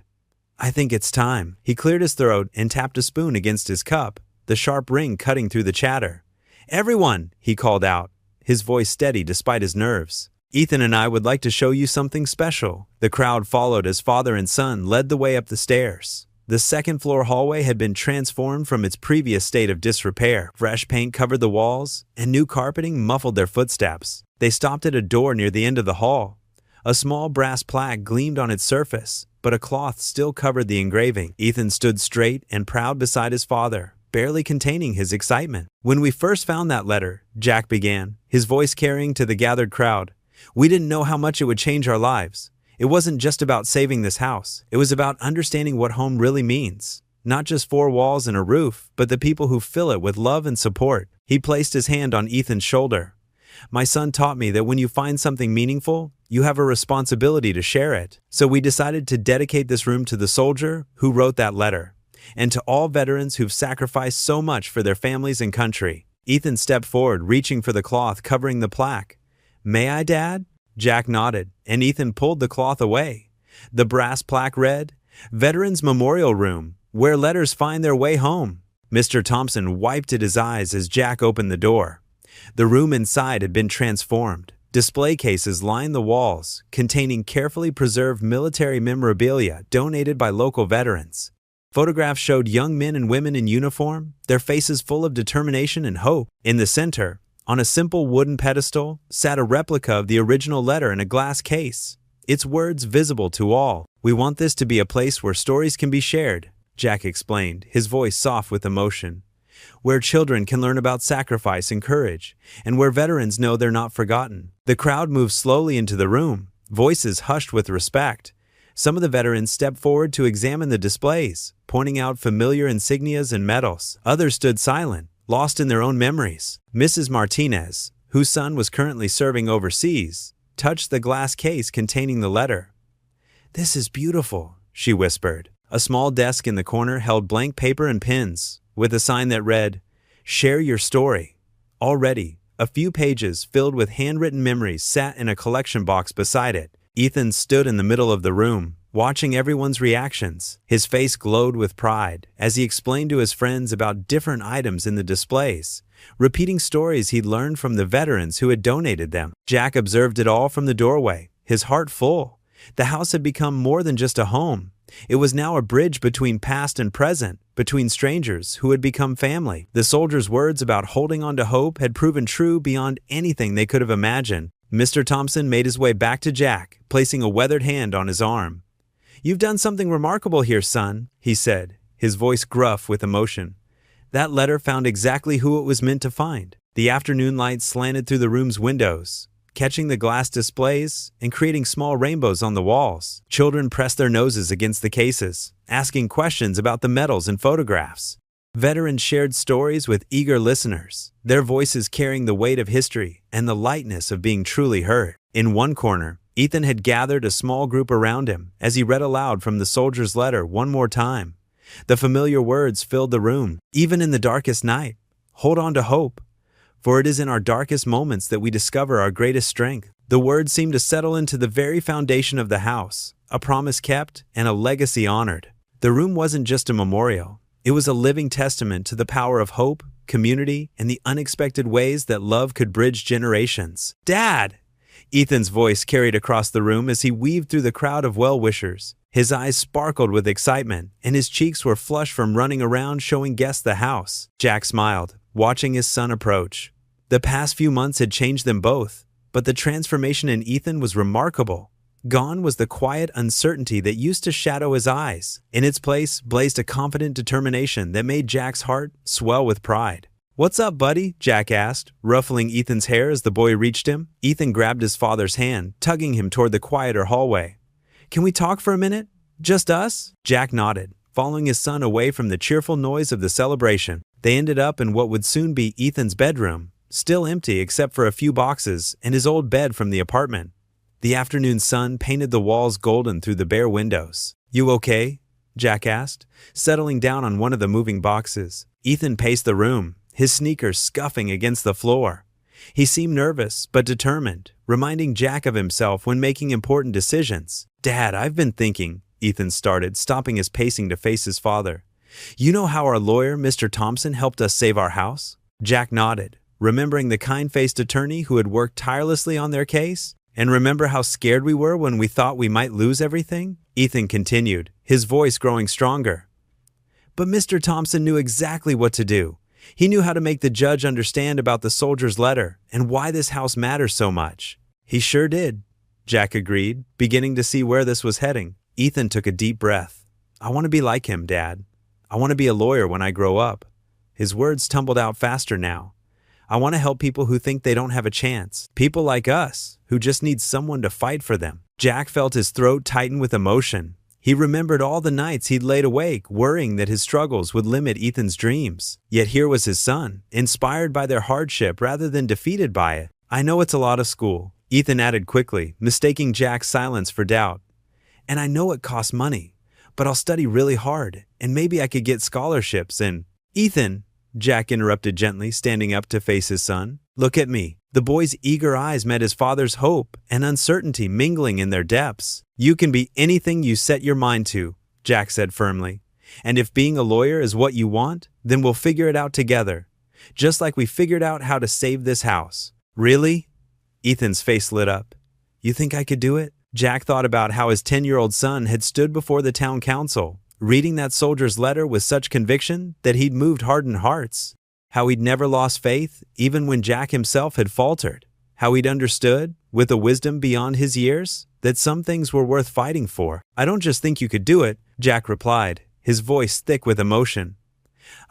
"I think it's time." He cleared his throat and tapped a spoon against his cup, the sharp ring cutting through the chatter. "Everyone," he called out, his voice steady despite his nerves. "Ethan and I would like to show you something special." The crowd followed as father and son led the way up the stairs. The second-floor hallway had been transformed from its previous state of disrepair. Fresh paint covered the walls, and new carpeting muffled their footsteps. They stopped at a door near the end of the hall. A small brass plaque gleamed on its surface, but a cloth still covered the engraving. Ethan stood straight and proud beside his father, barely containing his excitement. "When we first found that letter," Jack began, his voice carrying to the gathered crowd, "we didn't know how much it would change our lives. It wasn't just about saving this house. It was about understanding what home really means. Not just four walls and a roof, but the people who fill it with love and support." He placed his hand on Ethan's shoulder. "My son taught me that when you find something meaningful, you have a responsibility to share it. So we decided to dedicate this room to the soldier who wrote that letter, and to all veterans who've sacrificed so much for their families and country." Ethan stepped forward, reaching for the cloth covering the plaque. "May I, Dad?" Jack nodded, and Ethan pulled the cloth away. The brass plaque read, "Veterans Memorial Room, where letters find their way home." Mr. Thompson wiped at his eyes as Jack opened the door. The room inside had been transformed. Display cases lined the walls, containing carefully preserved military memorabilia donated by local veterans. Photographs showed young men and women in uniform, their faces full of determination and hope. In the center, on a simple wooden pedestal, sat a replica of the original letter in a glass case, its words visible to all. "We want this to be a place where stories can be shared," Jack explained, his voice soft with emotion. "Where children can learn about sacrifice and courage, and where veterans know they're not forgotten." The crowd moved slowly into the room, voices hushed with respect. Some of the veterans stepped forward to examine the displays, pointing out familiar insignias and medals. Others stood silent, lost in their own memories. Mrs. Martinez, whose son was currently serving overseas, touched the glass case containing the letter. "This is beautiful," she whispered. A small desk in the corner held blank paper and pens, with a sign that read, "Share your story." Already, a few pages filled with handwritten memories sat in a collection box beside it. Ethan stood in the middle of the room, watching everyone's reactions. His face glowed with pride as he explained to his friends about different items in the displays, repeating stories he'd learned from the veterans who had donated them. Jack observed it all from the doorway, his heart full. The house had become more than just a home. It was now a bridge between past and present, between strangers who had become family. The soldier's words about holding on to hope had proven true beyond anything they could have imagined. Mr. Thompson made his way back to Jack, placing a weathered hand on his arm. "You've done something remarkable here, son," he said, his voice gruff with emotion. "That letter found exactly who it was meant to find." The afternoon light slanted through the room's windows, catching the glass displays and creating small rainbows on the walls. Children pressed their noses against the cases, asking questions about the medals and photographs. Veterans shared stories with eager listeners, their voices carrying the weight of history and the lightness of being truly heard. In one corner, Ethan had gathered a small group around him as he read aloud from the soldier's letter one more time. The familiar words filled the room. Even in the darkest night, hold on to hope, for it is in our darkest moments that we discover our greatest strength. The words seemed to settle into the very foundation of the house, a promise kept and a legacy honored. The room wasn't just a memorial. It was a living testament to the power of hope, community, and the unexpected ways that love could bridge generations. "Dad!" Ethan's voice carried across the room as he weaved through the crowd of well-wishers. His eyes sparkled with excitement, and his cheeks were flushed from running around showing guests the house. Jack smiled, watching his son approach. The past few months had changed them both, but the transformation in Ethan was remarkable. Gone was the quiet uncertainty that used to shadow his eyes. In its place blazed a confident determination that made Jack's heart swell with pride. "What's up, buddy?" Jack asked, ruffling Ethan's hair as the boy reached him. Ethan grabbed his father's hand, tugging him toward the quieter hallway. "Can we talk for a minute? Just us?" Jack nodded, following his son away from the cheerful noise of the celebration. They ended up in what would soon be Ethan's bedroom, still empty except for a few boxes and his old bed from the apartment. The afternoon sun painted the walls golden through the bare windows. "You okay?" Jack asked, settling down on one of the moving boxes. Ethan paced the room, his sneakers scuffing against the floor. He seemed nervous but determined, reminding Jack of himself when making important decisions. "Dad, I've been thinking," Ethan started, stopping his pacing to face his father. "You know how our lawyer, Mr. Thompson, helped us save our house?" Jack nodded, remembering the kind-faced attorney who had worked tirelessly on their case. "And remember how scared we were when we thought we might lose everything?" Ethan continued, his voice growing stronger. "But Mr. Thompson knew exactly what to do. He knew how to make the judge understand about the soldier's letter and why this house matters so much." "He sure did," Jack agreed, beginning to see where this was heading. Ethan took a deep breath. "I want to be like him, Dad. I want to be a lawyer when I grow up." His words tumbled out faster now. "I want to help people who think they don't have a chance. People like us, who just need someone to fight for them." Jack felt his throat tighten with emotion. He remembered all the nights he'd laid awake, worrying that his struggles would limit Ethan's dreams. Yet here was his son, inspired by their hardship rather than defeated by it. "I know it's a lot of school," Ethan added quickly, mistaking Jack's silence for doubt. "And I know it costs money, but I'll study really hard, and maybe I could get scholarships and—" "Ethan," Jack interrupted gently, standing up to face his son. "Look at me." The boy's eager eyes met his father's, hope and uncertainty mingling in their depths. "You can be anything you set your mind to," Jack said firmly. "And if being a lawyer is what you want, then we'll figure it out together. Just like we figured out how to save this house." "Really?" Ethan's face lit up. "You think I could do it?" Jack thought about how his 10-year-old son had stood before the town council, reading that soldier's letter with such conviction that he'd moved hardened hearts. How he'd never lost faith, even when Jack himself had faltered. How he'd understood, with a wisdom beyond his years, that some things were worth fighting for. "I don't just think you could do it," Jack replied, his voice thick with emotion.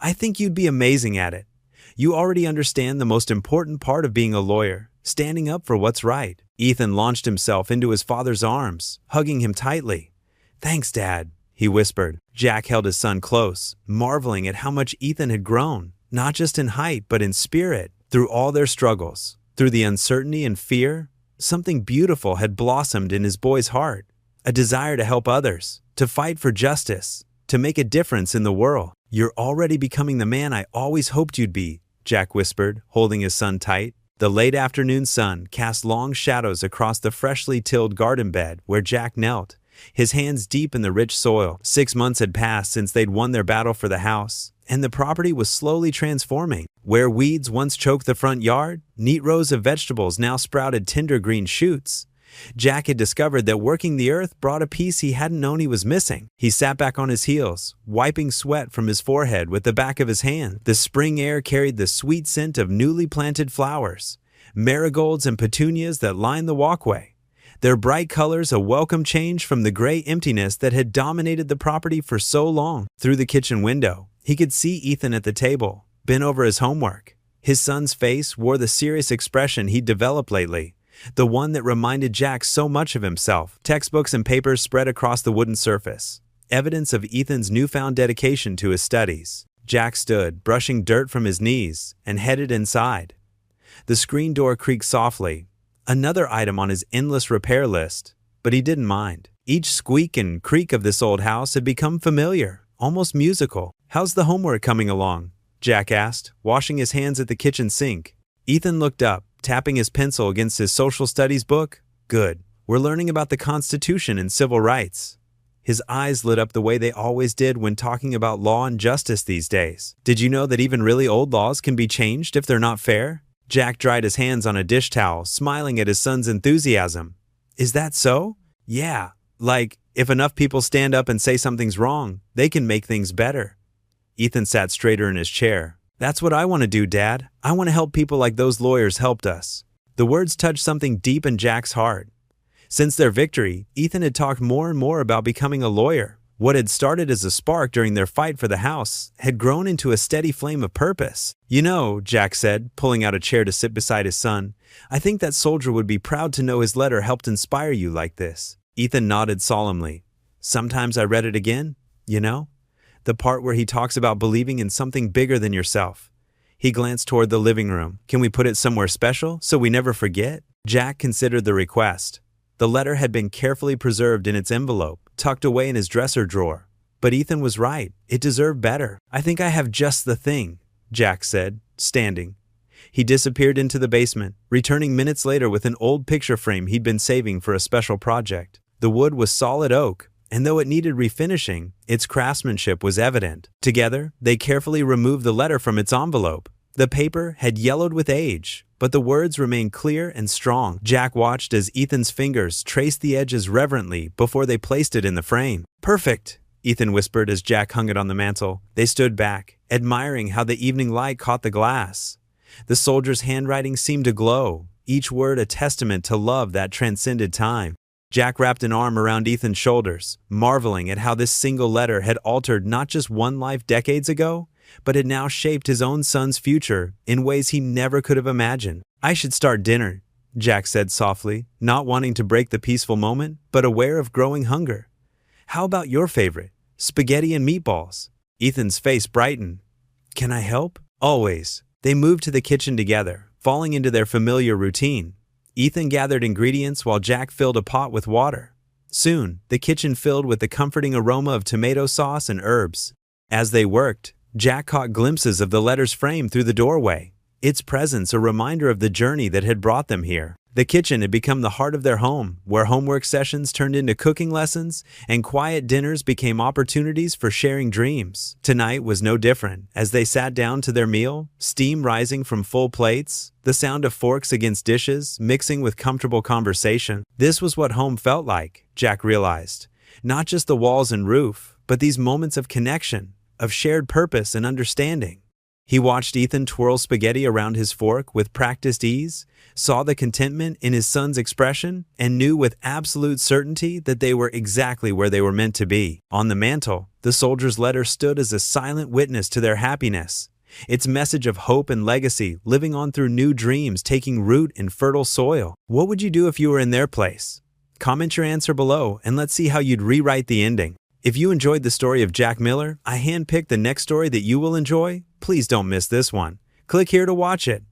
"I think you'd be amazing at it. You already understand the most important part of being a lawyer, standing up for what's right." Ethan launched himself into his father's arms, hugging him tightly. "Thanks, Dad," he whispered. Jack held his son close, marveling at how much Ethan had grown. Not just in height, but in spirit. Through all their struggles, through the uncertainty and fear, something beautiful had blossomed in his boy's heart. A desire to help others, to fight for justice, to make a difference in the world. "You're already becoming the man I always hoped you'd be," Jack whispered, holding his son tight. The late afternoon sun cast long shadows across the freshly tilled garden bed where Jack knelt, his hands deep in the rich soil. 6 months had passed since they'd won their battle for the house, and the property was slowly transforming. Where weeds once choked the front yard, neat rows of vegetables now sprouted tender green shoots. Jack had discovered that working the earth brought a peace he hadn't known he was missing. He sat back on his heels, wiping sweat from his forehead with the back of his hand. The spring air carried the sweet scent of newly planted flowers, marigolds and petunias that lined the walkway. Their bright colors a welcome change from the gray emptiness that had dominated the property for so long. Through the kitchen window, he could see Ethan at the table, bent over his homework. His son's face wore the serious expression he'd developed lately, the one that reminded Jack so much of himself. Textbooks and papers spread across the wooden surface, evidence of Ethan's newfound dedication to his studies. Jack stood, brushing dirt from his knees, and headed inside. The screen door creaked softly, Another item on his endless repair list, but he didn't mind. Each squeak and creak of this old house had become familiar, almost musical. "How's the homework coming along?" Jack asked, washing his hands at the kitchen sink. Ethan looked up, tapping his pencil against his social studies book. "Good. We're learning about the Constitution and civil rights." His eyes lit up the way they always did when talking about law and justice these days. "Did you know that even really old laws can be changed if they're not fair?" Jack dried his hands on a dish towel, smiling at his son's enthusiasm. "Is that so?" "Yeah. Like, if enough people stand up and say something's wrong, they can make things better." Ethan sat straighter in his chair. "That's what I want to do, Dad. I want to help people like those lawyers helped us." The words touched something deep in Jack's heart. Since their victory, Ethan had talked more and more about becoming a lawyer. What had started as a spark during their fight for the house had grown into a steady flame of purpose. "You know," Jack said, pulling out a chair to sit beside his son, "I think that soldier would be proud to know his letter helped inspire you like this." Ethan nodded solemnly. "Sometimes I read it again, you know? The part where he talks about believing in something bigger than yourself." He glanced toward the living room. "Can we put it somewhere special so we never forget?" Jack considered the request. The letter had been carefully preserved in its envelope, tucked away in his dresser drawer. But Ethan was right. It deserved better. "I think I have just the thing," Jack said, standing. He disappeared into the basement, returning minutes later with an old picture frame he'd been saving for a special project. The wood was solid oak, and though it needed refinishing, its craftsmanship was evident. Together, they carefully removed the letter from its envelope. The paper had yellowed with age, but the words remained clear and strong. Jack watched as Ethan's fingers traced the edges reverently before they placed it in the frame. "Perfect," Ethan whispered as Jack hung it on the mantel. They stood back, admiring how the evening light caught the glass. The soldier's handwriting seemed to glow, each word a testament to love that transcended time. Jack wrapped an arm around Ethan's shoulders, marveling at how this single letter had altered not just one life decades ago, but had now shaped his own son's future in ways he never could have imagined. "I should start dinner," Jack said softly, not wanting to break the peaceful moment, but aware of growing hunger. "How about your favorite? Spaghetti and meatballs?" Ethan's face brightened. "Can I help?" "Always." They moved to the kitchen together, falling into their familiar routine. Ethan gathered ingredients while Jack filled a pot with water. Soon, the kitchen filled with the comforting aroma of tomato sauce and herbs. As they worked, Jack caught glimpses of the letter's frame through the doorway, its presence a reminder of the journey that had brought them here. The kitchen had become the heart of their home, where homework sessions turned into cooking lessons and quiet dinners became opportunities for sharing dreams. Tonight was no different. As they sat down to their meal, steam rising from full plates, the sound of forks against dishes mixing with comfortable conversation. This was what home felt like, Jack realized. Not just the walls and roof, but these moments of connection, of shared purpose and understanding. He watched Ethan twirl spaghetti around his fork with practiced ease, saw the contentment in his son's expression, and knew with absolute certainty that they were exactly where they were meant to be. On the mantel, the soldier's letter stood as a silent witness to their happiness, its message of hope and legacy living on through new dreams taking root in fertile soil. What would you do if you were in their place? Comment your answer below and let's see how you'd rewrite the ending. If you enjoyed the story of Jack Miller, I handpicked the next story that you will enjoy. Please don't miss this one. Click here to watch it.